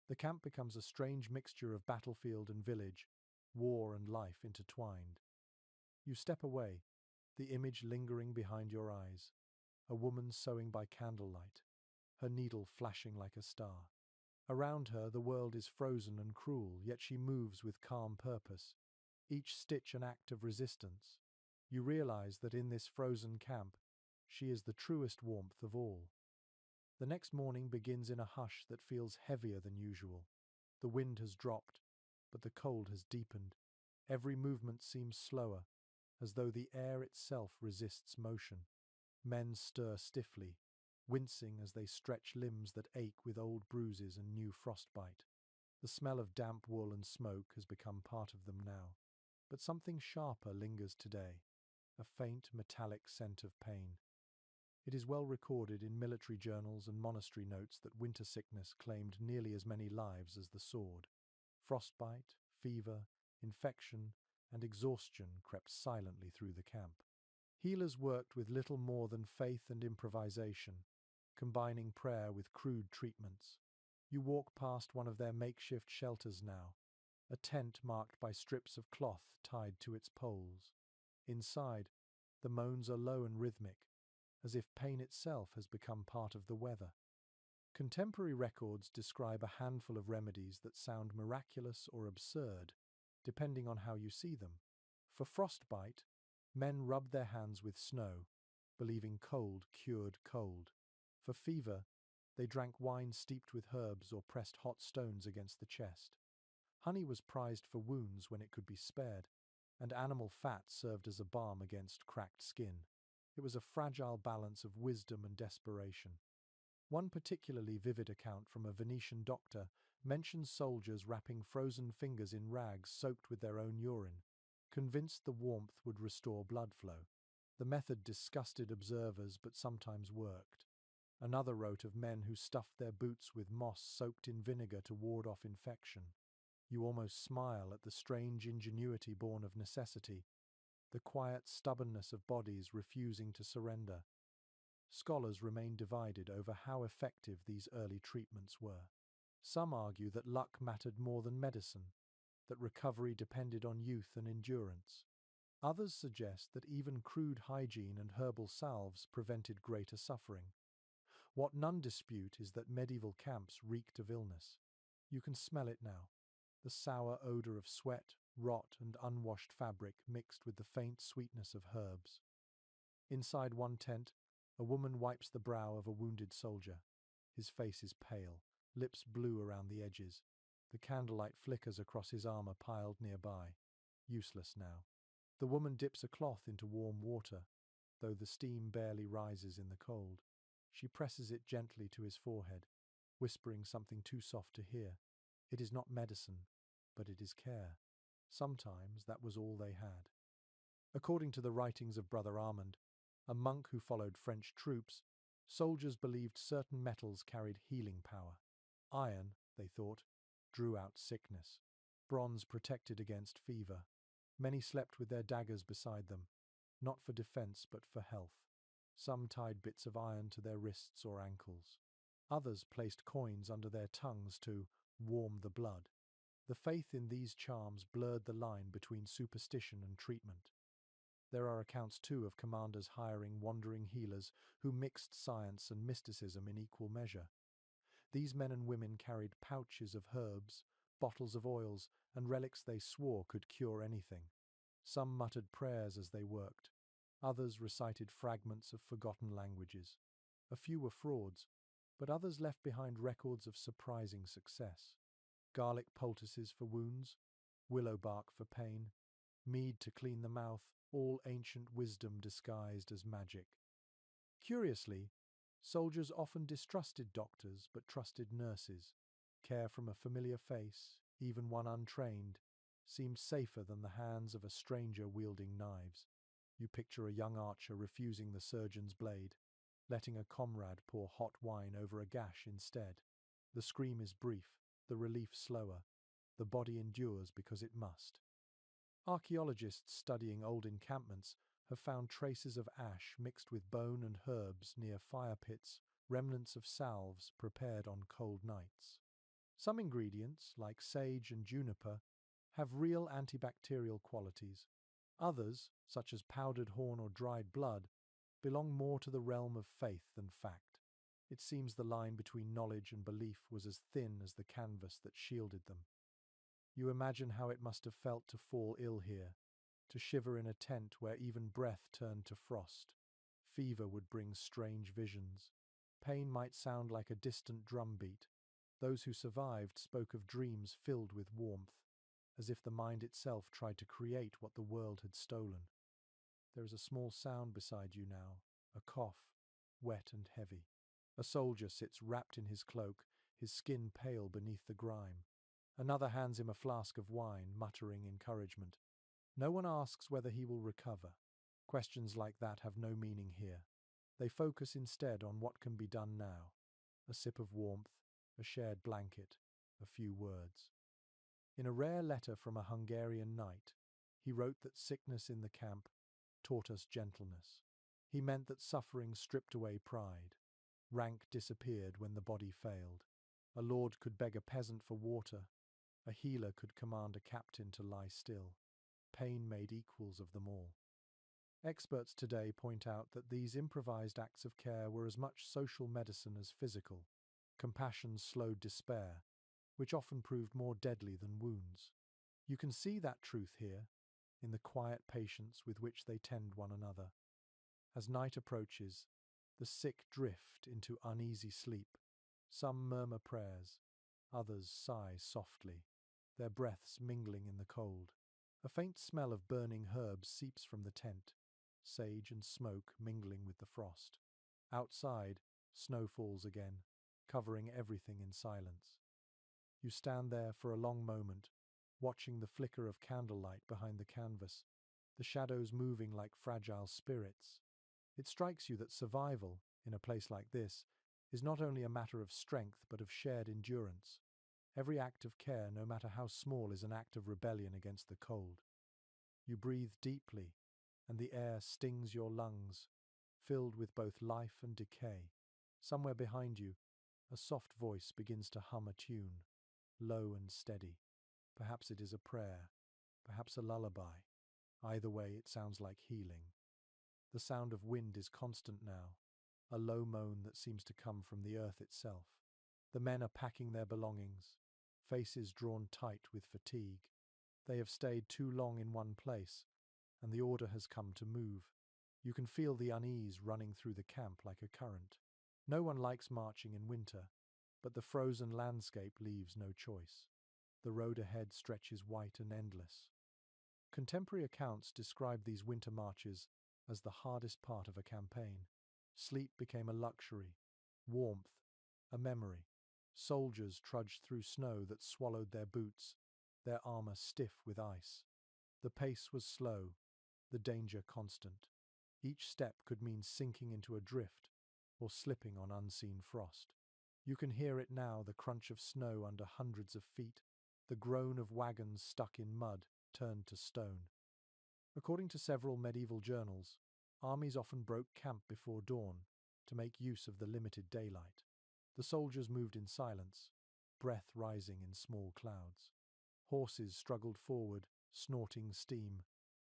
The camp becomes a strange mixture of battlefield and village, war and life intertwined. You step away, the image lingering behind your eyes, a woman sewing by candlelight, her needle flashing like a star. Around her, the world is frozen and cruel, yet she moves with calm purpose, each stitch an act of resistance. You realize that in this frozen camp, she is the truest warmth of all. The next morning begins in a hush that feels heavier than usual. The wind has dropped, but the cold has deepened. Every movement seems slower, as though the air itself resists motion. Men stir stiffly, wincing as they stretch limbs that ache with old bruises and new frostbite. The smell of damp wool and smoke has become part of them now. But something sharper lingers today, a faint metallic scent of pain. It is well recorded in military journals and monastery notes that winter sickness claimed nearly as many lives as the sword. Frostbite, fever, infection, and exhaustion crept silently through the camp. Healers worked with little more than faith and improvisation, combining prayer with crude treatments. You walk past one of their makeshift shelters now, a tent marked by strips of cloth tied to its poles. Inside, the moans are low and rhythmic, as if pain itself has become part of the weather. Contemporary records describe a handful of remedies that sound miraculous or absurd, depending on how you see them. For frostbite, men rubbed their hands with snow, believing cold cured cold. For fever, they drank wine steeped with herbs or pressed hot stones against the chest. Honey was prized for wounds when it could be spared, and animal fat served as a balm against cracked skin. It was a fragile balance of wisdom and desperation. One particularly vivid account from a Venetian doctor mentions soldiers wrapping frozen fingers in rags soaked with their own urine, convinced the warmth would restore blood flow. The method disgusted observers but sometimes worked. Another wrote of men who stuffed their boots with moss soaked in vinegar to ward off infection. You almost smile at the strange ingenuity born of necessity, the quiet stubbornness of bodies refusing to surrender. Scholars remain divided over how effective these early treatments were. Some argue that luck mattered more than medicine, that recovery depended on youth and endurance. Others suggest that even crude hygiene and herbal salves prevented greater suffering. What none dispute is that medieval camps reeked of illness. You can smell it now, the sour odor of sweat, rot, and unwashed fabric mixed with the faint sweetness of herbs. Inside one tent, a woman wipes the brow of a wounded soldier. His face is pale, lips blue around the edges. The candlelight flickers across his armor piled nearby. Useless now. The woman dips a cloth into warm water, though the steam barely rises in the cold. She presses it gently to his forehead, whispering something too soft to hear. It is not medicine, but it is care. Sometimes that was all they had. According to the writings of Brother Armand, a monk who followed French troops, soldiers believed certain metals carried healing power. Iron, they thought, drew out sickness. Bronze protected against fever. Many slept with their daggers beside them, not for defense but for health. Some tied bits of iron to their wrists or ankles. Others placed coins under their tongues to warm the blood. The faith in these charms blurred the line between superstition and treatment. There are accounts, too, of commanders hiring wandering healers who mixed science and mysticism in equal measure. These men and women carried pouches of herbs, bottles of oils, and relics they swore could cure anything. Some muttered prayers as they worked. Others recited fragments of forgotten languages. A few were frauds, but others left behind records of surprising success. Garlic poultices for wounds, willow bark for pain, mead to clean the mouth, all ancient wisdom disguised as magic. Curiously, soldiers often distrusted doctors but trusted nurses. Care from a familiar face, even one untrained, seemed safer than the hands of a stranger wielding knives. You picture a young archer refusing the surgeon's blade, letting a comrade pour hot wine over a gash instead. The scream is brief, the relief slower. The body endures because it must. Archaeologists studying old encampments have found traces of ash mixed with bone and herbs near fire pits, remnants of salves prepared on cold nights. Some ingredients, like sage and juniper, have real antibacterial qualities. Others, such as powdered horn or dried blood, belong more to the realm of faith than fact. It seems the line between knowledge and belief was as thin as the canvas that shielded them. You imagine how it must have felt to fall ill here, to shiver in a tent where even breath turned to frost. Fever would bring strange visions. Pain might sound like a distant drumbeat. Those who survived spoke of dreams filled with warmth, as if the mind itself tried to create what the world had stolen. There is a small sound beside you now, a cough, wet and heavy. A soldier sits wrapped in his cloak, his skin pale beneath the grime. Another hands him a flask of wine, muttering encouragement. No one asks whether he will recover. Questions like that have no meaning here. They focus instead on what can be done now. A sip of warmth, a shared blanket, a few words. In a rare letter from a Hungarian knight, he wrote that sickness in the camp taught us gentleness. He meant that suffering stripped away pride. Rank disappeared when the body failed. A lord could beg a peasant for water. A healer could command a captain to lie still. Pain made equals of them all. Experts today point out that these improvised acts of care were as much social medicine as physical. Compassion slowed despair, which often proved more deadly than wounds. You can see that truth here, in the quiet patience with which they tend one another. As night approaches, the sick drift into uneasy sleep. Some murmur prayers, others sigh softly, their breaths mingling in the cold. A faint smell of burning herbs seeps from the tent, sage and smoke mingling with the frost. Outside, snow falls again, covering everything in silence. You stand there for a long moment, watching the flicker of candlelight behind the canvas, the shadows moving like fragile spirits. It strikes you that survival, in a place like this, is not only a matter of strength but of shared endurance. Every act of care, no matter how small, is an act of rebellion against the cold. You breathe deeply, and the air stings your lungs, filled with both life and decay. Somewhere behind you, a soft voice begins to hum a tune, low and steady. Perhaps it is a prayer, perhaps a lullaby. Either way, it sounds like healing. The sound of wind is constant now, a low moan that seems to come from the earth itself. The men are packing their belongings, faces drawn tight with fatigue. They have stayed too long in one place, and the order has come to move. You can feel the unease running through the camp like a current. No one likes marching in winter, but the frozen landscape leaves no choice. The road ahead stretches white and endless. Contemporary accounts describe these winter marches as the hardest part of a campaign. Sleep became a luxury, warmth a memory. Soldiers trudged through snow that swallowed their boots, their armor stiff with ice. The pace was slow, the danger constant. Each step could mean sinking into a drift or slipping on unseen frost. You can hear it now, the crunch of snow under hundreds of feet, the groan of wagons stuck in mud turned to stone. According to several medieval journals, armies often broke camp before dawn to make use of the limited daylight. The soldiers moved in silence, breath rising in small clouds. Horses struggled forward, snorting steam.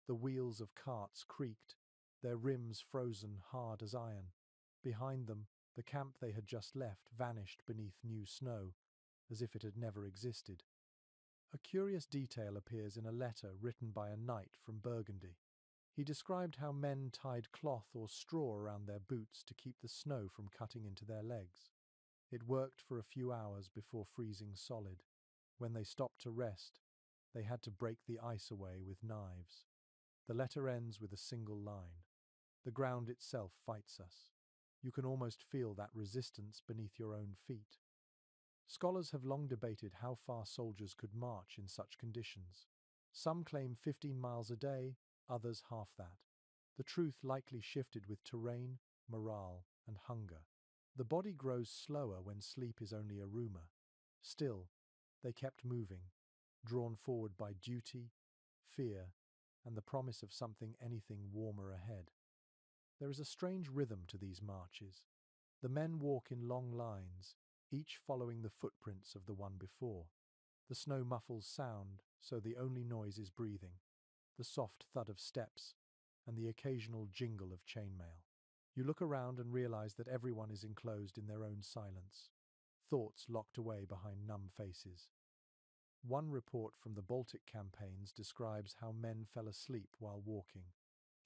The wheels of carts creaked, their rims frozen hard as iron. Behind them, the camp they had just left vanished beneath new snow, as if it had never existed. A curious detail appears in a letter written by a knight from Burgundy. He described how men tied cloth or straw around their boots to keep the snow from cutting into their legs. It worked for a few hours before freezing solid. When they stopped to rest, they had to break the ice away with knives. The letter ends with a single line. The ground itself fights us. You can almost feel that resistance beneath your own feet. Scholars have long debated how far soldiers could march in such conditions. Some claim 15 miles a day, others half that. The truth likely shifted with terrain, morale, and hunger. The body grows slower when sleep is only a rumor. Still, they kept moving, drawn forward by duty, fear, and the promise of anything warmer ahead. There is a strange rhythm to these marches. The men walk in long lines, each following the footprints of the one before. The snow muffles sound, so the only noise is breathing, the soft thud of steps, and the occasional jingle of chainmail. You look around and realize that everyone is enclosed in their own silence, thoughts locked away behind numb faces. One report from the Baltic campaigns describes how men fell asleep while walking.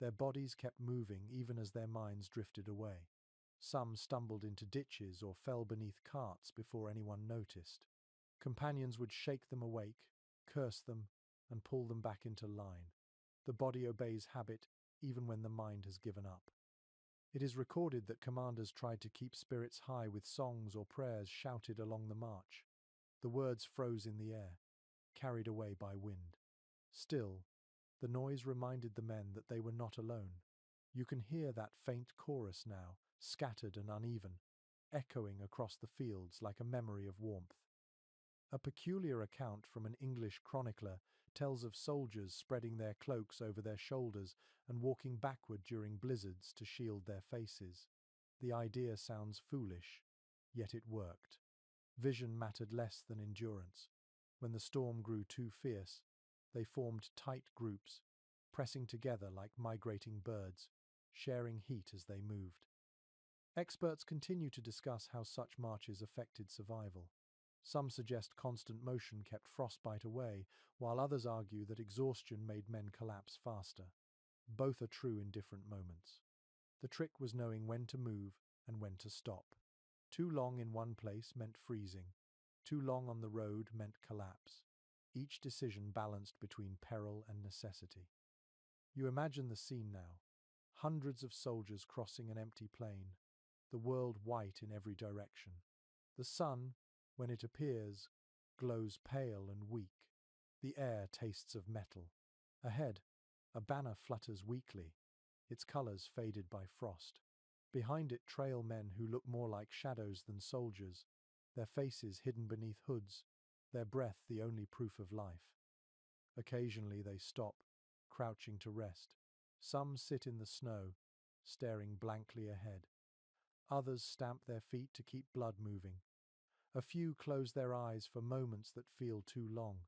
Their bodies kept moving even as their minds drifted away. Some stumbled into ditches or fell beneath carts before anyone noticed. Companions would shake them awake, curse them, and pull them back into line. The body obeys habit even when the mind has given up. It is recorded that commanders tried to keep spirits high with songs or prayers shouted along the march. The words froze in the air, carried away by wind. Still, the noise reminded the men that they were not alone. You can hear that faint chorus now, scattered and uneven, echoing across the fields like a memory of warmth. A peculiar account from an English chronicler tells of soldiers spreading their cloaks over their shoulders and walking backward during blizzards to shield their faces. The idea sounds foolish, yet it worked. Vision mattered less than endurance. When the storm grew too fierce, they formed tight groups, pressing together like migrating birds, sharing heat as they moved. Experts continue to discuss how such marches affected survival. Some suggest constant motion kept frostbite away, while others argue that exhaustion made men collapse faster. Both are true in different moments. The trick was knowing when to move and when to stop. Too long in one place meant freezing. Too long on the road meant collapse. Each decision balanced between peril and necessity. You imagine the scene now. Hundreds of soldiers crossing an empty plain, the world white in every direction. The sun, when it appears, glows pale and weak. The air tastes of metal. Ahead, a banner flutters weakly, its colors faded by frost. Behind it trail men who look more like shadows than soldiers, their faces hidden beneath hoods, their breath the only proof of life. Occasionally they stop, crouching to rest. Some sit in the snow, staring blankly ahead. Others stamp their feet to keep blood moving. A few close their eyes for moments that feel too long.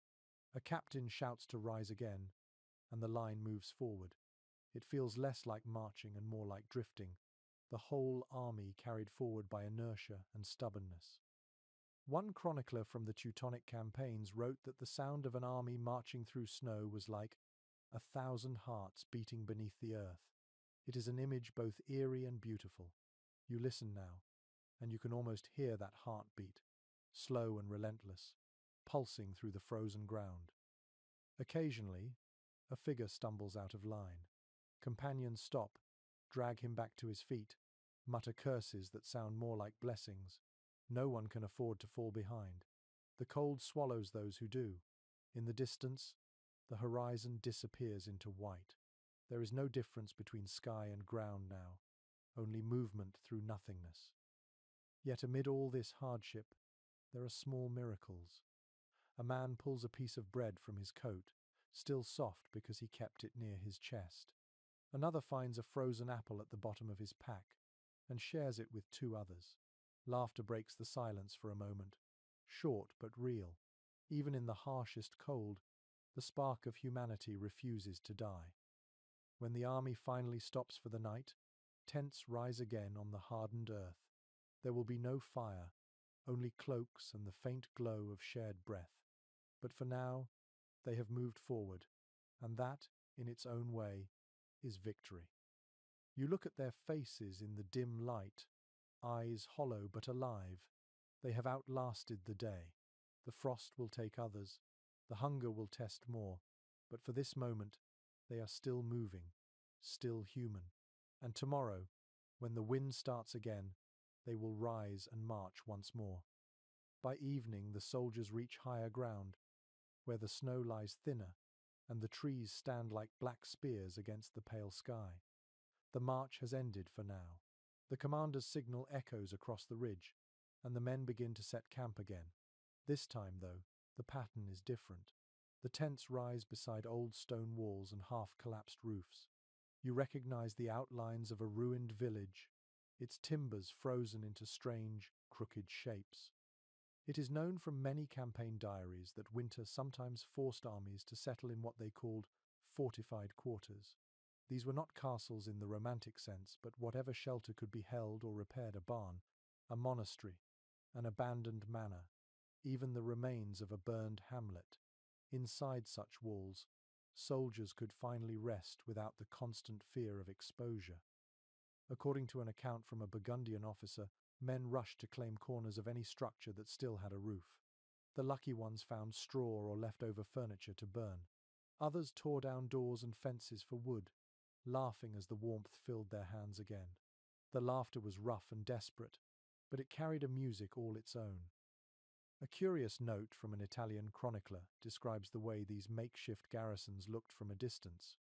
A captain shouts to rise again, and the line moves forward. It feels less like marching and more like drifting, the whole army carried forward by inertia and stubbornness. One chronicler from the Teutonic campaigns wrote that the sound of an army marching through snow was like 1,000 hearts beating beneath the earth. It is an image both eerie and beautiful. You listen now, and you can almost hear that heartbeat, slow and relentless, pulsing through the frozen ground. Occasionally, a figure stumbles out of line. Companions stop, drag him back to his feet, mutter curses that sound more like blessings. No one can afford to fall behind. The cold swallows those who do. In the distance, the horizon disappears into white. There is no difference between sky and ground now, only movement through nothingness. Yet amid all this hardship, there are small miracles. A man pulls a piece of bread from his coat, still soft because he kept it near his chest. Another finds a frozen apple at the bottom of his pack and shares it with two others. Laughter breaks the silence for a moment, short but real. Even in the harshest cold, the spark of humanity refuses to die. When the army finally stops for the night, tents rise again on the hardened earth. There will be no fire, only cloaks and the faint glow of shared breath. But for now, they have moved forward, and that, in its own way, is victory. You look at their faces in the dim light, eyes hollow but alive. They have outlasted the day. The frost will take others, the hunger will test more, but for this moment, they are still moving, still human. And tomorrow, when the wind starts again, they will rise and march once more. By evening, the soldiers reach higher ground, where the snow lies thinner and the trees stand like black spears against the pale sky. The march has ended for now. The commander's signal echoes across the ridge, and the men begin to set camp again. This time, though, the pattern is different. The tents rise beside old stone walls and half-collapsed roofs. You recognize the outlines of a ruined village, its timbers frozen into strange, crooked shapes. It is known from many campaign diaries that winter sometimes forced armies to settle in what they called fortified quarters. These were not castles in the romantic sense, but whatever shelter could be held or repaired: a barn, a monastery, an abandoned manor, even the remains of a burned hamlet. Inside such walls, soldiers could finally rest without the constant fear of exposure. According to an account from a Burgundian officer, men rushed to claim corners of any structure that still had a roof. The lucky ones found straw or leftover furniture to burn. Others tore down doors and fences for wood, laughing as the warmth filled their hands again. The laughter was rough and desperate, but it carried a music all its own. A curious note from an Italian chronicler describes the way these makeshift garrisons looked from a distance: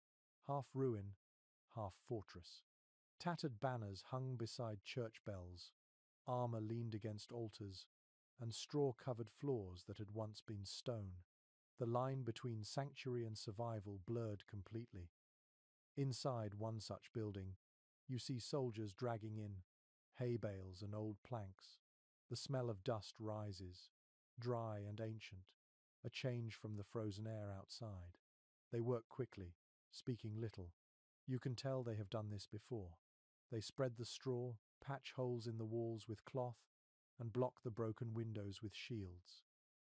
half ruin, half fortress. Tattered banners hung beside church bells, armor leaned against altars, and straw-covered floors that had once been stone. The line between sanctuary and survival blurred completely. Inside one such building, you see soldiers dragging in hay bales and old planks. The smell of dust rises, dry and ancient, a change from the frozen air outside. They work quickly, speaking little. You can tell they have done this before. They spread the straw, patch holes in the walls with cloth, and block the broken windows with shields.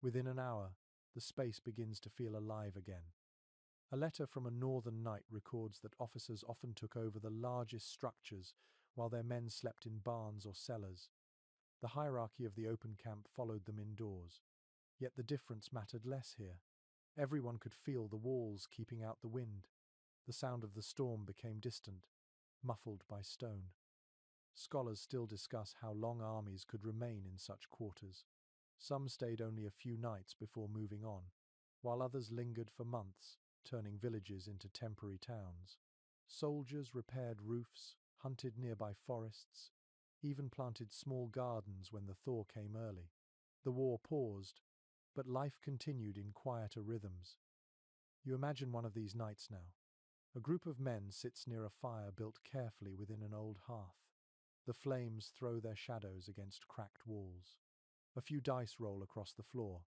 Within an hour, the space begins to feel alive again. A letter from a northern knight records that officers often took over the largest structures while their men slept in barns or cellars. The hierarchy of the open camp followed them indoors. Yet the difference mattered less here. Everyone could feel the walls keeping out the wind. The sound of the storm became distant, muffled by stone. Scholars still discuss how long armies could remain in such quarters. Some stayed only a few nights before moving on, while others lingered for months, turning villages into temporary towns. Soldiers repaired roofs, hunted nearby forests, even planted small gardens when the thaw came early. The war paused, but life continued in quieter rhythms. You imagine one of these nights now. A group of men sits near a fire built carefully within an old hearth. The flames throw their shadows against cracked walls. A few dice roll across the floor,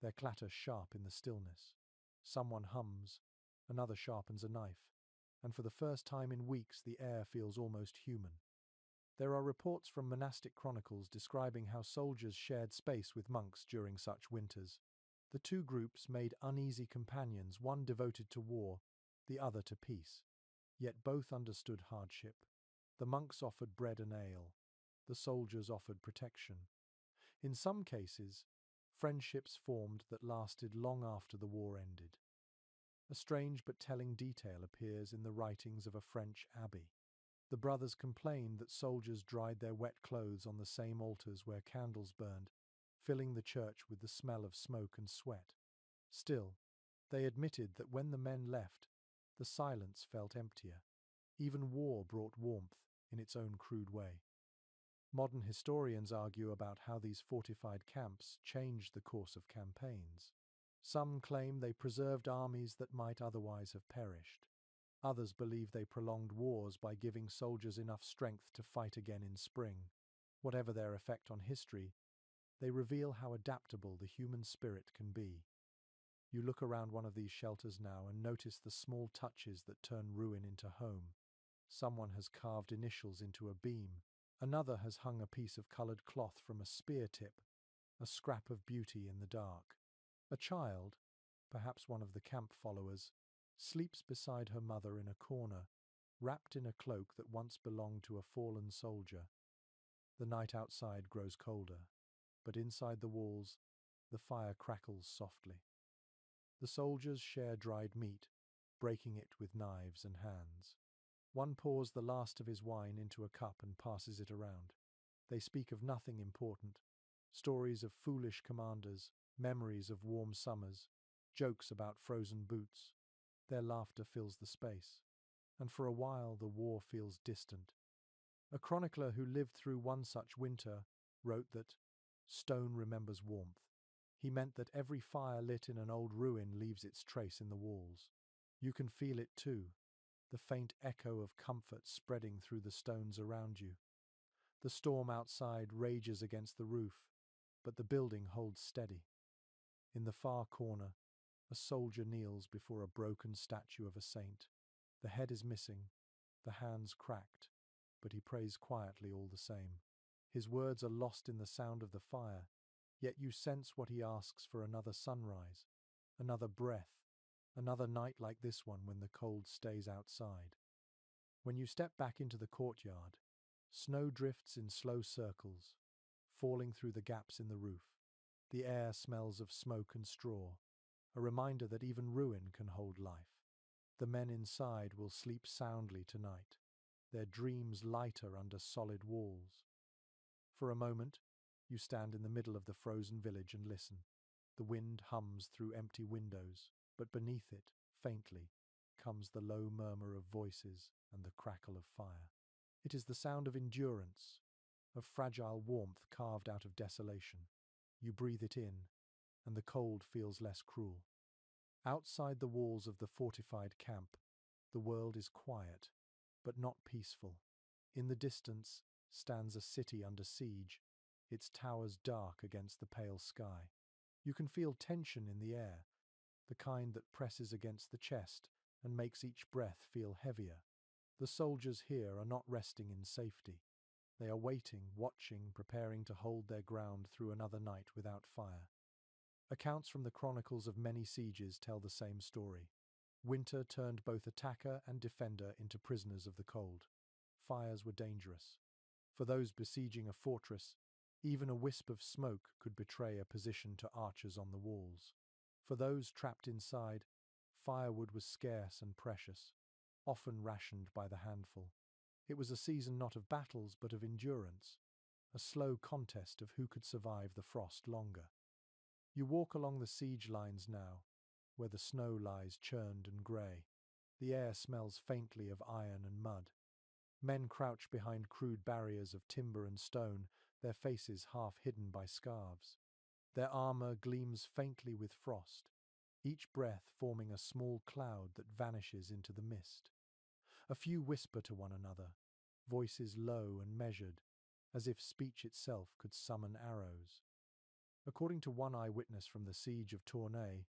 their clatter sharp in the stillness. Someone hums, another sharpens a knife, and for the first time in weeks the air feels almost human. There are reports from monastic chronicles describing how soldiers shared space with monks during such winters. The two groups made uneasy companions, one devoted to war, the other to peace. Yet both understood hardship. The monks offered bread and ale. The soldiers offered protection. In some cases, friendships formed that lasted long after the war ended. A strange but telling detail appears in the writings of a French abbey. The brothers complained that soldiers dried their wet clothes on the same altars where candles burned, filling the church with the smell of smoke and sweat. Still, they admitted that when the men left, the silence felt emptier. Even war brought warmth in its own crude way. Modern historians argue about how these fortified camps changed the course of campaigns. Some claim they preserved armies that might otherwise have perished. Others believe they prolonged wars by giving soldiers enough strength to fight again in spring. Whatever their effect on history, they reveal how adaptable the human spirit can be. You look around one of these shelters now and notice the small touches that turn ruin into home. Someone has carved initials into a beam. Another has hung a piece of coloured cloth from a spear tip, a scrap of beauty in the dark. A child, perhaps one of the camp followers, sleeps beside her mother in a corner, wrapped in a cloak that once belonged to a fallen soldier. The night outside grows colder, but inside the walls, the fire crackles softly. The soldiers share dried meat, breaking it with knives and hands. One pours the last of his wine into a cup and passes it around. They speak of nothing important: stories of foolish commanders, memories of warm summers, jokes about frozen boots. Their laughter fills the space, and for a while the war feels distant. A chronicler who lived through one such winter wrote that stone remembers warmth. He meant that every fire lit in an old ruin leaves its trace in the walls. You can feel it too, the faint echo of comfort spreading through the stones around you. The storm outside rages against the roof, but the building holds steady. In the far corner, a soldier kneels before a broken statue of a saint. The head is missing, the hands cracked, but he prays quietly all the same. His words are lost in the sound of the fire, yet you sense what he asks for: another sunrise, another breath, another night like this one when the cold stays outside. When you step back into the courtyard, snow drifts in slow circles, falling through the gaps in the roof. The air smells of smoke and straw, a reminder that even ruin can hold life. The men inside will sleep soundly tonight, their dreams lighter under solid walls. For a moment, you stand in the middle of the frozen village and listen. The wind hums through empty windows, but beneath it, faintly, comes the low murmur of voices and the crackle of fire. It is the sound of endurance, of fragile warmth carved out of desolation. You breathe it in, and the cold feels less cruel. Outside the walls of the fortified camp, the world is quiet, but not peaceful. In the distance stands a city under siege, its towers dark against the pale sky. You can feel tension in the air, the kind that presses against the chest and makes each breath feel heavier. The soldiers here are not resting in safety. They are waiting, watching, preparing to hold their ground through another night without fire. Accounts from the chronicles of many sieges tell the same story. Winter turned both attacker and defender into prisoners of the cold. Fires were dangerous. For those besieging a fortress, even a wisp of smoke could betray a position to archers on the walls. For those trapped inside, firewood was scarce and precious, often rationed by the handful. It was a season not of battles but of endurance, a slow contest of who could survive the frost longer. You walk along the siege lines now, where the snow lies churned and grey. The air smells faintly of iron and mud. Men crouch behind crude barriers of timber and stone, their faces half hidden by scarves. Their armor gleams faintly with frost, each breath forming a small cloud that vanishes into the mist. A few whisper to one another, voices low and measured, as if speech itself could summon arrows. According to one eyewitness from the siege of Tournai,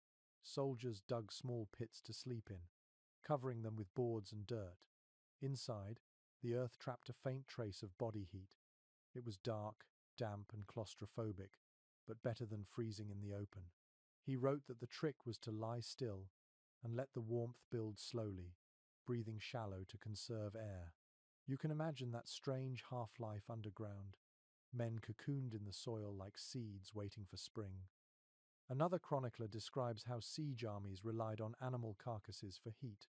soldiers dug small pits to sleep in, covering them with boards and dirt. Inside, the earth trapped a faint trace of body heat. It was dark, damp, and claustrophobic, but better than freezing in the open. He wrote that the trick was to lie still and let the warmth build slowly, breathing shallow to conserve air. You can imagine that strange half-life underground, men cocooned in the soil like seeds waiting for spring. Another chronicler describes how siege armies relied on animal carcasses for heat.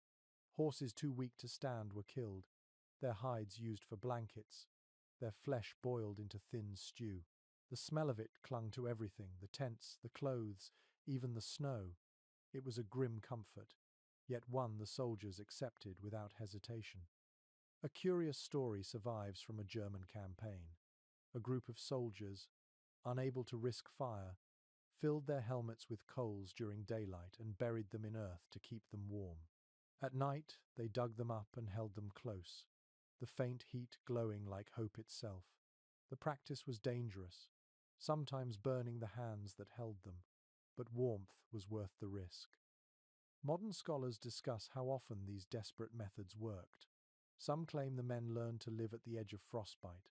Horses too weak to stand were killed, their hides used for blankets, their flesh boiled into thin stew. The smell of it clung to everything, the tents, the clothes, even the snow. It was a grim comfort, yet one the soldiers accepted without hesitation. A curious story survives from a German campaign. A group of soldiers, unable to risk fire, filled their helmets with coals during daylight and buried them in earth to keep them warm. At night, they dug them up and held them close, the faint heat glowing like hope itself. The practice was dangerous, sometimes burning the hands that held them, but warmth was worth the risk. Modern scholars discuss how often these desperate methods worked. Some claim the men learned to live at the edge of frostbite,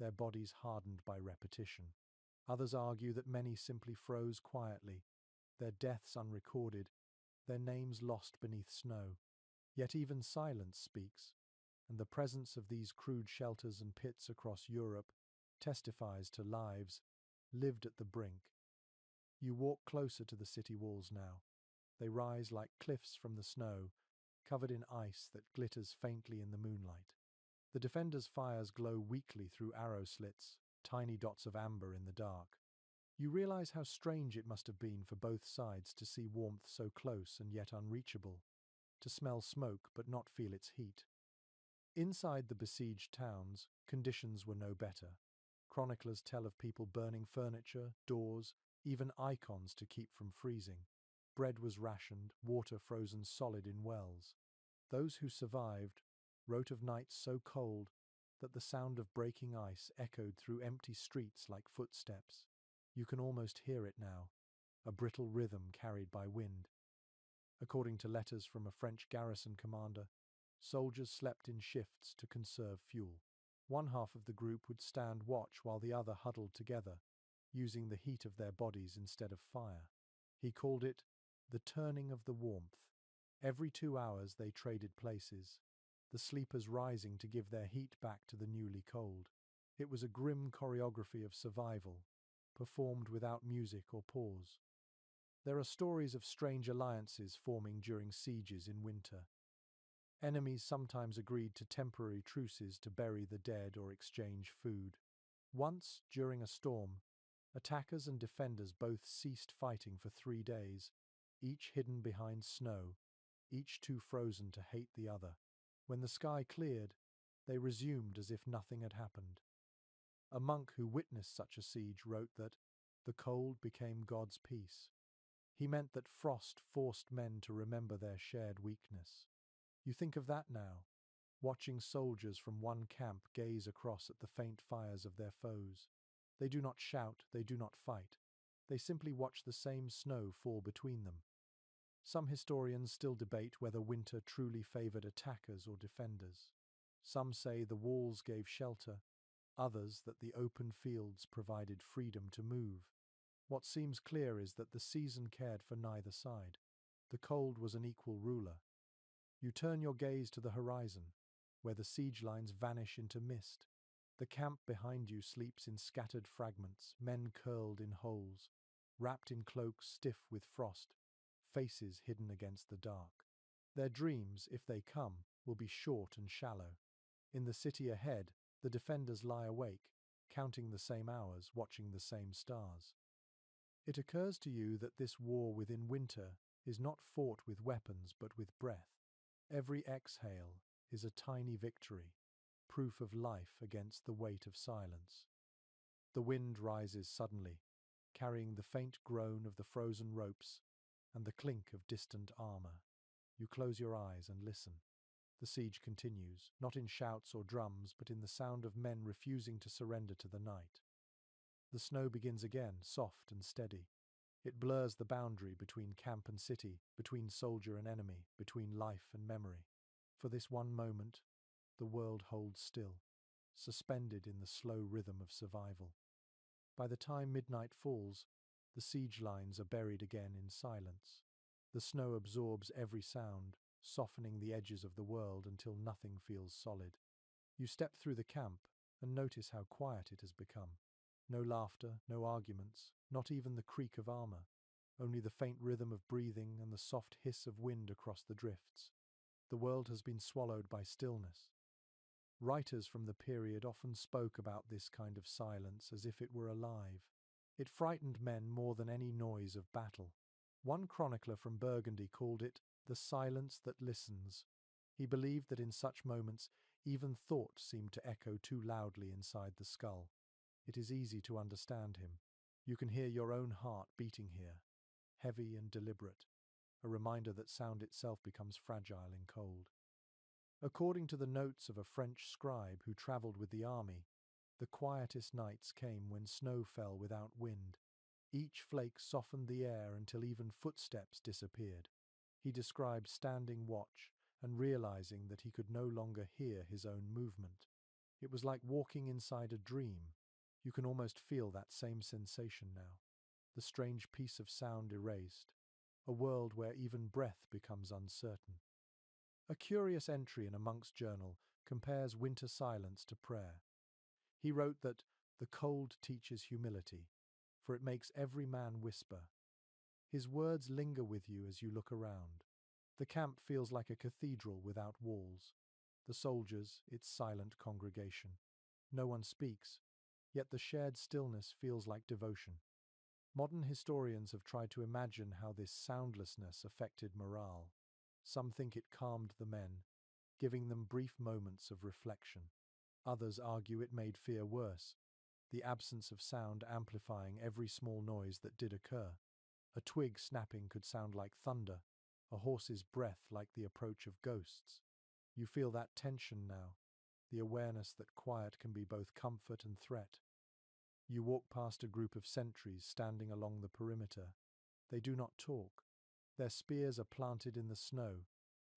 their bodies hardened by repetition. Others argue that many simply froze quietly, their deaths unrecorded, their names lost beneath snow. Yet even silence speaks, and the presence of these crude shelters and pits across Europe testifies to lives lived at the brink. You walk closer to the city walls now. They rise like cliffs from the snow, covered in ice that glitters faintly in the moonlight. The defenders' fires glow weakly through arrow slits, tiny dots of amber in the dark. You realize how strange it must have been for both sides to see warmth so close and yet unreachable, to smell smoke but not feel its heat. Inside the besieged towns, conditions were no better. Chroniclers tell of people burning furniture, doors, even icons to keep from freezing. Bread was rationed, water frozen solid in wells. Those who survived wrote of nights so cold that the sound of breaking ice echoed through empty streets like footsteps. You can almost hear it now, a brittle rhythm carried by wind. According to letters from a French garrison commander, soldiers slept in shifts to conserve fuel. One half of the group would stand watch while the other huddled together, using the heat of their bodies instead of fire. He called it the turning of the warmth. Every 2 hours they traded places, the sleepers rising to give their heat back to the newly cold. It was a grim choreography of survival, performed without music or pause. There are stories of strange alliances forming during sieges in winter. Enemies sometimes agreed to temporary truces to bury the dead or exchange food. Once, during a storm, attackers and defenders both ceased fighting for 3 days, each hidden behind snow, each too frozen to hate the other. When the sky cleared, they resumed as if nothing had happened. A monk who witnessed such a siege wrote that the cold became God's peace. He meant that frost forced men to remember their shared weakness. You think of that now, watching soldiers from one camp gaze across at the faint fires of their foes. They do not shout, they do not fight. They simply watch the same snow fall between them. Some historians still debate whether winter truly favored attackers or defenders. Some say the walls gave shelter, others that the open fields provided freedom to move. What seems clear is that the season cared for neither side. The cold was an equal ruler. You turn your gaze to the horizon, where the siege lines vanish into mist. The camp behind you sleeps in scattered fragments, men curled in holes, wrapped in cloaks stiff with frost, faces hidden against the dark. Their dreams, if they come, will be short and shallow. In the city ahead, the defenders lie awake, counting the same hours, watching the same stars. It occurs to you that this war within winter is not fought with weapons but with breath. Every exhale is a tiny victory, proof of life against the weight of silence. The wind rises suddenly, carrying the faint groan of the frozen ropes and the clink of distant armor. You close your eyes and listen. The siege continues, not in shouts or drums, but in the sound of men refusing to surrender to the night. The snow begins again, soft and steady. It blurs the boundary between camp and city, between soldier and enemy, between life and memory. For this one moment, the world holds still, suspended in the slow rhythm of survival. By the time midnight falls, the siege lines are buried again in silence. The snow absorbs every sound, softening the edges of the world until nothing feels solid. You step through the camp and notice how quiet it has become. No laughter, no arguments, not even the creak of armor, only the faint rhythm of breathing and the soft hiss of wind across the drifts. The world has been swallowed by stillness. Writers from the period often spoke about this kind of silence as if it were alive. It frightened men more than any noise of battle. One chronicler from Burgundy called it the silence that listens. He believed that in such moments, even thought seemed to echo too loudly inside the skull. It is easy to understand him. You can hear your own heart beating here, heavy and deliberate, a reminder that sound itself becomes fragile in cold. According to the notes of a French scribe who travelled with the army, the quietest nights came when snow fell without wind. Each flake softened the air until even footsteps disappeared. He described standing watch and realizing that he could no longer hear his own movement. It was like walking inside a dream. You can almost feel that same sensation now. The strange piece of sound erased, a world where even breath becomes uncertain. A curious entry in a monk's journal compares winter silence to prayer. He wrote that the cold teaches humility, for it makes every man whisper. His words linger with you as you look around. The camp feels like a cathedral without walls. The soldiers, its silent congregation. No one speaks, yet the shared stillness feels like devotion. Modern historians have tried to imagine how this soundlessness affected morale. Some think it calmed the men, giving them brief moments of reflection. Others argue it made fear worse, the absence of sound amplifying every small noise that did occur. A twig snapping could sound like thunder, a horse's breath like the approach of ghosts. You feel that tension now, the awareness that quiet can be both comfort and threat. You walk past a group of sentries standing along the perimeter. They do not talk. Their spears are planted in the snow,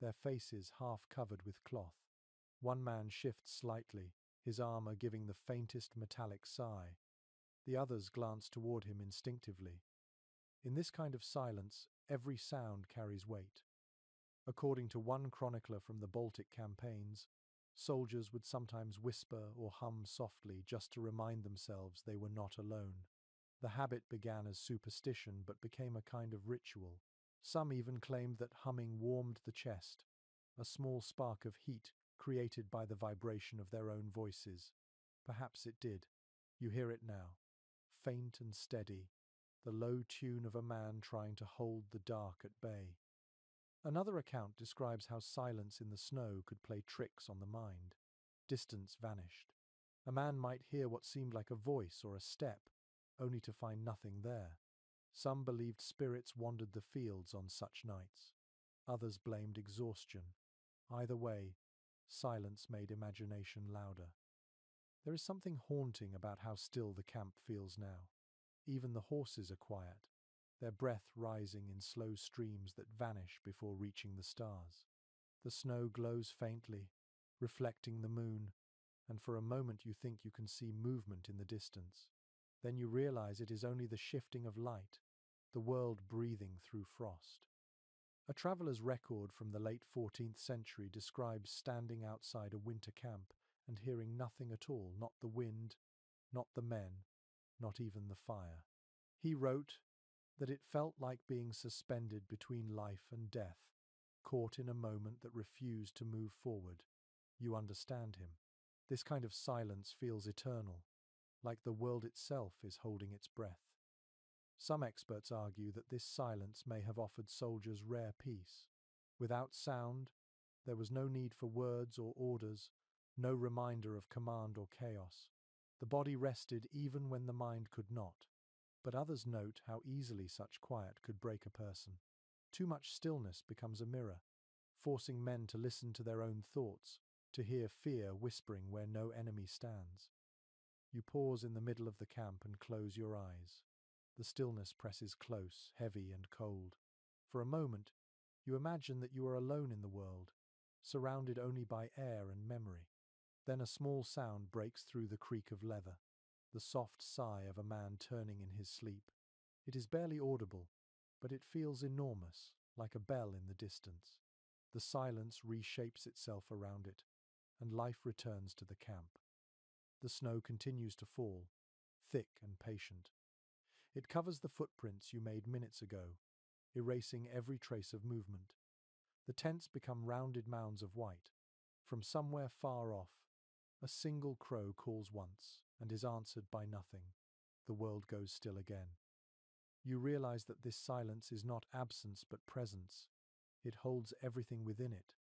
their faces half covered with cloth. One man shifts slightly, his armor giving the faintest metallic sigh. The others glance toward him instinctively. In this kind of silence, every sound carries weight. According to one chronicler from the Baltic campaigns, soldiers would sometimes whisper or hum softly just to remind themselves they were not alone. The habit began as superstition but became a kind of ritual. Some even claimed that humming warmed the chest, a small spark of heat created by the vibration of their own voices. Perhaps it did. You hear it now, faint and steady, the low tune of a man trying to hold the dark at bay. Another account describes how silence in the snow could play tricks on the mind. Distance vanished. A man might hear what seemed like a voice or a step, only to find nothing there. Some believed spirits wandered the fields on such nights. Others blamed exhaustion. Either way, silence made imagination louder. There is something haunting about how still the camp feels now. Even the horses are quiet, their breath rising in slow streams that vanish before reaching the stars. The snow glows faintly, reflecting the moon, and for a moment you think you can see movement in the distance. Then you realize it is only the shifting of light, the world breathing through frost. A traveler's record from the late 14th century describes standing outside a winter camp and hearing nothing at all, not the wind, not the men, not even the fire. He wrote that it felt like being suspended between life and death, caught in a moment that refused to move forward. You understand him. This kind of silence feels eternal, like the world itself is holding its breath. Some experts argue that this silence may have offered soldiers rare peace. Without sound, there was no need for words or orders, no reminder of command or chaos. The body rested even when the mind could not. But others note how easily such quiet could break a person. Too much stillness becomes a mirror, forcing men to listen to their own thoughts, to hear fear whispering where no enemy stands. You pause in the middle of the camp and close your eyes. The stillness presses close, heavy and cold. For a moment, you imagine that you are alone in the world, surrounded only by air and memory. Then a small sound breaks through the creak of leather, the soft sigh of a man turning in his sleep. It is barely audible, but it feels enormous, like a bell in the distance. The silence reshapes itself around it, and life returns to the camp. The snow continues to fall, thick and patient. It covers the footprints you made minutes ago, erasing every trace of movement. The tents become rounded mounds of white. From somewhere far off, a single crow calls once and is answered by nothing. The world goes still again. You realize that this silence is not absence but presence. It holds everything within it: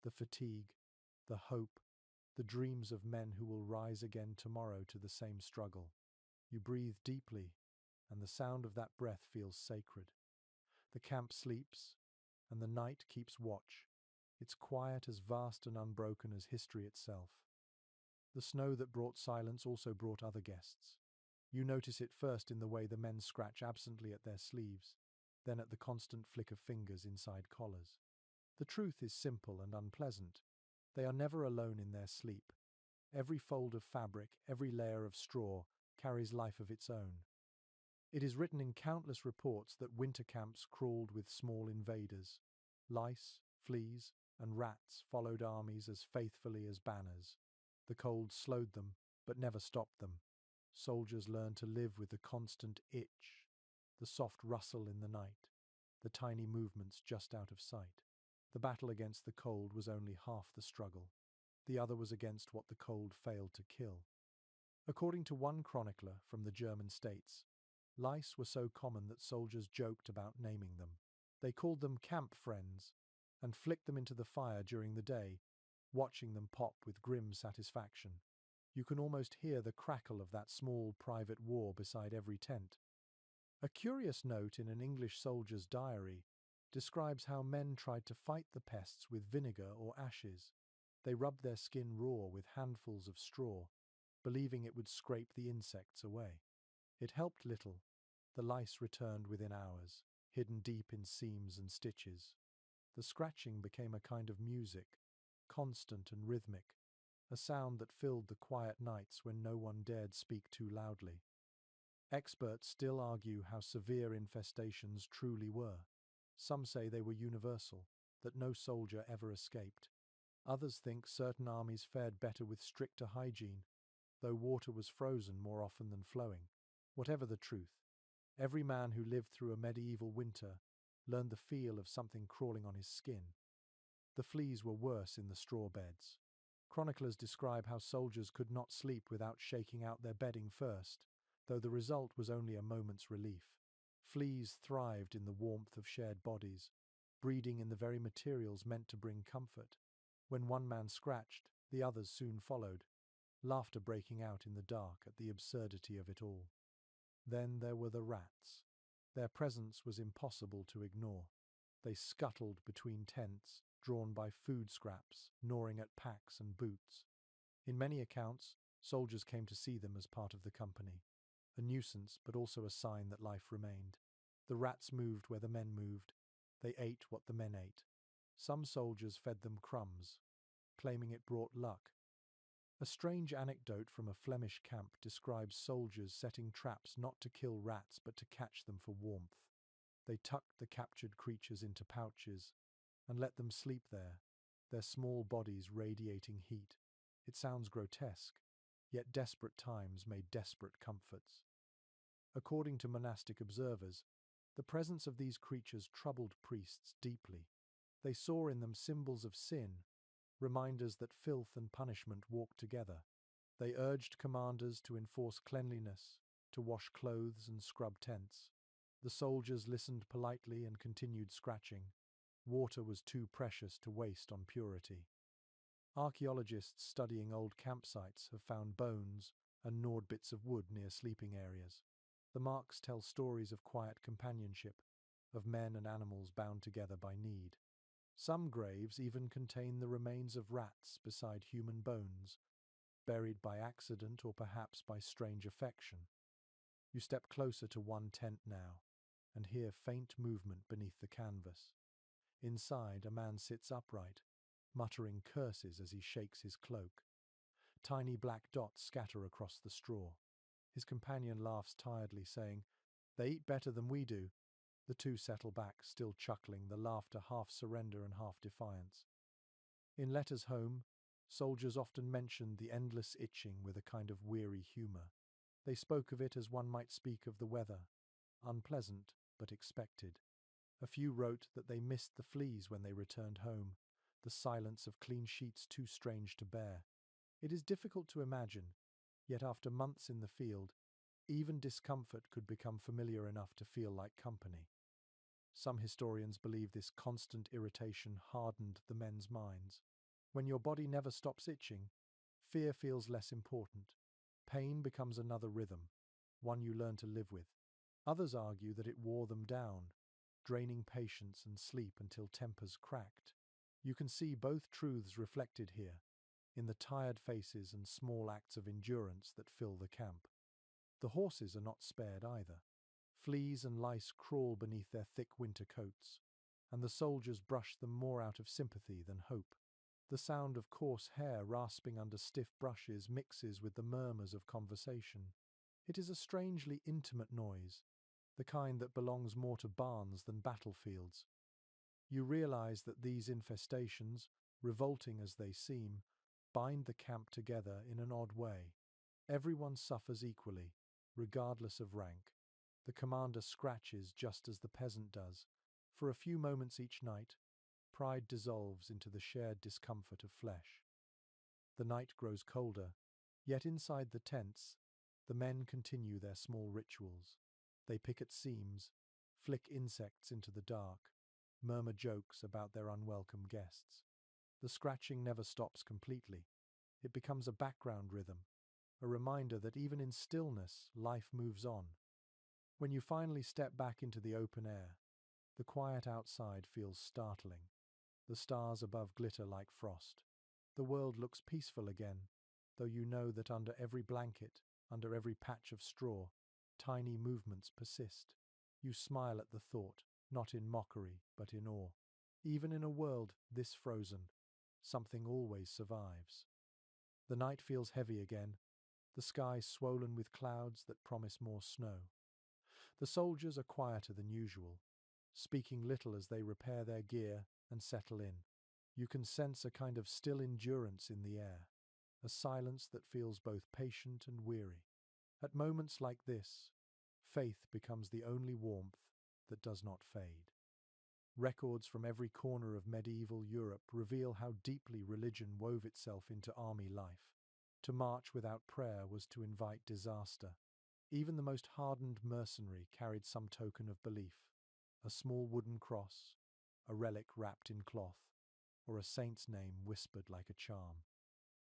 the fatigue, the hope, the dreams of men who will rise again tomorrow to the same struggle. You breathe deeply, and the sound of that breath feels sacred. The camp sleeps, and the night keeps watch, its quiet as vast and unbroken as history itself. The snow that brought silence also brought other guests. You notice it first in the way the men scratch absently at their sleeves, then at the constant flick of fingers inside collars. The truth is simple and unpleasant. They are never alone in their sleep. Every fold of fabric, every layer of straw, carries life of its own. It is written in countless reports that winter camps crawled with small invaders. Lice, fleas, and rats followed armies as faithfully as banners. The cold slowed them, but never stopped them. Soldiers learned to live with the constant itch, the soft rustle in the night, the tiny movements just out of sight. The battle against the cold was only half the struggle. The other was against what the cold failed to kill. According to one chronicler from the German states, lice were so common that soldiers joked about naming them. They called them camp friends and flicked them into the fire during the day, watching them pop with grim satisfaction. You can almost hear the crackle of that small private war beside every tent. A curious note in an English soldier's diary describes how men tried to fight the pests with vinegar or ashes. They rubbed their skin raw with handfuls of straw, believing it would scrape the insects away. It helped little. The lice returned within hours, hidden deep in seams and stitches. The scratching became a kind of music, constant and rhythmic, a sound that filled the quiet nights when no one dared speak too loudly. Experts still argue how severe infestations truly were. Some say they were universal, that no soldier ever escaped. Others think certain armies fared better with stricter hygiene, though water was frozen more often than flowing. Whatever the truth, every man who lived through a medieval winter learned the feel of something crawling on his skin. The fleas were worse in the straw beds. Chroniclers describe how soldiers could not sleep without shaking out their bedding first, though the result was only a moment's relief. Fleas thrived in the warmth of shared bodies, breeding in the very materials meant to bring comfort. When one man scratched, the others soon followed, laughter breaking out in the dark at the absurdity of it all. Then there were the rats. Their presence was impossible to ignore. They scuttled between tents, drawn by food scraps, gnawing at packs and boots. In many accounts, soldiers came to see them as part of the company, a nuisance but also a sign that life remained. The rats moved where the men moved. They ate what the men ate. Some soldiers fed them crumbs, claiming it brought luck. A strange anecdote from a Flemish camp describes soldiers setting traps not to kill rats but to catch them for warmth. They tucked the captured creatures into pouches and let them sleep there, their small bodies radiating heat. It sounds grotesque, yet desperate times made desperate comforts. According to monastic observers, the presence of these creatures troubled priests deeply. They saw in them symbols of sin, reminders that filth and punishment walked together. They urged commanders to enforce cleanliness, to wash clothes and scrub tents. The soldiers listened politely and continued scratching. Water was too precious to waste on purity. Archaeologists studying old campsites have found bones and gnawed bits of wood near sleeping areas. The marks tell stories of quiet companionship, of men and animals bound together by need. Some graves even contain the remains of rats beside human bones, buried by accident or perhaps by strange affection. You step closer to one tent now, and hear faint movement beneath the canvas. Inside, a man sits upright, muttering curses as he shakes his cloak. Tiny black dots scatter across the straw. His companion laughs tiredly, saying, "They eat better than we do." The two settle back, still chuckling, the laughter half surrender and half defiance. In letters home, soldiers often mentioned the endless itching with a kind of weary humour. They spoke of it as one might speak of the weather, unpleasant but expected. A few wrote that they missed the fleas when they returned home, the silence of clean sheets too strange to bear. It is difficult to imagine, yet after months in the field, even discomfort could become familiar enough to feel like company. Some historians believe this constant irritation hardened the men's minds. When your body never stops itching, fear feels less important. Pain becomes another rhythm, one you learn to live with. Others argue that it wore them down, draining patience and sleep until tempers cracked. You can see both truths reflected here, in the tired faces and small acts of endurance that fill the camp. The horses are not spared either. Fleas and lice crawl beneath their thick winter coats, and the soldiers brush them more out of sympathy than hope. The sound of coarse hair rasping under stiff brushes mixes with the murmurs of conversation. It is a strangely intimate noise, the kind that belongs more to barns than battlefields. You realize that these infestations, revolting as they seem, bind the camp together in an odd way. Everyone suffers equally, regardless of rank. The commander scratches just as the peasant does. For a few moments each night, pride dissolves into the shared discomfort of flesh. The night grows colder, yet inside the tents, the men continue their small rituals. They pick at seams, flick insects into the dark, murmur jokes about their unwelcome guests. The scratching never stops completely. It becomes a background rhythm, a reminder that even in stillness, life moves on. When you finally step back into the open air, the quiet outside feels startling. The stars above glitter like frost. The world looks peaceful again, though you know that under every blanket, under every patch of straw, tiny movements persist. You smile at the thought, not in mockery, but in awe. Even in a world this frozen, something always survives. The night feels heavy again, the sky swollen with clouds that promise more snow. The soldiers are quieter than usual, speaking little as they repair their gear and settle in. You can sense a kind of still endurance in the air, a silence that feels both patient and weary. At moments like this, faith becomes the only warmth that does not fade. Records from every corner of medieval Europe reveal how deeply religion wove itself into army life. To march without prayer was to invite disaster. Even the most hardened mercenary carried some token of belief: a small wooden cross, a relic wrapped in cloth, or a saint's name whispered like a charm.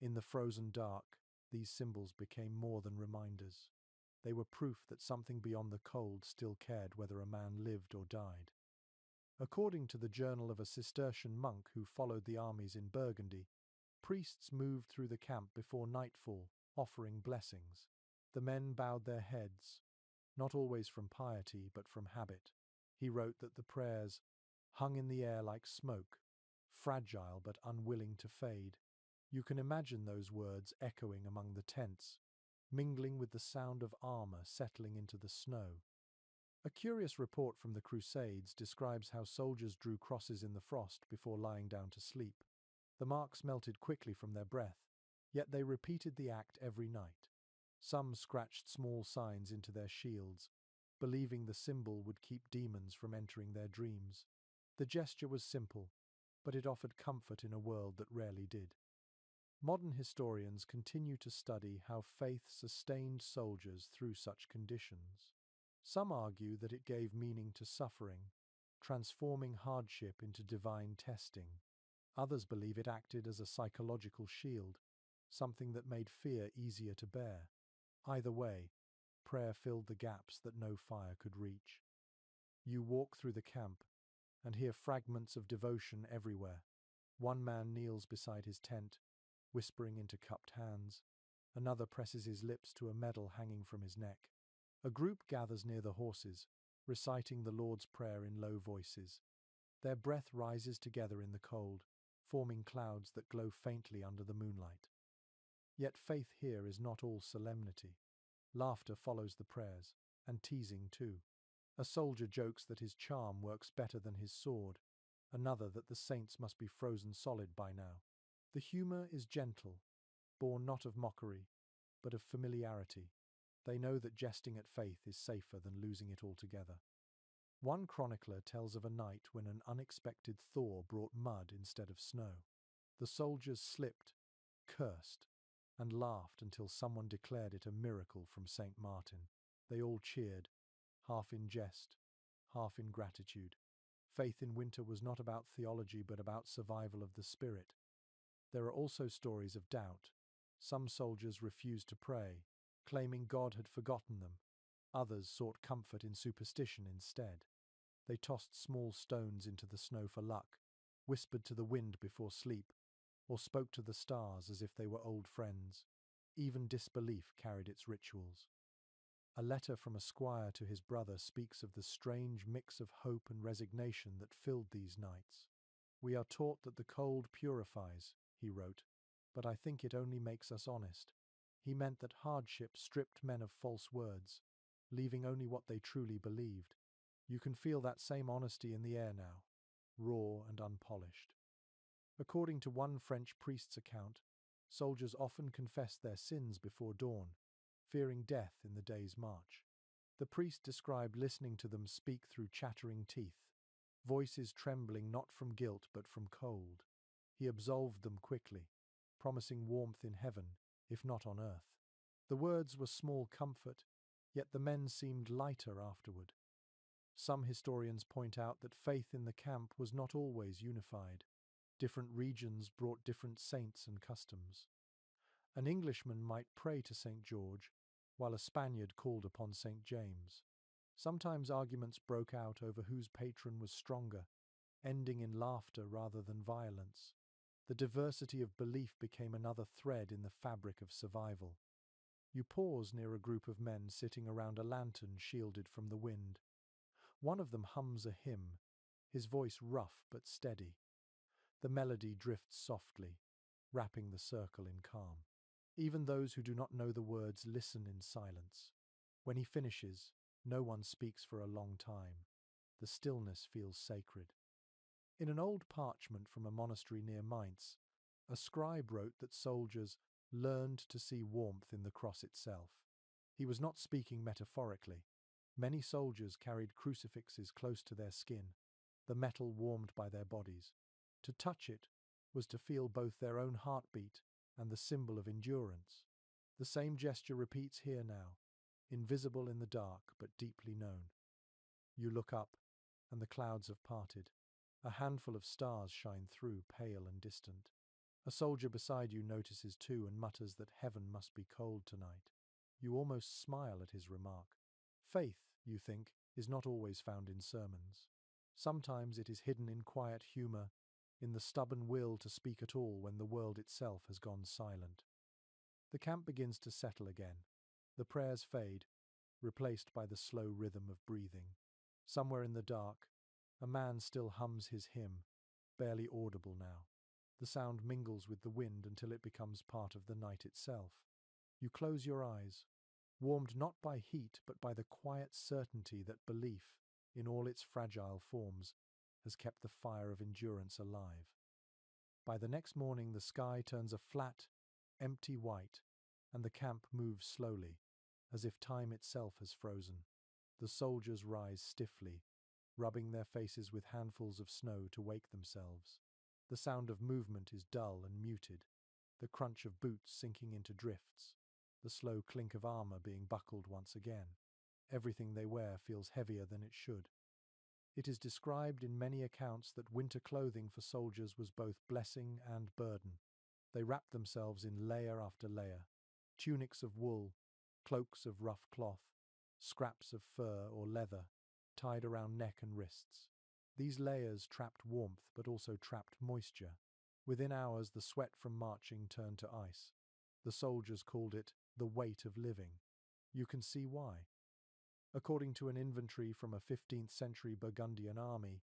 In the frozen dark, these symbols became more than reminders. They were proof that something beyond the cold still cared whether a man lived or died. According to the journal of a Cistercian monk who followed the armies in Burgundy, priests moved through the camp before nightfall, offering blessings. The men bowed their heads, not always from piety but from habit. He wrote that the prayers hung in the air like smoke, fragile but unwilling to fade. You can imagine those words echoing among the tents, mingling with the sound of armor settling into the snow. A curious report from the Crusades describes how soldiers drew crosses in the frost before lying down to sleep. The marks melted quickly from their breath, yet they repeated the act every night. Some scratched small signs into their shields, believing the symbol would keep demons from entering their dreams. The gesture was simple, but it offered comfort in a world that rarely did. Modern historians continue to study how faith sustained soldiers through such conditions. Some argue that it gave meaning to suffering, transforming hardship into divine testing. Others believe it acted as a psychological shield, something that made fear easier to bear. Either way, prayer filled the gaps that no fire could reach. You walk through the camp and hear fragments of devotion everywhere. One man kneels beside his tent, whispering into cupped hands. Another presses his lips to a medal hanging from his neck. A group gathers near the horses, reciting the Lord's Prayer in low voices. Their breath rises together in the cold, forming clouds that glow faintly under the moonlight. Yet faith here is not all solemnity. Laughter follows the prayers, and teasing too. A soldier jokes that his charm works better than his sword, another that the saints must be frozen solid by now. The humor is gentle, born not of mockery, but of familiarity. They know that jesting at faith is safer than losing it altogether. One chronicler tells of a night when an unexpected thaw brought mud instead of snow. The soldiers slipped, cursed, and laughed until someone declared it a miracle from St. Martin. They all cheered, half in jest, half in gratitude. Faith in winter was not about theology but about survival of the spirit. There are also stories of doubt. Some soldiers refused to pray, claiming God had forgotten them. Others sought comfort in superstition instead. They tossed small stones into the snow for luck, whispered to the wind before sleep, or spoke to the stars as if they were old friends. Even disbelief carried its rituals. A letter from a squire to his brother speaks of the strange mix of hope and resignation that filled these nights. "We are taught that the cold purifies," he wrote, "but I think it only makes us honest." He meant that hardship stripped men of false words, leaving only what they truly believed. You can feel that same honesty in the air now, raw and unpolished. According to one French priest's account, soldiers often confessed their sins before dawn, fearing death in the day's march. The priest described listening to them speak through chattering teeth, voices trembling not from guilt but from cold. He absolved them quickly, promising warmth in heaven, if not on earth. The words were small comfort, yet the men seemed lighter afterward. Some historians point out that faith in the camp was not always unified. Different regions brought different saints and customs. An Englishman might pray to St. George, while a Spaniard called upon St. James. Sometimes arguments broke out over whose patron was stronger, ending in laughter rather than violence. The diversity of belief became another thread in the fabric of survival. You pause near a group of men sitting around a lantern shielded from the wind. One of them hums a hymn, his voice rough but steady. The melody drifts softly, wrapping the circle in calm. Even those who do not know the words listen in silence. When he finishes, no one speaks for a long time. The stillness feels sacred. In an old parchment from a monastery near Mainz, a scribe wrote that soldiers learned to see warmth in the cross itself. He was not speaking metaphorically. Many soldiers carried crucifixes close to their skin, the metal warmed by their bodies. To touch it was to feel both their own heartbeat and the symbol of endurance. The same gesture repeats here now, invisible in the dark but deeply known. You look up, and the clouds have parted. A handful of stars shine through, pale and distant. A soldier beside you notices too and mutters that heaven must be cold tonight. You almost smile at his remark. Faith, you think, is not always found in sermons. Sometimes it is hidden in quiet humor, in the stubborn will to speak at all when the world itself has gone silent. The camp begins to settle again. The prayers fade, replaced by the slow rhythm of breathing. Somewhere in the dark, a man still hums his hymn, barely audible now. The sound mingles with the wind until it becomes part of the night itself. You close your eyes, warmed not by heat but by the quiet certainty that belief, in all its fragile forms, has kept the fire of endurance alive. By the next morning the sky turns a flat, empty white, and the camp moves slowly, as if time itself has frozen. The soldiers rise stiffly, rubbing their faces with handfuls of snow to wake themselves. The sound of movement is dull and muted, the crunch of boots sinking into drifts, the slow clink of armor being buckled once again. Everything they wear feels heavier than it should. It is described in many accounts that winter clothing for soldiers was both blessing and burden. They wrapped themselves in layer after layer, tunics of wool, cloaks of rough cloth, scraps of fur or leather, tied around neck and wrists. These layers trapped warmth but also trapped moisture. Within hours the sweat from marching turned to ice. The soldiers called it the weight of living. You can see why. According to an inventory from a 15th century Burgundian army,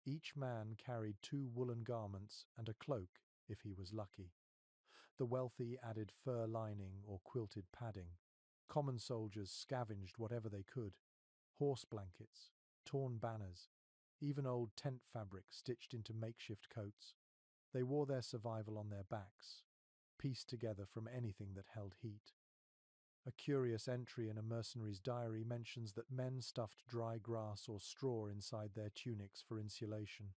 each man carried 2 woolen garments and a cloak if he was lucky. The wealthy added fur lining or quilted padding. Common soldiers scavenged whatever they could: horse blankets, torn banners, even old tent fabric stitched into makeshift coats. They wore their survival on their backs, pieced together from anything that held heat. A curious entry in a mercenary's diary mentions that men stuffed dry grass or straw inside their tunics for insulation.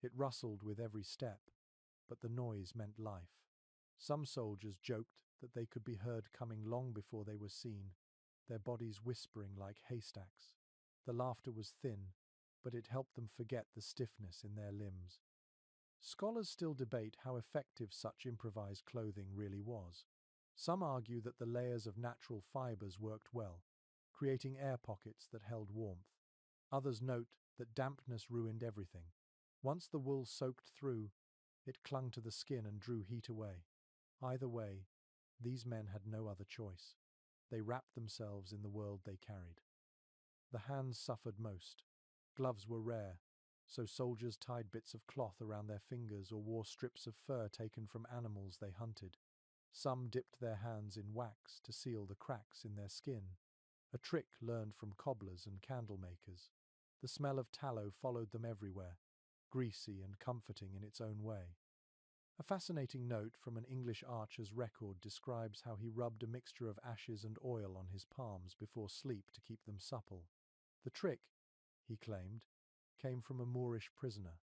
It rustled with every step, but the noise meant life. Some soldiers joked that they could be heard coming long before they were seen, their bodies whispering like haystacks. The laughter was thin, but it helped them forget the stiffness in their limbs. Scholars still debate how effective such improvised clothing really was. Some argue that the layers of natural fibers worked well, creating air pockets that held warmth. Others note that dampness ruined everything. Once the wool soaked through, it clung to the skin and drew heat away. Either way, these men had no other choice. They wrapped themselves in the world they carried. The hands suffered most. Gloves were rare, so soldiers tied bits of cloth around their fingers or wore strips of fur taken from animals they hunted. Some dipped their hands in wax to seal the cracks in their skin, a trick learned from cobblers and candle makers. The smell of tallow followed them everywhere, greasy and comforting in its own way. A fascinating note from an English archer's record describes how he rubbed a mixture of ashes and oil on his palms before sleep to keep them supple. The trick, he claimed, came from a Moorish prisoner.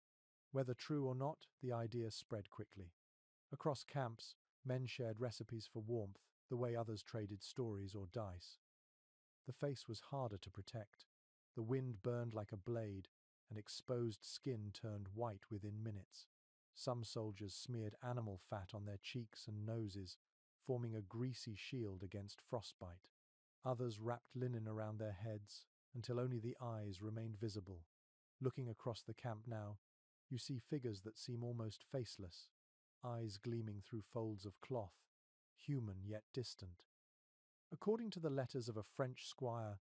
Whether true or not, the idea spread quickly. Across camps, men shared recipes for warmth, the way others traded stories or dice. The face was harder to protect. The wind burned like a blade, and exposed skin turned white within minutes. Some soldiers smeared animal fat on their cheeks and noses, forming a greasy shield against frostbite. Others wrapped linen around their heads until only the eyes remained visible. Looking across the camp now, you see figures that seem almost faceless, eyes gleaming through folds of cloth, human yet distant. According to the letters of a French squire,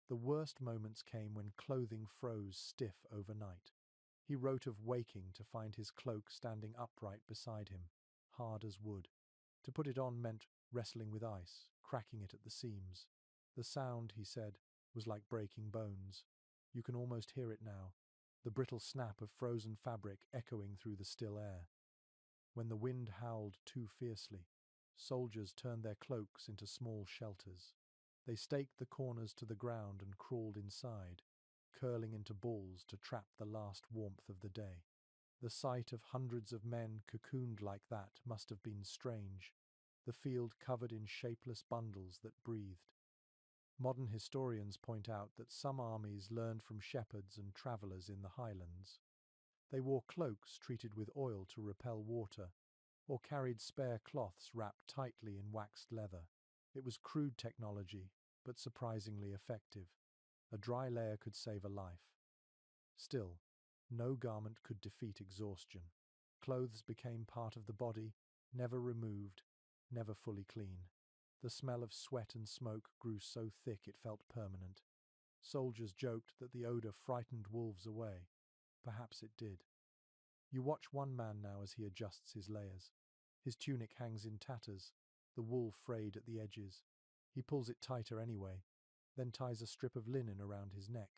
the worst moments came when clothing froze stiff overnight. He wrote of waking to find his cloak standing upright beside him, hard as wood. To put it on meant wrestling with ice, cracking it at the seams. The sound, he said, was like breaking bones. You can almost hear it now, the brittle snap of frozen fabric echoing through the still air. When the wind howled too fiercely, soldiers turned their cloaks into small shelters. They staked the corners to the ground and crawled inside, curling into balls to trap the last warmth of the day. The sight of hundreds of men cocooned like that must have been strange, the field covered in shapeless bundles that breathed. Modern historians point out that some armies learned from shepherds and travellers in the highlands. They wore cloaks treated with oil to repel water, or carried spare cloths wrapped tightly in waxed leather. It was crude technology, but surprisingly effective. A dry layer could save a life. Still, no garment could defeat exhaustion. Clothes became part of the body, never removed, never fully clean. The smell of sweat and smoke grew so thick it felt permanent. Soldiers joked that the odor frightened wolves away. Perhaps it did. You watch one man now as he adjusts his layers. His tunic hangs in tatters, the wool frayed at the edges. He pulls it tighter anyway, then ties a strip of linen around his neck.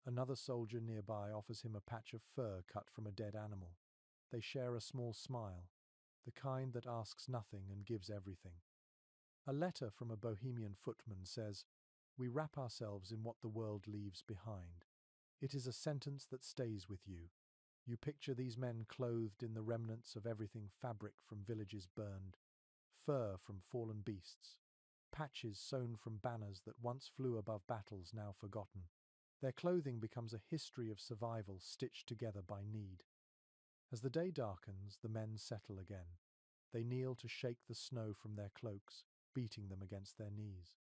Another soldier nearby offers him a patch of fur cut from a dead animal. They share a small smile, the kind that asks nothing and gives everything. A letter from a Bohemian footman says, "We wrap ourselves in what the world leaves behind." It is a sentence that stays with you. You picture these men clothed in the remnants of everything: fabric from villages burned, fur from fallen beasts, patches sewn from banners that once flew above battles now forgotten. Their clothing becomes a history of survival stitched together by need. As the day darkens, the men settle again. They kneel to shake the snow from their cloaks, beating them against their knees.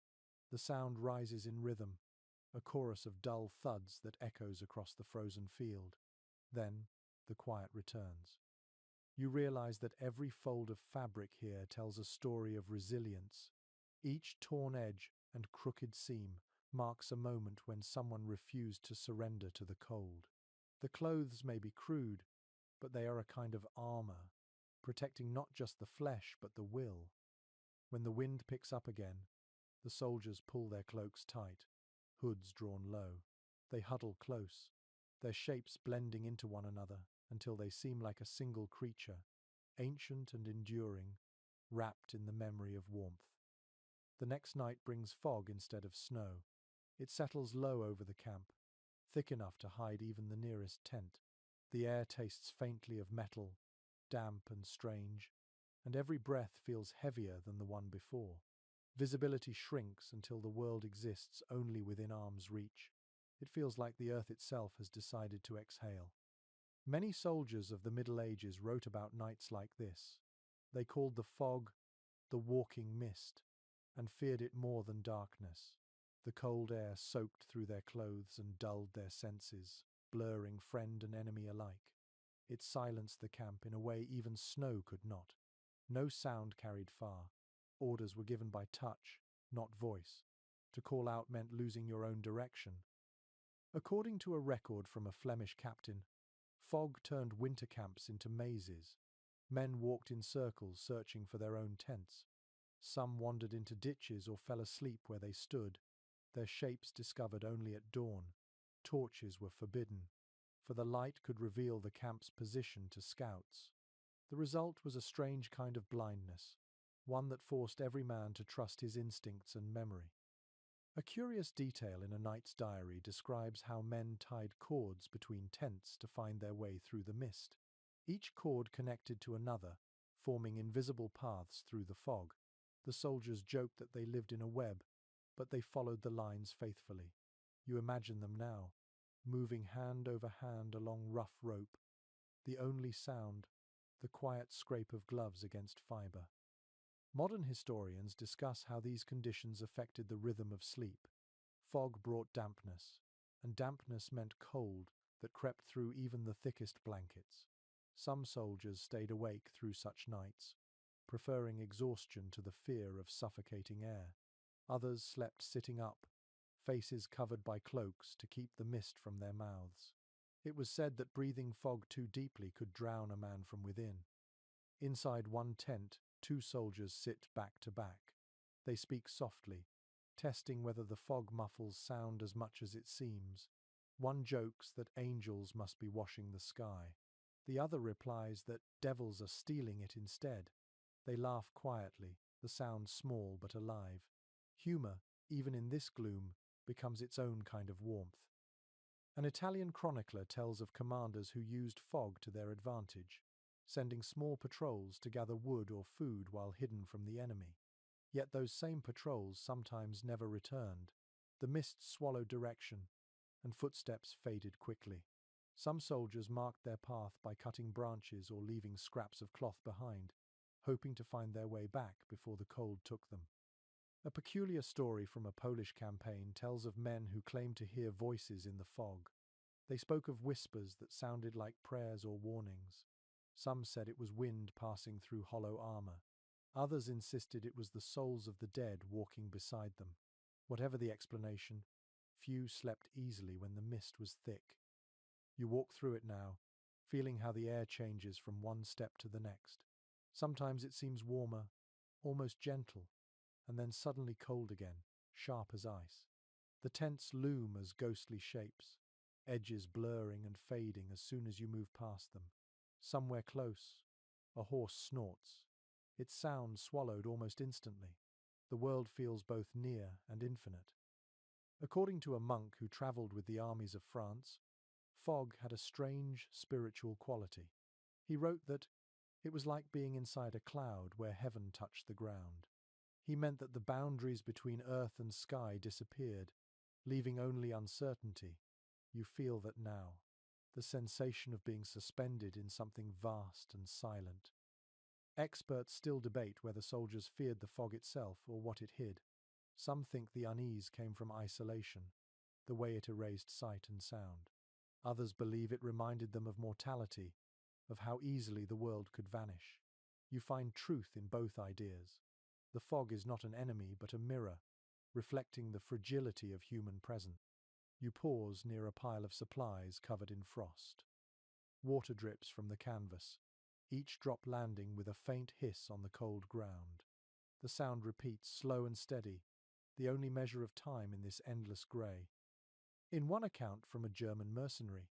The sound rises in rhythm, a chorus of dull thuds that echoes across the frozen field. Then, the quiet returns. You realize that every fold of fabric here tells a story of resilience. Each torn edge and crooked seam marks a moment when someone refused to surrender to the cold. The clothes may be crude, but they are a kind of armor, protecting not just the flesh but the will. When the wind picks up again, the soldiers pull their cloaks tight, hoods drawn low. They huddle close, their shapes blending into one another until they seem like a single creature, ancient and enduring, wrapped in the memory of warmth. The next night brings fog instead of snow. It settles low over the camp, thick enough to hide even the nearest tent. The air tastes faintly of metal, damp and strange, and every breath feels heavier than the one before. Visibility shrinks until the world exists only within arm's reach. It feels like the earth itself has decided to exhale. Many soldiers of the Middle Ages wrote about nights like this. They called the fog the walking mist, and feared it more than darkness. The cold air soaked through their clothes and dulled their senses, blurring friend and enemy alike. It silenced the camp in a way even snow could not. No sound carried far. Orders were given by touch, not voice. To call out meant losing your own direction. According to a record from a Flemish captain, fog turned winter camps into mazes. Men walked in circles searching for their own tents. Some wandered into ditches or fell asleep where they stood, their shapes discovered only at dawn. Torches were forbidden, for the light could reveal the camp's position to scouts. The result was a strange kind of blindness, one that forced every man to trust his instincts and memory. A curious detail in a knight's diary describes how men tied cords between tents to find their way through the mist. Each cord connected to another, forming invisible paths through the fog. The soldiers joked that they lived in a web, but they followed the lines faithfully. You imagine them now, moving hand over hand along rough rope, the only sound, the quiet scrape of gloves against fibre. Modern historians discuss how these conditions affected the rhythm of sleep. Fog brought dampness, and dampness meant cold that crept through even the thickest blankets. Some soldiers stayed awake through such nights, preferring exhaustion to the fear of suffocating air. Others slept sitting up, faces covered by cloaks to keep the mist from their mouths. It was said that breathing fog too deeply could drown a man from within. Inside one tent, two soldiers sit back to back. They speak softly, testing whether the fog muffles sound as much as it seems. One jokes that angels must be washing the sky. The other replies that devils are stealing it instead. They laugh quietly, the sound small but alive. Humour, even in this gloom, becomes its own kind of warmth. An Italian chronicler tells of commanders who used fog to their advantage, sending small patrols to gather wood or food while hidden from the enemy. Yet those same patrols sometimes never returned. The mist swallowed direction, and footsteps faded quickly. Some soldiers marked their path by cutting branches or leaving scraps of cloth behind, hoping to find their way back before the cold took them. A peculiar story from a Polish campaign tells of men who claimed to hear voices in the fog. They spoke of whispers that sounded like prayers or warnings. Some said it was wind passing through hollow armor. Others insisted it was the souls of the dead walking beside them. Whatever the explanation, few slept easily when the mist was thick. You walk through it now, feeling how the air changes from one step to the next. Sometimes it seems warmer, almost gentle, and then suddenly cold again, sharp as ice. The tents loom as ghostly shapes, edges blurring and fading as soon as you move past them. Somewhere close, a horse snorts, its sound swallowed almost instantly. The world feels both near and infinite. According to a monk who travelled with the armies of France, fog had a strange spiritual quality. He wrote that it was like being inside a cloud where heaven touched the ground. He meant that the boundaries between earth and sky disappeared, leaving only uncertainty. You feel that now, the sensation of being suspended in something vast and silent. Experts still debate whether soldiers feared the fog itself or what it hid. Some think the unease came from isolation, the way it erased sight and sound. Others believe it reminded them of mortality, of how easily the world could vanish. You find truth in both ideas. The fog is not an enemy but a mirror, reflecting the fragility of human presence. You pause near a pile of supplies covered in frost. Water drips from the canvas, each drop landing with a faint hiss on the cold ground. The sound repeats, slow and steady, the only measure of time in this endless grey. In one account from a German mercenary,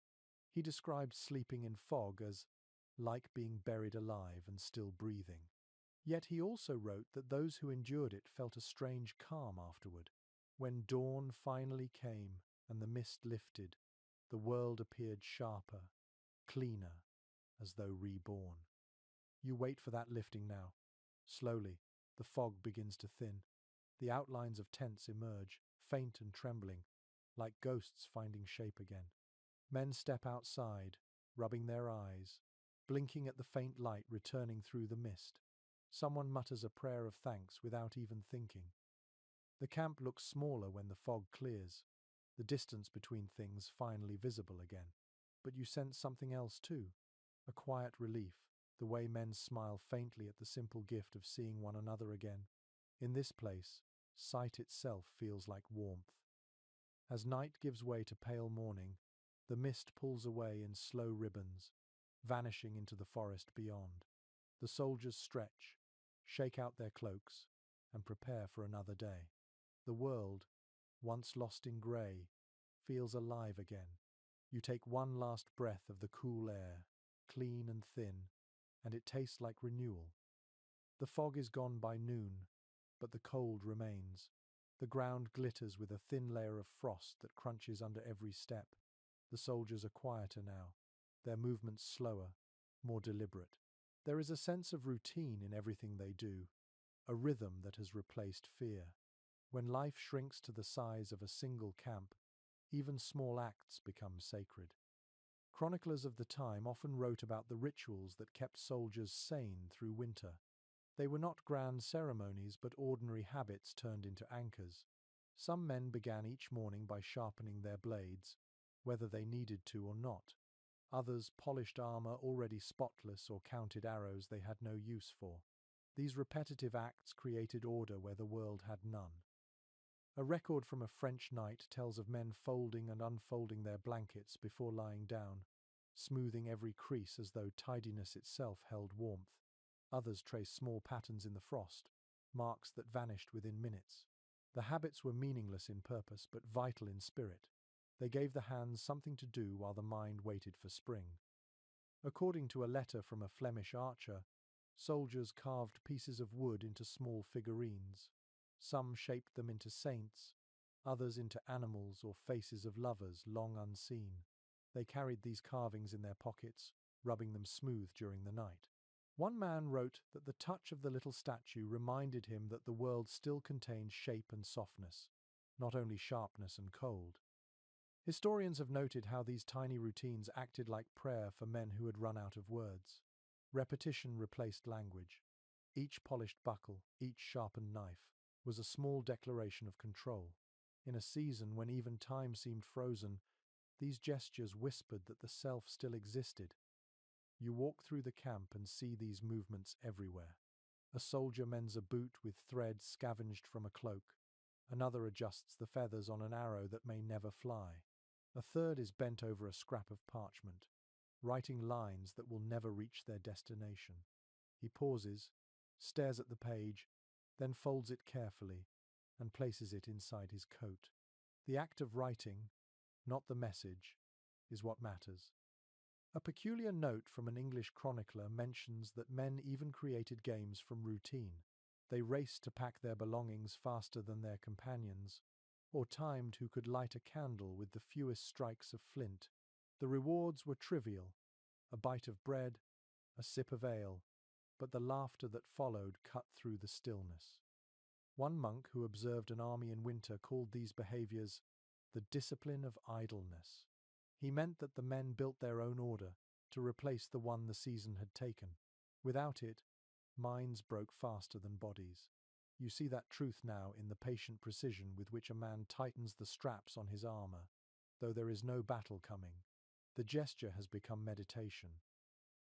he described sleeping in fog as like being buried alive and still breathing. Yet he also wrote that those who endured it felt a strange calm afterward. When dawn finally came and the mist lifted, the world appeared sharper, cleaner, as though reborn. You wait for that lifting now. Slowly, the fog begins to thin. The outlines of tents emerge, faint and trembling, like ghosts finding shape again. Men step outside, rubbing their eyes, blinking at the faint light returning through the mist. Someone mutters a prayer of thanks without even thinking. The camp looks smaller when the fog clears, the distance between things finally visible again. But you sense something else too, a quiet relief, the way men smile faintly at the simple gift of seeing one another again. In this place, sight itself feels like warmth. As night gives way to pale morning, the mist pulls away in slow ribbons, vanishing into the forest beyond. The soldiers stretch, shake out their cloaks, and prepare for another day. The world, once lost in grey, feels alive again. You take one last breath of the cool air, clean and thin, and it tastes like renewal. The fog is gone by noon, but the cold remains. The ground glitters with a thin layer of frost that crunches under every step. The soldiers are quieter now, their movements slower, more deliberate. There is a sense of routine in everything they do, a rhythm that has replaced fear. When life shrinks to the size of a single camp, even small acts become sacred. Chroniclers of the time often wrote about the rituals that kept soldiers sane through winter. They were not grand ceremonies but ordinary habits turned into anchors. Some men began each morning by sharpening their blades, whether they needed to or not. Others polished armor already spotless or counted arrows they had no use for. These repetitive acts created order where the world had none. A record from a French night tells of men folding and unfolding their blankets before lying down, smoothing every crease as though tidiness itself held warmth. Others trace small patterns in the frost, marks that vanished within minutes. The habits were meaningless in purpose but vital in spirit. They gave the hands something to do while the mind waited for spring. According to a letter from a Flemish archer, soldiers carved pieces of wood into small figurines. Some shaped them into saints, others into animals or faces of lovers long unseen. They carried these carvings in their pockets, rubbing them smooth during the night. One man wrote that the touch of the little statue reminded him that the world still contained shape and softness, not only sharpness and cold. Historians have noted how these tiny routines acted like prayer for men who had run out of words. Repetition replaced language. Each polished buckle, each sharpened knife, was a small declaration of control. In a season when even time seemed frozen, these gestures whispered that the self still existed. You walk through the camp and see these movements everywhere. A soldier mends a boot with thread scavenged from a cloak. Another adjusts the feathers on an arrow that may never fly. A third is bent over a scrap of parchment, writing lines that will never reach their destination. He pauses, stares at the page, then folds it carefully and places it inside his coat. The act of writing, not the message, is what matters. A peculiar note from an English chronicler mentions that men even created games from routine. They raced to pack their belongings faster than their companions, or timed who could light a candle with the fewest strikes of flint. The rewards were trivial: a bite of bread, a sip of ale, but the laughter that followed cut through the stillness. One monk who observed an army in winter called these behaviors the discipline of idleness. He meant that the men built their own order to replace the one the season had taken. Without it, minds broke faster than bodies. You see that truth now in the patient precision with which a man tightens the straps on his armor. Though there is no battle coming, the gesture has become meditation.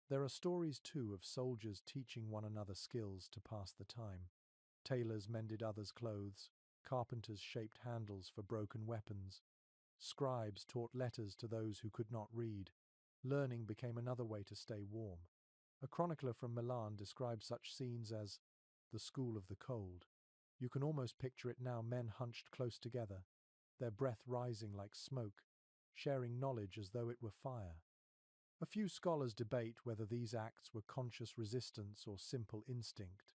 There are stories, too, of soldiers teaching one another skills to pass the time. Tailors mended others' clothes, carpenters shaped handles for broken weapons, scribes taught letters to those who could not read. Learning became another way to stay warm. A chronicler from Milan describes such scenes as the school of the cold. You can almost picture it now, men hunched close together, their breath rising like smoke, sharing knowledge as though it were fire. A few scholars debate whether these acts were conscious resistance or simple instinct.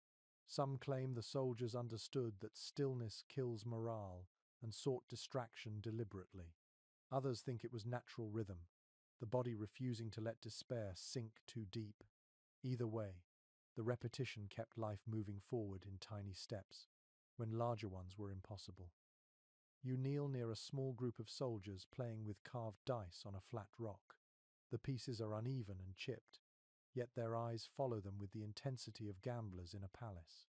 Some claim the soldiers understood that stillness kills morale and sought distraction deliberately. Others think it was natural rhythm, the body refusing to let despair sink too deep. Either way, the repetition kept life moving forward in tiny steps, when larger ones were impossible. You kneel near a small group of soldiers playing with carved dice on a flat rock. The pieces are uneven and chipped, yet their eyes follow them with the intensity of gamblers in a palace.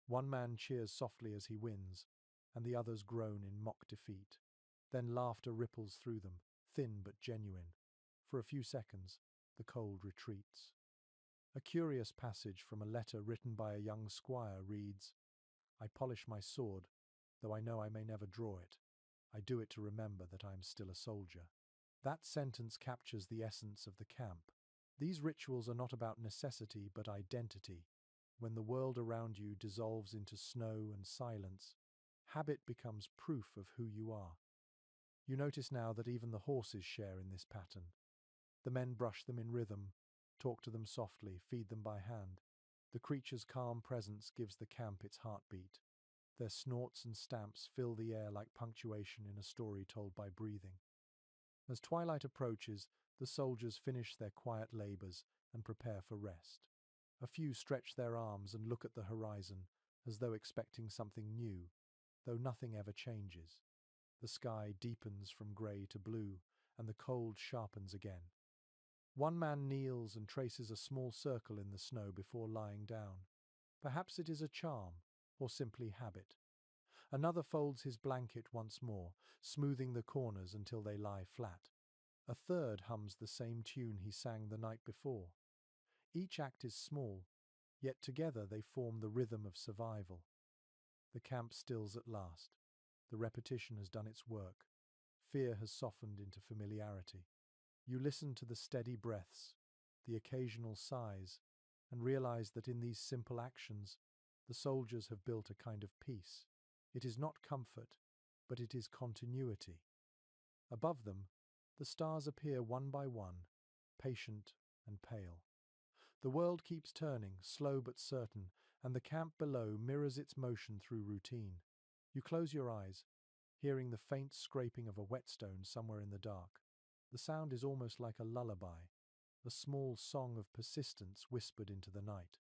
One man cheers softly as he wins, and the others groan in mock defeat. Then laughter ripples through them, thin but genuine. For a few seconds, the cold retreats. A curious passage from a letter written by a young squire reads, "I polish my sword, though I know I may never draw it. I do it to remember that I am still a soldier." That sentence captures the essence of the camp. These rituals are not about necessity but identity. When the world around you dissolves into snow and silence, habit becomes proof of who you are. You notice now that even the horses share in this pattern. The men brush them in rhythm, talk to them softly, feed them by hand. The creature's calm presence gives the camp its heartbeat. Their snorts and stamps fill the air like punctuation in a story told by breathing. As twilight approaches, the soldiers finish their quiet labors and prepare for rest. A few stretch their arms and look at the horizon, as though expecting something new, though nothing ever changes. The sky deepens from grey to blue, and the cold sharpens again. One man kneels and traces a small circle in the snow before lying down. Perhaps it is a charm, or simply habit. Another folds his blanket once more, smoothing the corners until they lie flat. A third hums the same tune he sang the night before. Each act is small, yet together they form the rhythm of survival. The camp stills at last. The repetition has done its work. Fear has softened into familiarity. You listen to the steady breaths, the occasional sighs, and realize that in these simple actions, the soldiers have built a kind of peace. It is not comfort, but it is continuity. Above them, the stars appear one by one, patient and pale. The world keeps turning, slow but certain, and the camp below mirrors its motion through routine. You close your eyes, hearing the faint scraping of a whetstone somewhere in the dark. The sound is almost like a lullaby, a small song of persistence whispered into the night.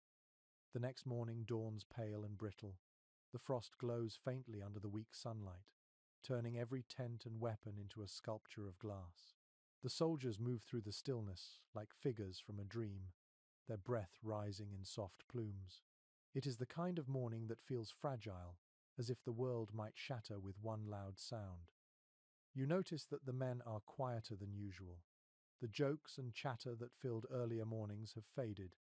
The next morning dawns pale and brittle. The frost glows faintly under the weak sunlight, turning every tent and weapon into a sculpture of glass. The soldiers move through the stillness like figures from a dream, their breath rising in soft plumes. It is the kind of morning that feels fragile, as if the world might shatter with one loud sound. You notice that the men are quieter than usual. The jokes and chatter that filled earlier mornings have faded.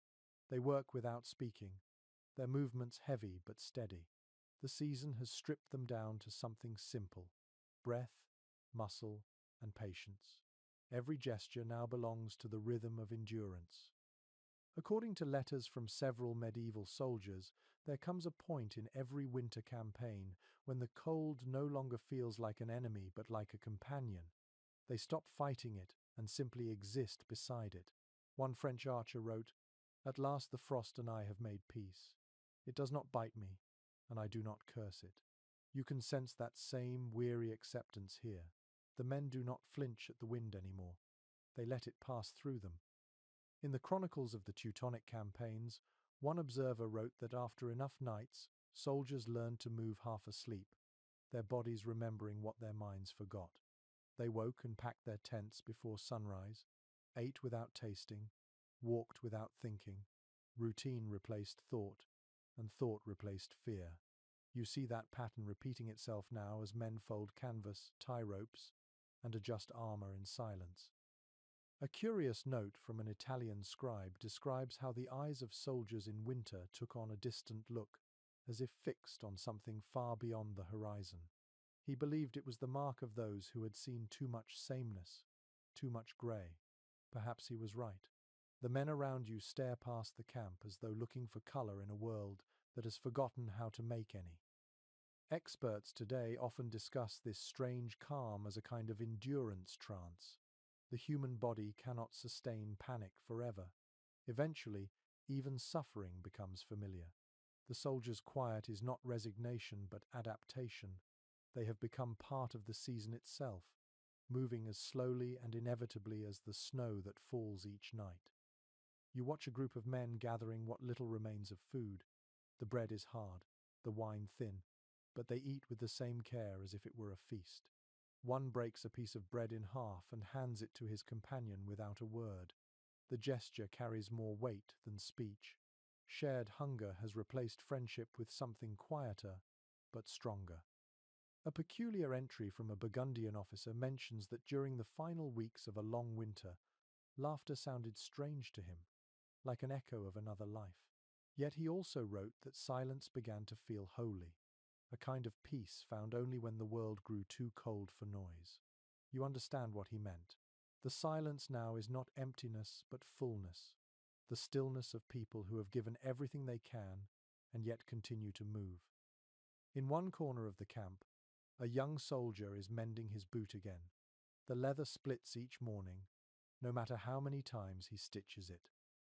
They work without speaking, their movements heavy but steady. The season has stripped them down to something simple: breath, muscle, and patience. Every gesture now belongs to the rhythm of endurance. According to letters from several medieval soldiers, there comes a point in every winter campaign when the cold no longer feels like an enemy but like a companion. They stop fighting it and simply exist beside it. One French archer wrote, "At last the frost and I have made peace. It does not bite me, and I do not curse it." You can sense that same weary acceptance here. The men do not flinch at the wind anymore. They let it pass through them. In the chronicles of the Teutonic campaigns, one observer wrote that after enough nights, soldiers learned to move half asleep, their bodies remembering what their minds forgot. They woke and packed their tents before sunrise, ate without tasting, walked without thinking. Routine replaced thought, and thought replaced fear. You see that pattern repeating itself now as men fold canvas, tie ropes, and adjust armor in silence. A curious note from an Italian scribe describes how the eyes of soldiers in winter took on a distant look, as if fixed on something far beyond the horizon. He believed it was the mark of those who had seen too much sameness, too much grey. Perhaps he was right. The men around you stare past the camp as though looking for colour in a world that has forgotten how to make any. Experts today often discuss this strange calm as a kind of endurance trance. The human body cannot sustain panic forever. Eventually, even suffering becomes familiar. The soldier's quiet is not resignation but adaptation. They have become part of the season itself, moving as slowly and inevitably as the snow that falls each night. You watch a group of men gathering what little remains of food. The bread is hard, the wine thin, but they eat with the same care as if it were a feast. One breaks a piece of bread in half and hands it to his companion without a word. The gesture carries more weight than speech. Shared hunger has replaced friendship with something quieter, but stronger. A peculiar entry from a Burgundian officer mentions that during the final weeks of a long winter, laughter sounded strange to him, like an echo of another life. Yet he also wrote that silence began to feel holy, a kind of peace found only when the world grew too cold for noise. You understand what he meant. The silence now is not emptiness but fullness, the stillness of people who have given everything they can and yet continue to move. In one corner of the camp, a young soldier is mending his boot again. The leather splits each morning, no matter how many times he stitches it.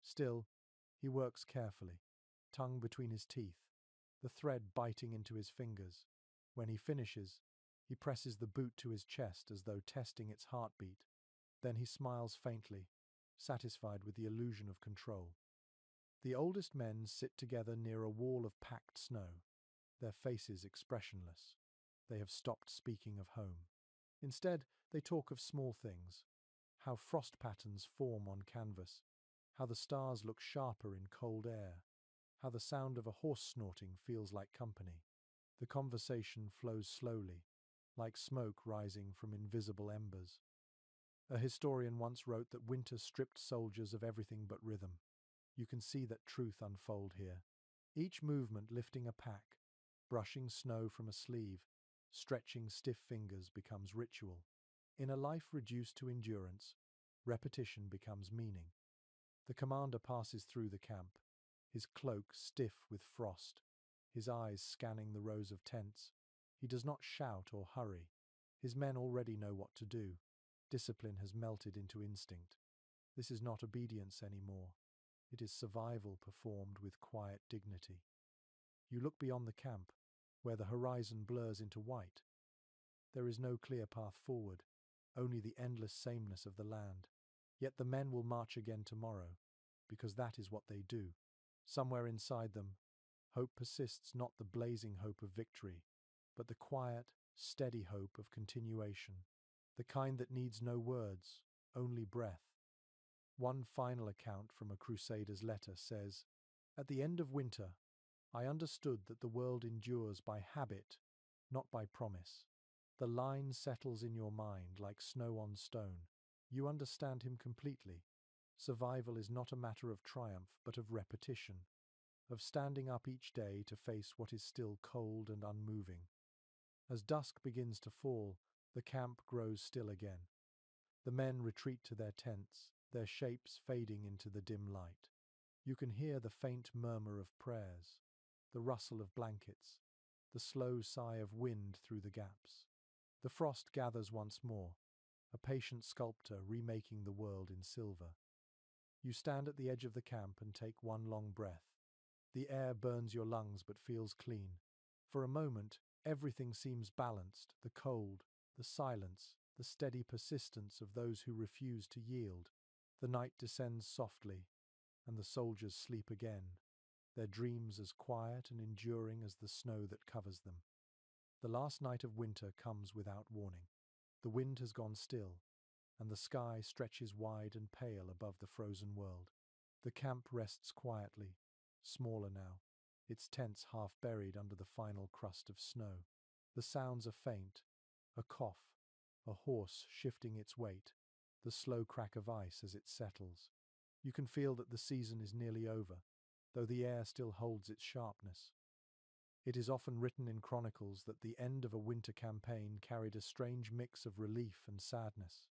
Still, he works carefully, tongue between his teeth, the thread biting into his fingers. When he finishes, he presses the boot to his chest as though testing its heartbeat. Then he smiles faintly, satisfied with the illusion of control. The oldest men sit together near a wall of packed snow, their faces expressionless. They have stopped speaking of home. Instead, they talk of small things: how frost patterns form on canvas, how the stars look sharper in cold air, how the sound of a horse snorting feels like company. The conversation flows slowly, like smoke rising from invisible embers. A historian once wrote that winter stripped soldiers of everything but rhythm. You can see that truth unfold here. Each movement lifting a pack, brushing snow from a sleeve, Stretching stiff fingers becomes ritual. In a life reduced to endurance, repetition becomes meaning. The commander passes through the camp, his cloak stiff with frost, his eyes scanning the rows of tents. He does not shout or hurry. His men already know what to do. Discipline has melted into instinct. This is not obedience anymore. It is survival performed with quiet dignity. You look beyond the camp, where the horizon blurs into white. There is no clear path forward, only the endless sameness of the land. Yet the men will march again tomorrow, because that is what they do. Somewhere inside them, hope persists, not the blazing hope of victory, but the quiet, steady hope of continuation, the kind that needs no words, only breath. One final account from a crusader's letter says, "At the end of winter, I understood that the world endures by habit, not by promise. The line settles in your mind like snow on stone. You understand him completely. Survival is not a matter of triumph, but of repetition, of standing up each day to face what is still cold and unmoving. As dusk begins to fall, the camp grows still again. The men retreat to their tents, their shapes fading into the dim light. You can hear the faint murmur of prayers, the rustle of blankets, the slow sigh of wind through the gaps. The frost gathers once more, a patient sculptor remaking the world in silver. You stand at the edge of the camp and take one long breath. The air burns your lungs but feels clean. For a moment, everything seems balanced: the cold, the silence, the steady persistence of those who refuse to yield. The night descends softly, and the soldiers sleep again, their dreams as quiet and enduring as the snow that covers them. The last night of winter comes without warning. The wind has gone still, and the sky stretches wide and pale above the frozen world. The camp rests quietly, smaller now, its tents half buried under the final crust of snow. The sounds are faint: a cough, a horse shifting its weight, the slow crack of ice as it settles. You can feel that the season is nearly over, though the air still holds its sharpness. It is often written in chronicles that the end of a winter campaign carried a strange mix of relief and sadness.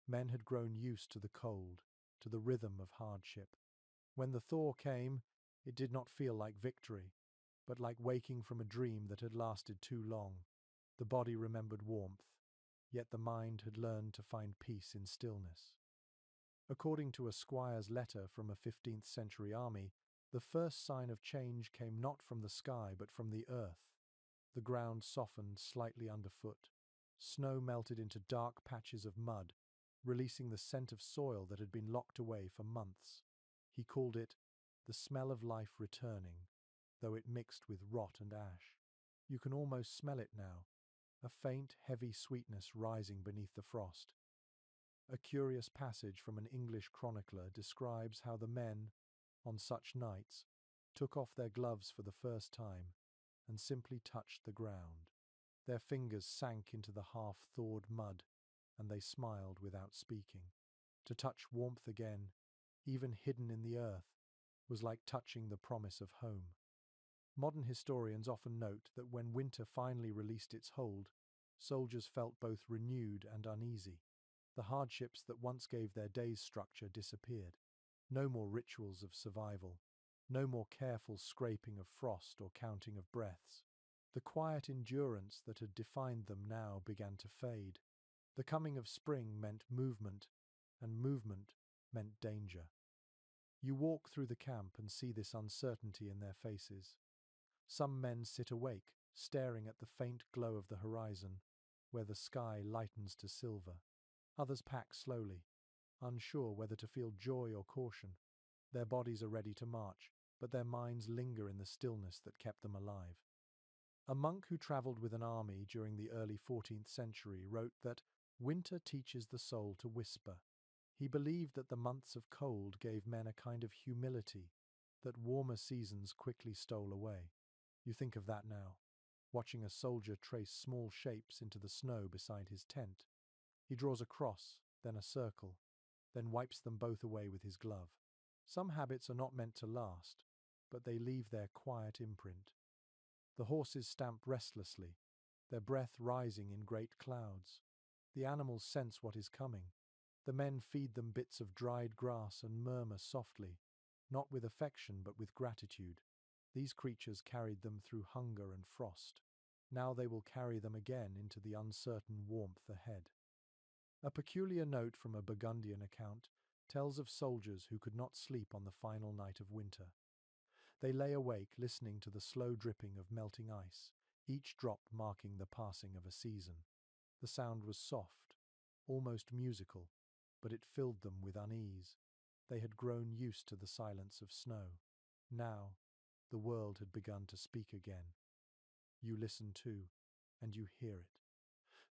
Men had grown used to the cold, to the rhythm of hardship. When the thaw came, it did not feel like victory, but like waking from a dream that had lasted too long. The body remembered warmth, yet the mind had learned to find peace in stillness. According to a squire's letter from a 15th century army, the first sign of change came not from the sky but from the earth. The ground softened slightly underfoot. Snow melted into dark patches of mud, releasing the scent of soil that had been locked away for months. He called it the smell of life returning, though it mixed with rot and ash. You can almost smell it now, a faint, heavy sweetness rising beneath the frost. A curious passage from an English chronicler describes how the men, on such nights, took off their gloves for the first time and simply touched the ground. Their fingers sank into the half-thawed mud, and they smiled without speaking. To touch warmth again, even hidden in the earth, was like touching the promise of home. Modern historians often note that when winter finally released its hold, soldiers felt both renewed and uneasy. The hardships that once gave their day's structure disappeared. No more rituals of survival, no more careful scraping of frost or counting of breaths. The quiet endurance that had defined them now began to fade. The coming of spring meant movement, and movement meant danger. You walk through the camp and see this uncertainty in their faces. Some men sit awake, staring at the faint glow of the horizon, where the sky lightens to silver. Others pack slowly, unsure whether to feel joy or caution. Their bodies are ready to march, but their minds linger in the stillness that kept them alive. A monk who travelled with an army during the early 14th century wrote that winter teaches the soul to whisper. He believed that the months of cold gave men a kind of humility that warmer seasons quickly stole away. You think of that now, watching a soldier trace small shapes into the snow beside his tent. He draws a cross, then a circle, then wipes them both away with his glove. Some habits are not meant to last, but they leave their quiet imprint. The horses stamp restlessly, their breath rising in great clouds. The animals sense what is coming. The men feed them bits of dried grass and murmur softly, not with affection but with gratitude. These creatures carried them through hunger and frost. Now they will carry them again into the uncertain warmth ahead. A peculiar note from a Burgundian account tells of soldiers who could not sleep on the final night of winter. They lay awake listening to the slow dripping of melting ice, each drop marking the passing of a season. The sound was soft, almost musical, but it filled them with unease. They had grown used to the silence of snow. Now, the world had begun to speak again. You listen too, and you hear it.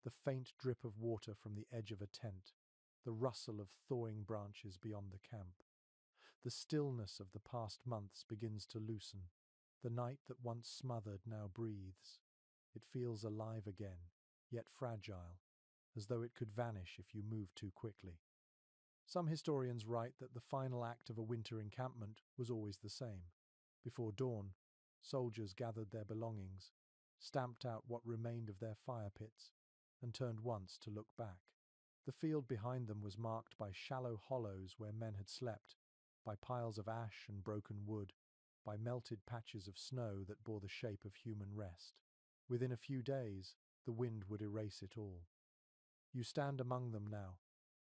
The faint drip of water from the edge of a tent, the rustle of thawing branches beyond the camp. The stillness of the past months begins to loosen. The night that once smothered now breathes. It feels alive again, yet fragile, as though it could vanish if you move too quickly. Some historians write that the final act of a winter encampment was always the same. Before dawn, soldiers gathered their belongings, stamped out what remained of their fire pits, and turned once to look back. The field behind them was marked by shallow hollows where men had slept, by piles of ash and broken wood, by melted patches of snow that bore the shape of human rest. Within a few days, the wind would erase it all. You stand among them now,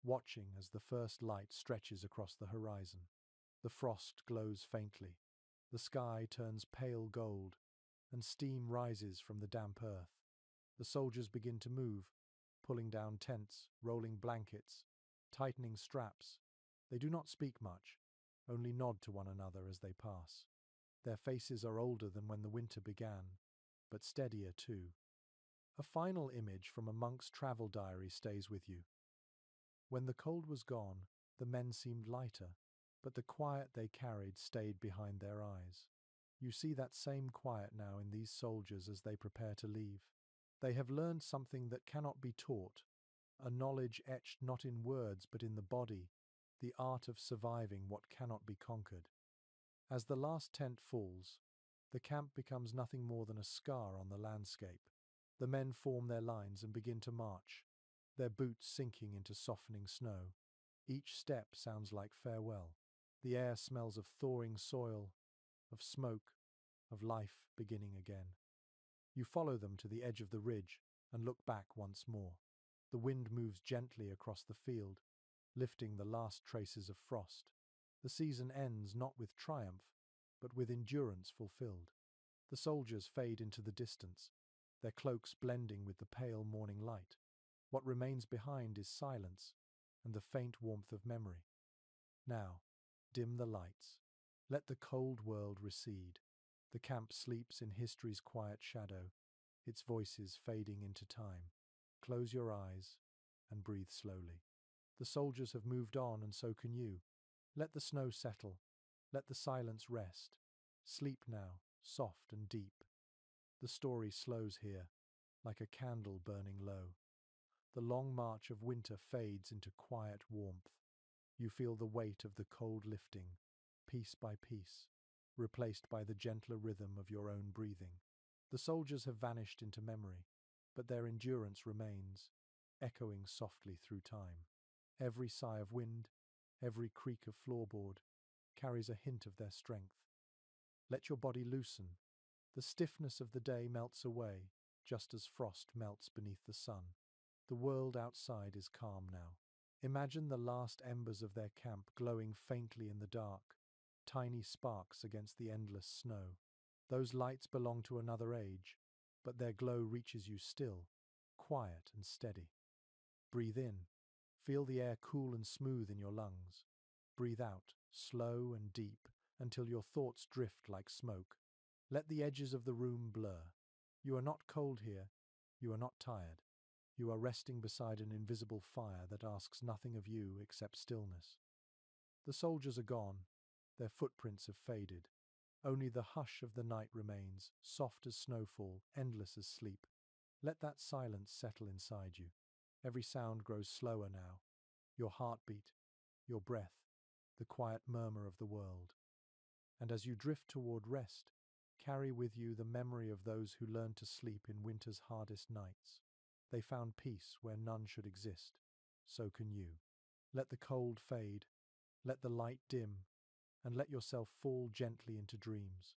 watching as the first light stretches across the horizon. The frost glows faintly, the sky turns pale gold, and steam rises from the damp earth. The soldiers begin to move, pulling down tents, rolling blankets, tightening straps. They do not speak much, only nod to one another as they pass. Their faces are older than when the winter began, but steadier too. A final image from a monk's travel diary stays with you. When the cold was gone, the men seemed lighter, but the quiet they carried stayed behind their eyes. You see that same quiet now in these soldiers as they prepare to leave. They have learned something that cannot be taught, a knowledge etched not in words but in the body, the art of surviving what cannot be conquered. As the last tent falls, the camp becomes nothing more than a scar on the landscape. The men form their lines and begin to march, their boots sinking into softening snow. Each step sounds like farewell. The air smells of thawing soil, of smoke, of life beginning again. You follow them to the edge of the ridge and look back once more. The wind moves gently across the field, lifting the last traces of frost. The season ends not with triumph, but with endurance fulfilled. The soldiers fade into the distance, their cloaks blending with the pale morning light. What remains behind is silence and the faint warmth of memory. Now, dim the lights. Let the cold world recede. The camp sleeps in history's quiet shadow, its voices fading into time. Close your eyes and breathe slowly. The soldiers have moved on, and so can you. Let the snow settle. Let the silence rest. Sleep now, soft and deep. The story slows here, like a candle burning low. The long march of winter fades into quiet warmth. You feel the weight of the cold lifting, piece by piece, replaced by the gentler rhythm of your own breathing. The soldiers have vanished into memory, but their endurance remains, echoing softly through time. Every sigh of wind, every creak of floorboard, carries a hint of their strength. Let your body loosen. The stiffness of the day melts away, just as frost melts beneath the sun. The world outside is calm now. Imagine the last embers of their camp glowing faintly in the dark, tiny sparks against the endless snow. Those lights belong to another age, but their glow reaches you still, quiet and steady. Breathe in. Feel the air cool and smooth in your lungs. Breathe out, slow and deep, until your thoughts drift like smoke. Let the edges of the room blur. You are not cold here. You are not tired. You are resting beside an invisible fire that asks nothing of you except stillness. The soldiers are gone. Their footprints have faded. Only the hush of the night remains, soft as snowfall, endless as sleep. Let that silence settle inside you. Every sound grows slower now. Your heartbeat, your breath, the quiet murmur of the world. And as you drift toward rest, Carry with you the memory of those who learned to sleep in winter's hardest nights. They found peace where none should exist. So can you. Let the cold fade, let the light dim, and let yourself fall gently into dreams.